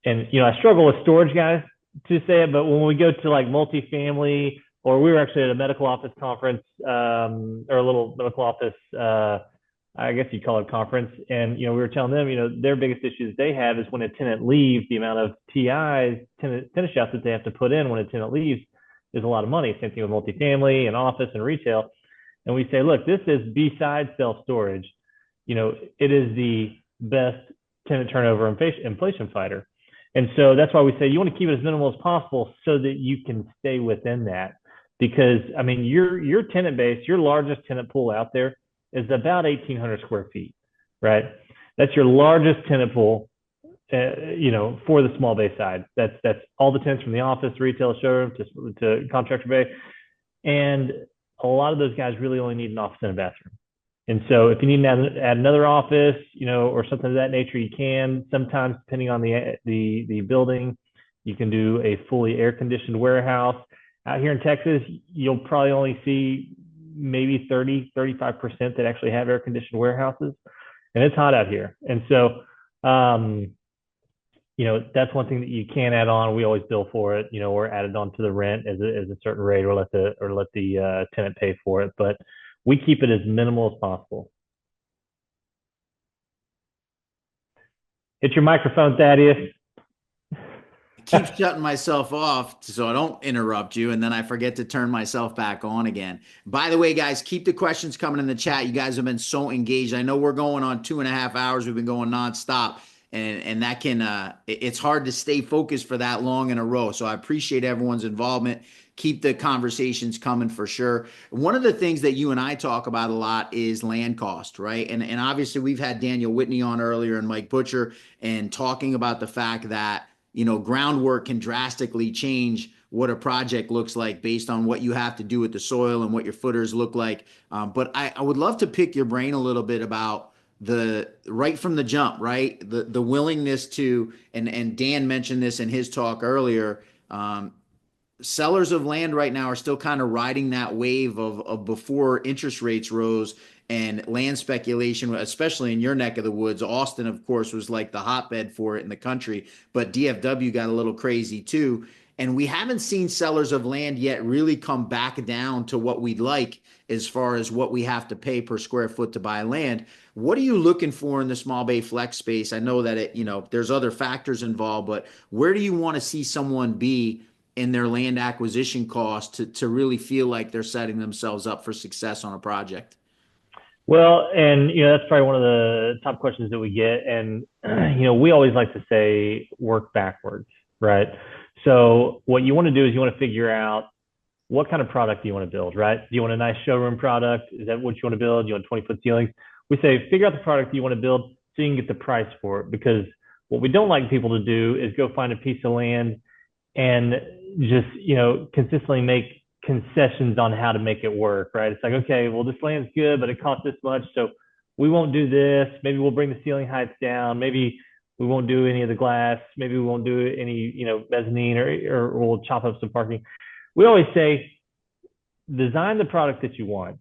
and, I struggle with storage guys to say it, but when we go to like multifamily, or we were actually at a medical office conference, or a little medical office, I guess you'd call it conference. And, we were telling them, their biggest issues they have is when a tenant leaves, the amount of TIs, finish outs that they have to put in when a tenant leaves is a lot of money. Same thing with multifamily and office and retail. And we say, look, this is besides self-storage, it is the best tenant turnover inflation fighter. And so that's why we say you want to keep it as minimal as possible so that you can stay within that. Because, I mean, your tenant base, your largest tenant pool out there is about 1,800 square feet, right? That's your largest tenant pool, for the small bay side. That's all the tenants from the office, retail, showroom to contractor bay. And a lot of those guys really only need an office and a bathroom. And so if you need to add another office, or something of that nature, you can. Sometimes, depending on the building, you can do a fully air-conditioned warehouse. Out here in Texas, you'll probably only see maybe 35% that actually have air-conditioned warehouses. And it's hot out here. And so, that's one thing that you can add on. We always bill for it, or add it on to the rent as a certain rate, or let the tenant pay for it. But we keep it as minimal as possible. Hit your microphone, Thaddeus. Keep shutting myself off so I don't interrupt you, and then I forget to turn myself back on again. By the way, guys, keep the questions coming in the chat. You guys have been so engaged. I know we're going on 2.5 hours. We've been going nonstop, and that can it's hard to stay focused for that long in a row. So I appreciate everyone's involvement. Keep the conversations coming for sure. One of the things that you and I talk about a lot is land cost, right? And obviously we've had Daniel Whitney on earlier and Mike Butcher, and talking about the fact that groundwork can drastically change what a project looks like based on what you have to do with the soil and what your footers look like. But I would love to pick your brain a little bit about the right from the jump, right? The willingness to, and Dan mentioned this in his talk earlier, sellers of land right now are still kind of riding that wave of before interest rates rose and land speculation, especially in your neck of the woods. Austin, of course, was like the hotbed for it in the country, but DFW got a little crazy too. And we haven't seen sellers of land yet really come back down to what we'd like as far as what we have to pay per square foot to buy land. What are you looking for in the small bay flex space? I know that there's other factors involved, but where do you want to see someone be in their land acquisition cost to really feel like they're setting themselves up for success on a project? Well, and that's probably one of the top questions that we get. And we always like to say work backwards, right? So what you want to do is you want to figure out what kind of product do you want to build, right? Do you want a nice showroom product? Is that what you want to build? Do you want 20-foot ceilings? We say figure out the product that you want to build so you can get the price for it. Because what we don't like people to do is go find a piece of land and just consistently make concessions on how to make it work, right? It's like, okay, well, this land's good, but it costs this much, so we won't do this. Maybe we'll bring the ceiling heights down. Maybe we won't do any of the glass. Maybe we won't do any, mezzanine, or we'll chop up some parking. We always say, design the product that you want,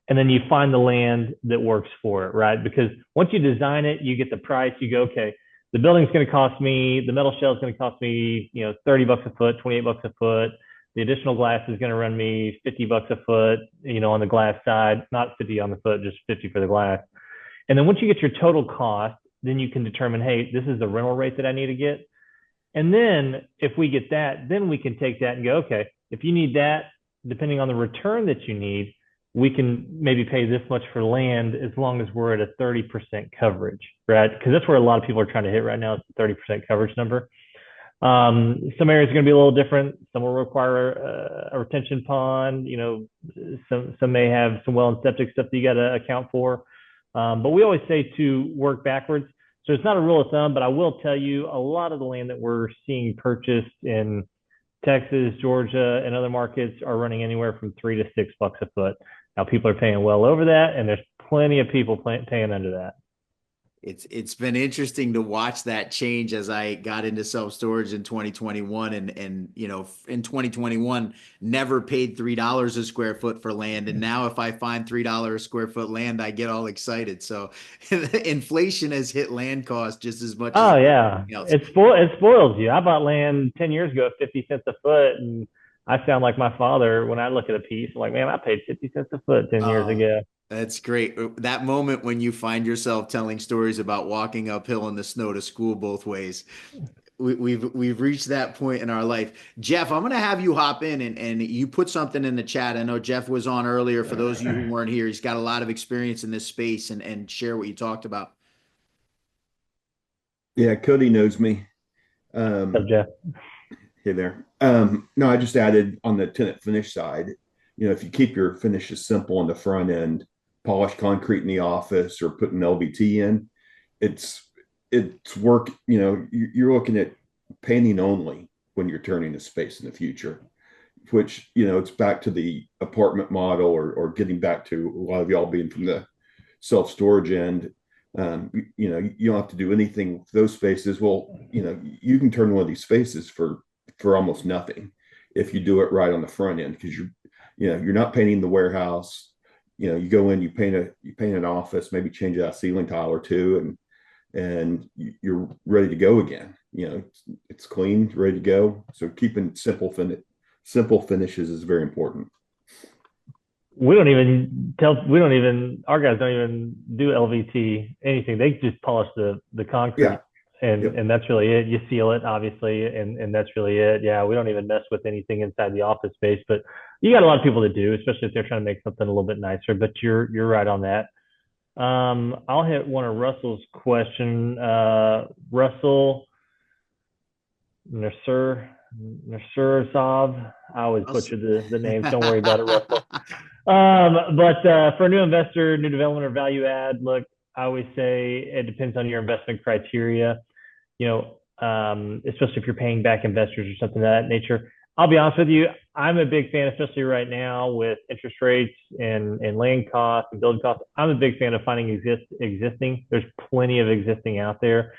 and then you find the land that works for it, right? Because once you design it, you get the price. You go, okay, the building's going to cost me, the metal shell is going to cost me, $30 a foot, $28 a foot. The additional glass is going to run me $50 a foot, on the glass side, not 50 on the foot, just 50 for the glass. And then once you get your total cost, then you can determine, hey, this is the rental rate that I need to get. And then if we get that, then we can take that and go, okay, if you need that, depending on the return that you need, we can maybe pay this much for land as long as we're at a 30% coverage, right? Because that's where a lot of people are trying to hit right now, is the 30% coverage number. Some areas are going to be a little different. Some will require a retention pond. Some may have some well and septic stuff that you got to account for. But we always say to work backwards. So it's not a rule of thumb, but I will tell you a lot of the land that we're seeing purchased in Texas, Georgia, and other markets are running anywhere from $3 to $6 a foot. Now people are paying well over that, and there's plenty of people paying under that. It's been interesting to watch that change as I got into self-storage in 2021 and in 2021 never paid $3 a square foot for land, and now if I find $3 a square foot land I get all excited. So inflation has hit land costs just as much as anything else. It spoils you. I bought land 10 years ago at 50 cents a foot, and I sound like my father when I look at a piece. I'm like, man, I paid 50 cents a foot 10 years ago. That's great. That moment when you find yourself telling stories about walking uphill in the snow to school both ways. We've reached that point in our life. Jeff, I'm going to have you hop in and you put something in the chat. I know Jeff was on earlier. For those of you who weren't here, he's got a lot of experience in this space and share what you talked about. Yeah, Cody knows me. What's up, Jeff? Hey there. No, I just added on the tenant finish side, if you keep your finishes simple on the front end, polished concrete in the office or putting LVT in, it's work. You're looking at painting only when you're turning a space in the future, which, it's back to the apartment model or getting back to a lot of y'all being from the self-storage end. You don't have to do anything with those spaces. Well, you can turn one of these spaces for almost nothing if you do it right on the front end, because you're not painting the warehouse. You go in, you paint an office, maybe change out a ceiling tile or two, and you're ready to go again. It's clean, ready to go. So keeping simple finishes is very important. Our guys don't even do LVT anything. They just polish the concrete. Yeah. And that's really it. You seal it, obviously, and that's really it. Yeah, we don't even mess with anything inside the office space, but you got a lot of people that do, especially if they're trying to make something a little bit nicer. But you're right on that. I'll hit one of Russell's question. Russell Nursursov. I always butcher the names. Don't worry about it, Russell. But for a new investor, new development, or value add, look, I always say it depends on your investment criteria. Especially if you're paying back investors or something of that nature. I'll be honest with you, I'm a big fan, especially right now with interest rates and land costs and building costs. I'm a big fan of finding existing. There's plenty of existing out there.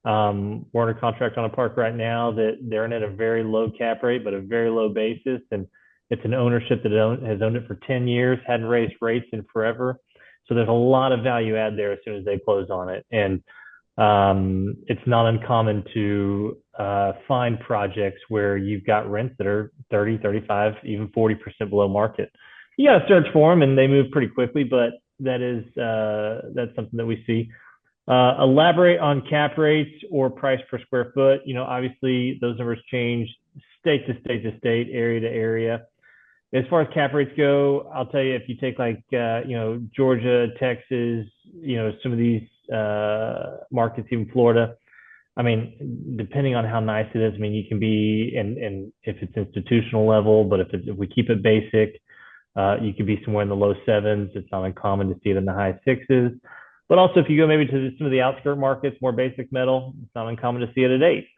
We're under contract on a park right now that they're in at a very low cap rate, but a very low basis. And it's an ownership that has owned it for 10 years, hadn't raised rates in forever. So there's a lot of value add there as soon as they close on it. And it's not uncommon to find projects where you've got rents that are 30, 35, even 40% below market. You got to search for them and they move pretty quickly, but that's something that we see. Elaborate on cap rates or price per square foot. Obviously those numbers change state to state to state, area to area. As far as cap rates go, I'll tell you, if you take like, Georgia, Texas, some of these markets, even Florida, I mean, depending on how nice it is, I mean, you can be, and if it's institutional level, but if we keep it basic, you could be somewhere in the low sevens. It's not uncommon to see it in the high sixes. But also if you go maybe to some of the outskirt markets, more basic metal, it's not uncommon to see it at 8.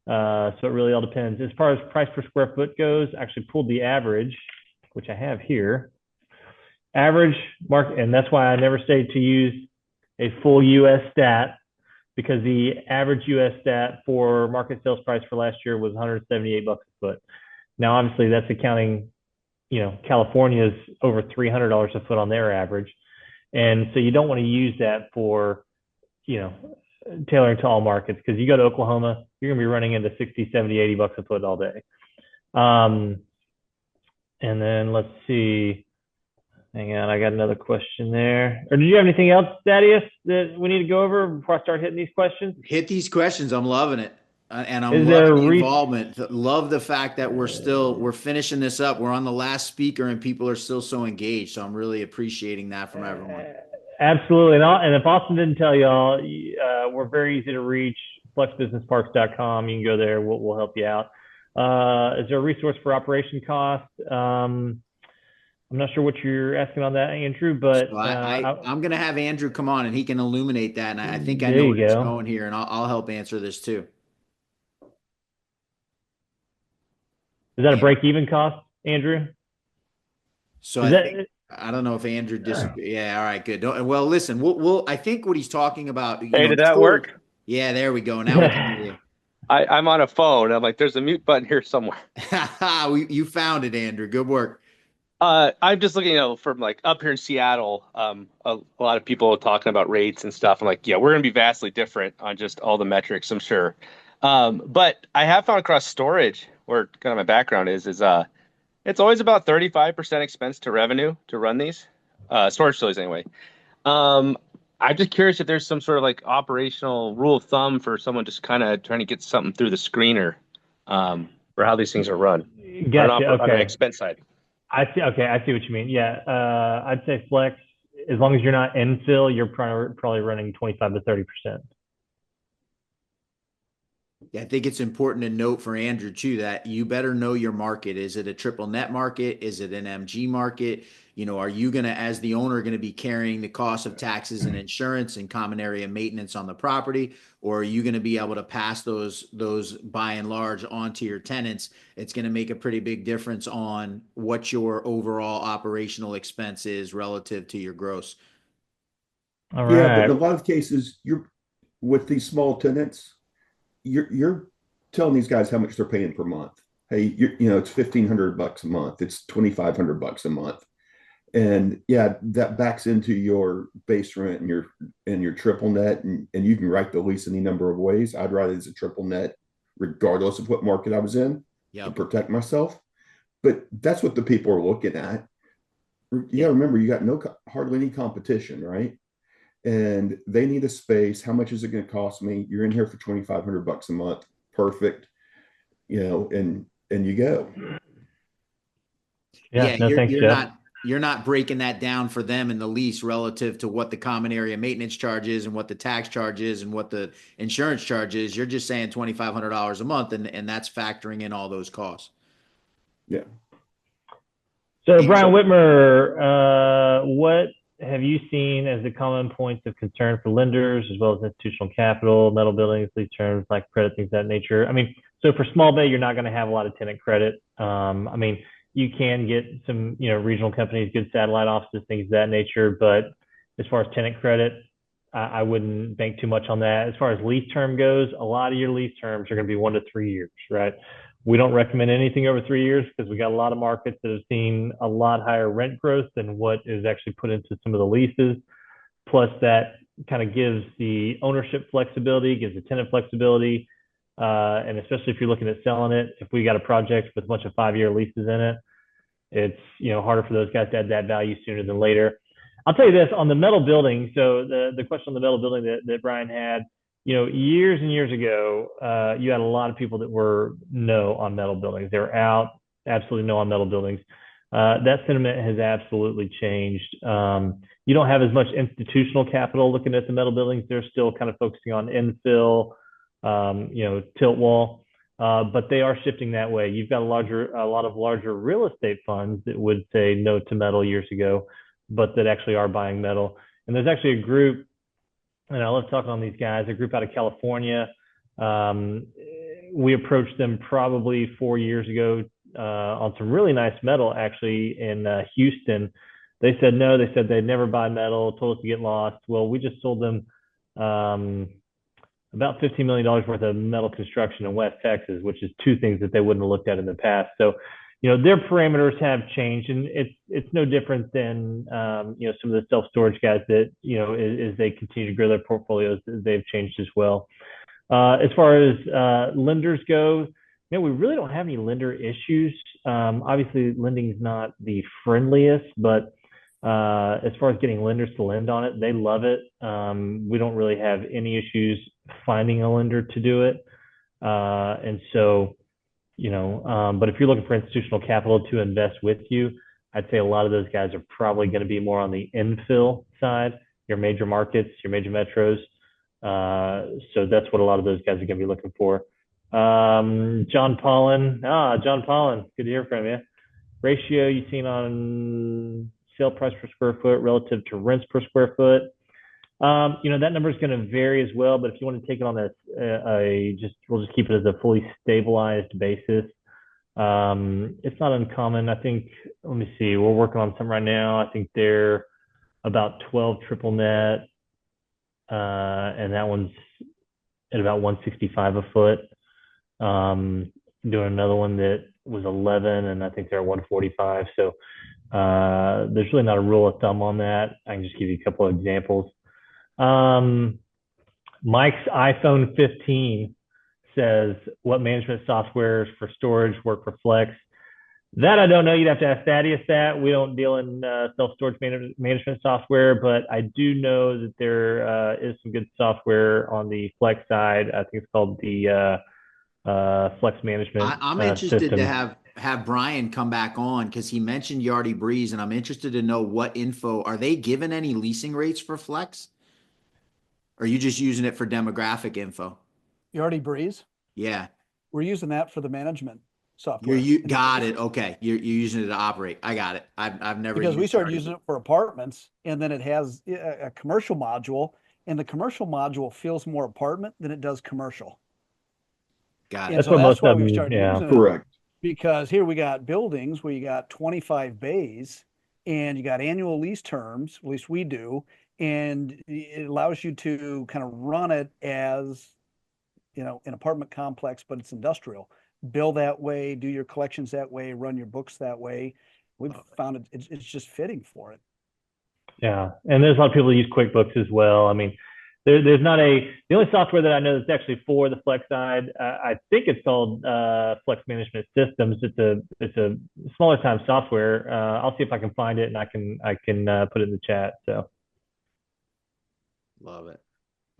So it really all depends. As far as price per square foot goes, I actually pulled the average, which I have here. Average market, and that's why I never say to use a full US stat, because the average US stat for market sales price for last year was $178 a foot. Now, obviously that's accounting, California's over $300 a foot on their average. And so you don't want to use that for, tailoring to all markets, because you go to Oklahoma, you're going to be running into 60, 70, $80 a foot all day. And then let's see. Hang on, I got another question there. Or did you have anything else, Thaddeus, that we need to go over before I start hitting these questions? Hit these questions. I'm loving it. And I'm Is there loving the a involvement. Love the fact that we're finishing this up. We're on the last speaker and people are still so engaged. So I'm really appreciating that from everyone. Absolutely. And if Austin didn't tell y'all, we're very easy to reach. Flexbusinessparks.com. You can go there. We'll help you out. Is there a resource for operation cost? I'm not sure what you're asking on that, Andrew, but So I'm going to have Andrew come on and he can illuminate that. And I think I there know you where it's go. going here, and I'll help answer this too. Is that a break-even cost, Andrew? So I don't know if Andrew yeah, all right, good. Well, listen, we'll I think what he's talking about. Hey, did that work? Yeah, there we go. Now we can hear you. I'm on a phone. I'm like, there's a mute button here somewhere. You found it, Andrew. Good work. I'm just looking, from like up here in Seattle, a lot of people are talking about rates and stuff. I'm like, yeah, we're going to be vastly different on just all the metrics, I'm sure. But I have found across storage, where kind of my background is it's always about 35% expense to revenue to run these storage facilities anyway. I'm just curious if there's some sort of like operational rule of thumb for someone just kind of trying to get something through the screener, for how these things are run. Gotcha. On the Okay. expense side. I see. Okay, I see what you mean. Yeah, I'd say flex. As long as you're not infill, you're probably running 25 to 30%. Yeah, I think it's important to note for Andrew too that you better know your market. Is it a triple net market? Is it an MG market? Are you going to, as the owner, going to be carrying the cost of taxes and insurance and common area maintenance on the property, or are you going to be able to pass those by and large onto your tenants? It's going to make a pretty big difference on what your overall operational expense is relative to your gross. All Yeah, right. but in a lot of cases, you're with these small tenants, you're telling these guys how much they're paying per month. Hey, it's $1,500 a month. It's $2,500 a month. And yeah, that backs into your base rent and your triple net, and you can write the lease any number of ways. I'd rather it's a triple net, regardless of what market I was in, to protect myself. But that's what the people are looking at. Yeah, remember, you got hardly any competition, right? And they need a space. How much is it going to cost me? You're in here for $2,500 a month. Perfect. And you go. Yeah, no, thanks, Jeff. You're not breaking that down for them in the lease relative to what the common area maintenance charge is and what the tax charge is and what the insurance charge is. You're just saying $2,500 a month, and that's factoring in all those costs. Yeah. So Brian Whitmer, what have you seen as the common points of concern for lenders as well as institutional capital, metal buildings, lease terms, like credit, things of that nature? I mean, so for small bay, you're not going to have a lot of tenant credit. I mean, you can get some, regional companies, good satellite offices, things of that nature. But as far as tenant credit, I wouldn't bank too much on that. As far as lease term goes, a lot of your lease terms are going to be 1 to 3 years, right? We don't recommend anything over 3 years because we got a lot of markets that have seen a lot higher rent growth than what is actually put into some of the leases. Plus, that kind of gives the ownership flexibility, gives the tenant flexibility. And especially if you're looking at selling it, if we got a project with a bunch of 5-year leases in it, it's harder for those guys to add that value sooner than later. I'll tell you this on the metal building. So the question on the metal building that Brian had, years and years ago, you had a lot of people that were no on metal buildings. They were out, absolutely no on metal buildings. That sentiment has absolutely changed. You don't have as much institutional capital looking at the metal buildings. They're still kind of focusing on infill, tilt wall, but they are shifting that way. You've got a lot of larger real estate funds that would say no to metal years ago, but that actually are buying metal. And there's actually a group, and I love talking on these guys, a group out of California. We approached them probably 4 years ago on some really nice metal, actually, in Houston. They said no. They said they'd never buy metal, told us to get lost. Well, we just sold them about $15 million worth of metal construction in West Texas, which is two things that they wouldn't have looked at in the past. So, their parameters have changed, and it's no different than, some of the self-storage guys that, as they continue to grow their portfolios, they've changed as well. As far as lenders go, man, we really don't have any lender issues. Obviously, lending is not the friendliest, but as far as getting lenders to lend on it, they love it. We don't really have any issues finding a lender to do it. And so, but if you're looking for institutional capital to invest with you, I'd say a lot of those guys are probably going to be more on the infill side, your major markets, your major metros. So that's what a lot of those guys are going to be looking for. John Pollan. John Pollan, good to hear from you. Ratio you've seen on sale price per square foot relative to rents per square foot. That number is going to vary as well, but if you want to take it on we'll just keep it as a fully stabilized basis. It's not uncommon. I think, let me see, we're working on some right now. I think they're about 12 triple net, and that one's at about 165 a foot. Doing another one that was 11, and I think they're 145. So there's really not a rule of thumb on that. I can just give you a couple of examples. Mike's iPhone 15 says, what management software for storage work for Flex? That I don't know. You'd have to ask Thaddeus that. We don't deal in self-storage management software, but I do know that there is some good software on the Flex side. I think it's called the Flex Management I'm interested system. to have Brian come back on because he mentioned Yardi Breeze, and I'm interested to know what info. Are they given any leasing rates for Flex? Or are you just using it for demographic info? Yardi Breeze? Yeah. We're using that for the management software. You got it. Okay. You're using it to operate. I got it. I've never because we started Yardi. using it for apartments, and then it has a commercial module, and the commercial module feels more apartment than it does commercial. Got it. That's so what that's most why of we them, started yeah. using Correct. it. Because here we got buildings where you got 25 bays and you got annual lease terms, at least we do, and it allows you to kind of run it as, an apartment complex, but it's industrial. Bill that way, do your collections that way, run your books that way. We've found it's just fitting for it. Yeah, and there's a lot of people who use QuickBooks as well. I mean, there's not the only software that I know that's actually for the Flex side. I think it's called Flex Management Systems. It's a smaller time software. I'll see if I can find it and I can put it in the chat. So love it.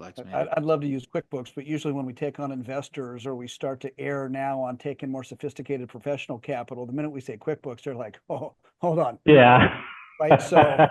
I'd love to use QuickBooks, but usually when we take on investors or we start to err now on taking more sophisticated professional capital, the minute we say QuickBooks, they're like, oh, hold on. Yeah. Right. So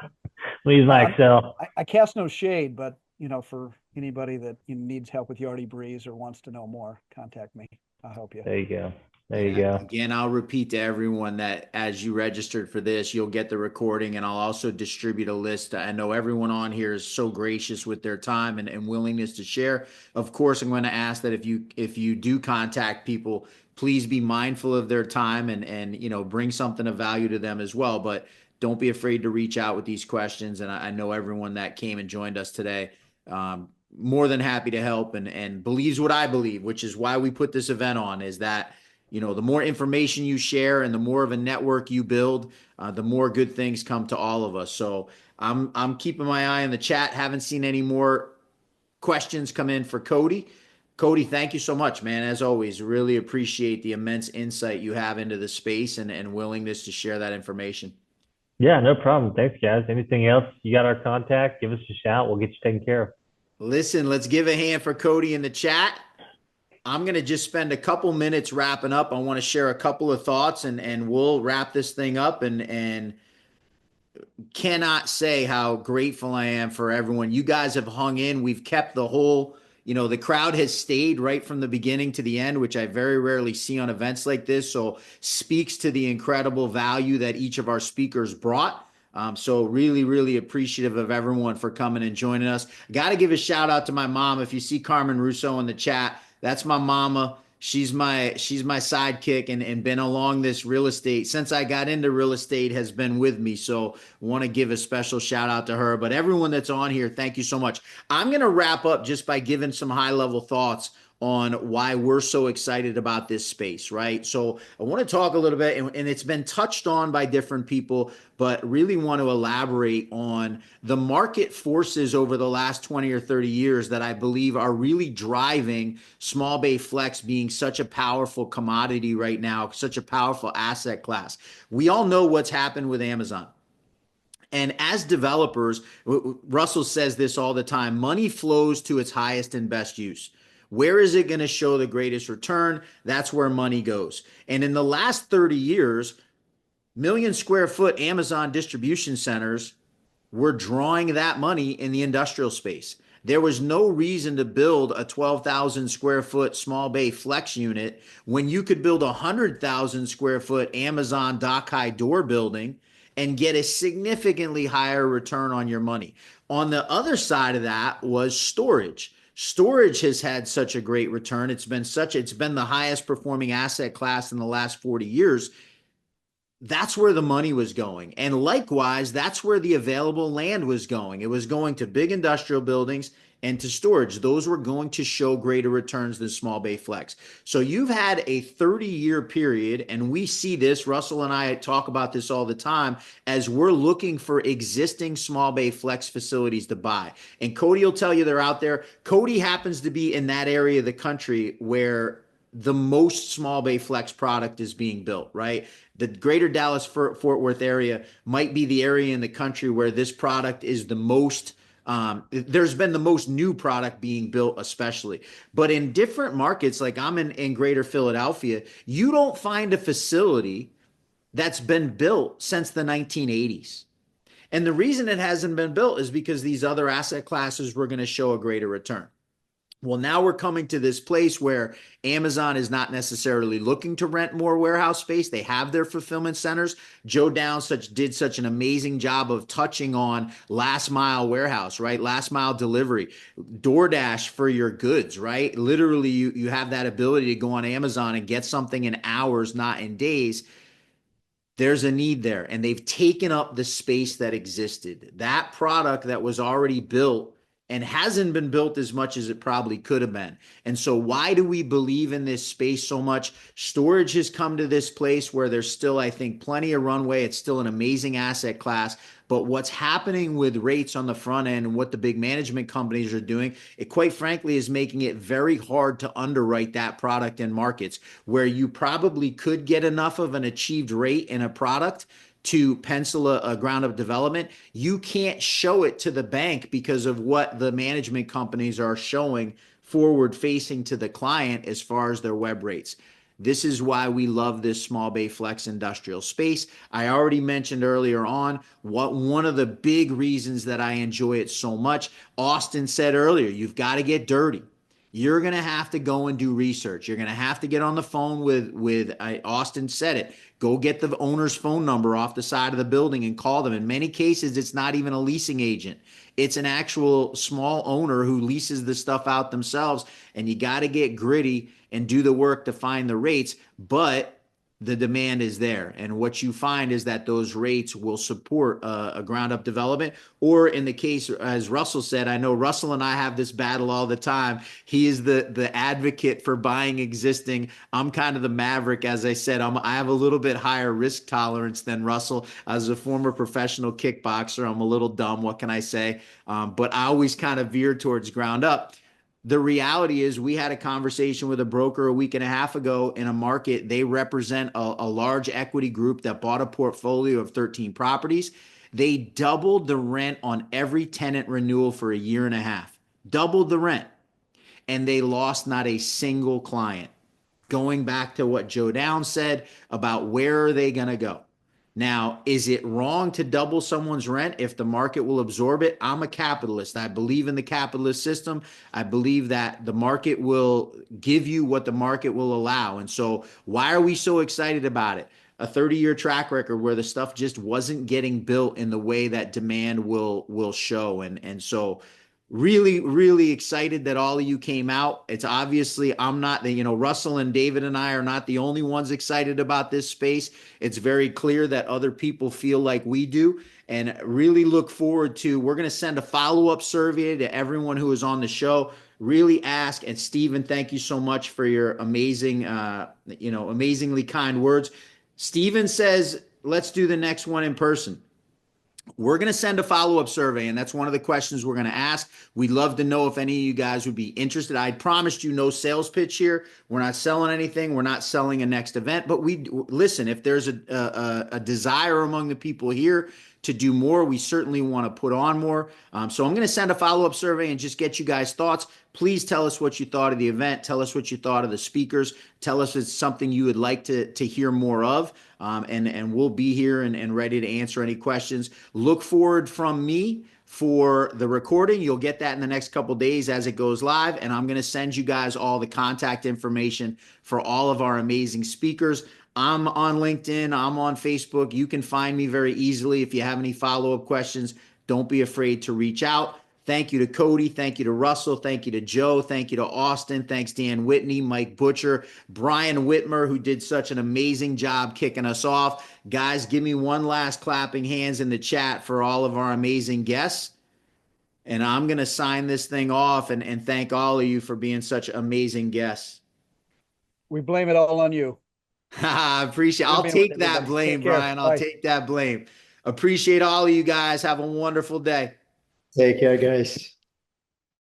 we use my Excel. I cast no shade, but for anybody that needs help with Yardi Breeze or wants to know more, contact me. I'll help you. There you go. There you go. Again, I'll repeat to everyone that as you registered for this, you'll get the recording, and I'll also distribute a list. I know everyone on here is so gracious with their time and willingness to share. Of course, I'm going to ask that if you do contact people, please be mindful of their time and bring something of value to them as well. But don't be afraid to reach out with these questions. And I know everyone that came and joined us today, more than happy to help and believes what I believe, which is why we put this event on, is that the more information you share and the more of a network you build, the more good things come to all of us. So I'm keeping my eye on the chat. Haven't seen any more questions come in for Cody. Cody, thank you so much, man. As always, really appreciate the immense insight you have into the space and willingness to share that information. Yeah, no problem. Thanks, guys. Anything else? You got our contact. Give us a shout. We'll get you taken care of. Listen, let's give a hand for Cody in the chat. I'm going to just spend a couple minutes wrapping up. I want to share a couple of thoughts and we'll wrap this thing up and cannot say how grateful I am for everyone. You guys have hung in. We've kept the whole, the crowd has stayed right from the beginning to the end, which I very rarely see on events like this. So speaks to the incredible value that each of our speakers brought. So really, really appreciative of everyone for coming and joining us. Got to give a shout out to my mom. If you see Carmen Russo in the chat, that's my mama. She's my sidekick and been along this real estate since I got into real estate, has been with me. So want to give a special shout out to her. But everyone that's on here, thank you so much. I'm going to wrap up just by giving some high level thoughts on why we're so excited about this space, right? So I want to talk a little bit, and it's been touched on by different people, but really want to elaborate on the market forces over the last 20 or 30 years that I believe are really driving small bay flex being such a powerful commodity right now, such a powerful asset class. We all know what's happened with Amazon. And as developers, Russell says this all the time, money flows to its highest and best use. Where is it going to show the greatest return? That's where money goes. And in the last 30 years, million square foot Amazon distribution centers were drawing that money in the industrial space. There was no reason to build a 12,000 square foot small bay flex unit when you could build a 100,000 square foot Amazon dock high door building and get a significantly higher return on your money. On the other side of that was storage. Storage has had such a great return. It's been the highest performing asset class in the last 40 years. That's where the money was going. And likewise, that's where the available land was going. It was going to big industrial buildings and to storage. Those were going to show greater returns than small bay flex. So you've had a 30-year period, and we see this, Russell and I talk about this all the time, as we're looking for existing small bay flex facilities to buy. And Cody will tell you they're out there. Cody happens to be in that area of the country where the most small bay flex product is being built, right? The greater Dallas Fort Worth area might be the area in the country where this product is the most, there's been the most new product being built, especially. But in different markets, like I'm in greater Philadelphia, you don't find a facility that's been built since the 1980s. And the reason it hasn't been built is because these other asset classes were going to show a greater return. Well, now we're coming to this place where Amazon is not necessarily looking to rent more warehouse space. They have their fulfillment centers. Joe Downs did such an amazing job of touching on last mile warehouse, right? Last mile delivery, DoorDash for your goods, right? Literally, you have that ability to go on Amazon and get something in hours, not in days. There's a need there, and they've taken up the space that existed. That product that was already built and hasn't been built as much as it probably could have been. And so why do we believe in this space so much? Storage has come to this place where there's still, I think, plenty of runway. It's still an amazing asset class. But what's happening with rates on the front end and what the big management companies are doing, it quite frankly is making it very hard to underwrite that product in markets where you probably could get enough of an achieved rate in a product to pencil a ground up development. You can't show it to the bank because of what the management companies are showing forward facing to the client as far as their web rates. This is why we love this small bay flex industrial space. I already mentioned earlier on one of the big reasons that I enjoy it so much. Austin said earlier, you've got to get dirty. You're going to have to go and do research. You're going to have to get on the phone with Austin said it. Go get the owner's phone number off the side of the building and call them. In many cases, it's not even a leasing agent. It's an actual small owner who leases the stuff out themselves. And you got to get gritty and do the work to find the rates. But the demand is there. And what you find is that those rates will support a ground up development. Or in the case, as Russell said, I know Russell and I have this battle all the time. He is the advocate for buying existing. I'm kind of the maverick. As I said, I have a little bit higher risk tolerance than Russell. As a former professional kickboxer, I'm a little dumb. What can I say? But I always kind of veer towards ground up. The reality is we had a conversation with a broker a week and a half ago in a market. They represent a large equity group that bought a portfolio of 13 properties. They doubled the rent on every tenant renewal for a year and a half, doubled the rent, and they lost not a single client. Going back to what Joe Downs said about where are they going to go? Now, is it wrong to double someone's rent if the market will absorb it? I'm a capitalist. I believe in the capitalist system. I believe that the market will give you what the market will allow. And so why are we so excited about it? A 30-year track record where the stuff just wasn't getting built in the way that demand will show. And so Really, really excited that all of you came out. It's obviously, I'm not the, Russell and David and I are not the only ones excited about this space. It's very clear that other people feel like we do, and really look forward to, we're going to send a follow-up survey to everyone who is on the show. Really ask, and Stephen, thank you so much for your amazing, amazingly kind words. Stephen says, let's do the next one in person. We're going to send a follow-up survey, and that's one of the questions we're going to ask. We'd love to know if any of you guys would be interested. I promised you no sales pitch here. We're not selling anything. We're not selling a next event. But we listen, if there's a desire among the people here to do more, we certainly want to put on more. So I'm going to send a follow-up survey and just get you guys' thoughts. Please tell us what you thought of the event. Tell us what you thought of the speakers. Tell us if it's something you would like to hear more of. And we'll be here and ready to answer any questions. Look forward from me for the recording. You'll get that in the next couple days as it goes live. And I'm going to send you guys all the contact information for all of our amazing speakers. I'm on LinkedIn. I'm on Facebook. You can find me very easily. If you have any follow-up questions, don't be afraid to reach out. Thank you to Cody. Thank you to Russell. Thank you to Joe. Thank you to Austin. Thanks Dan Whitney, Mike Butcher, Brian Whitmer, who did such an amazing job kicking us off. Guys, give me one last clapping hands in the chat for all of our amazing guests. And I'm going to sign this thing off and thank all of you for being such amazing guests. We blame it all on you. I appreciate it. Good I'll being take with that everybody. blame, Take care. Brian. I'll Bye. take that blame. Appreciate all of you guys. Have a wonderful day. Take care, guys.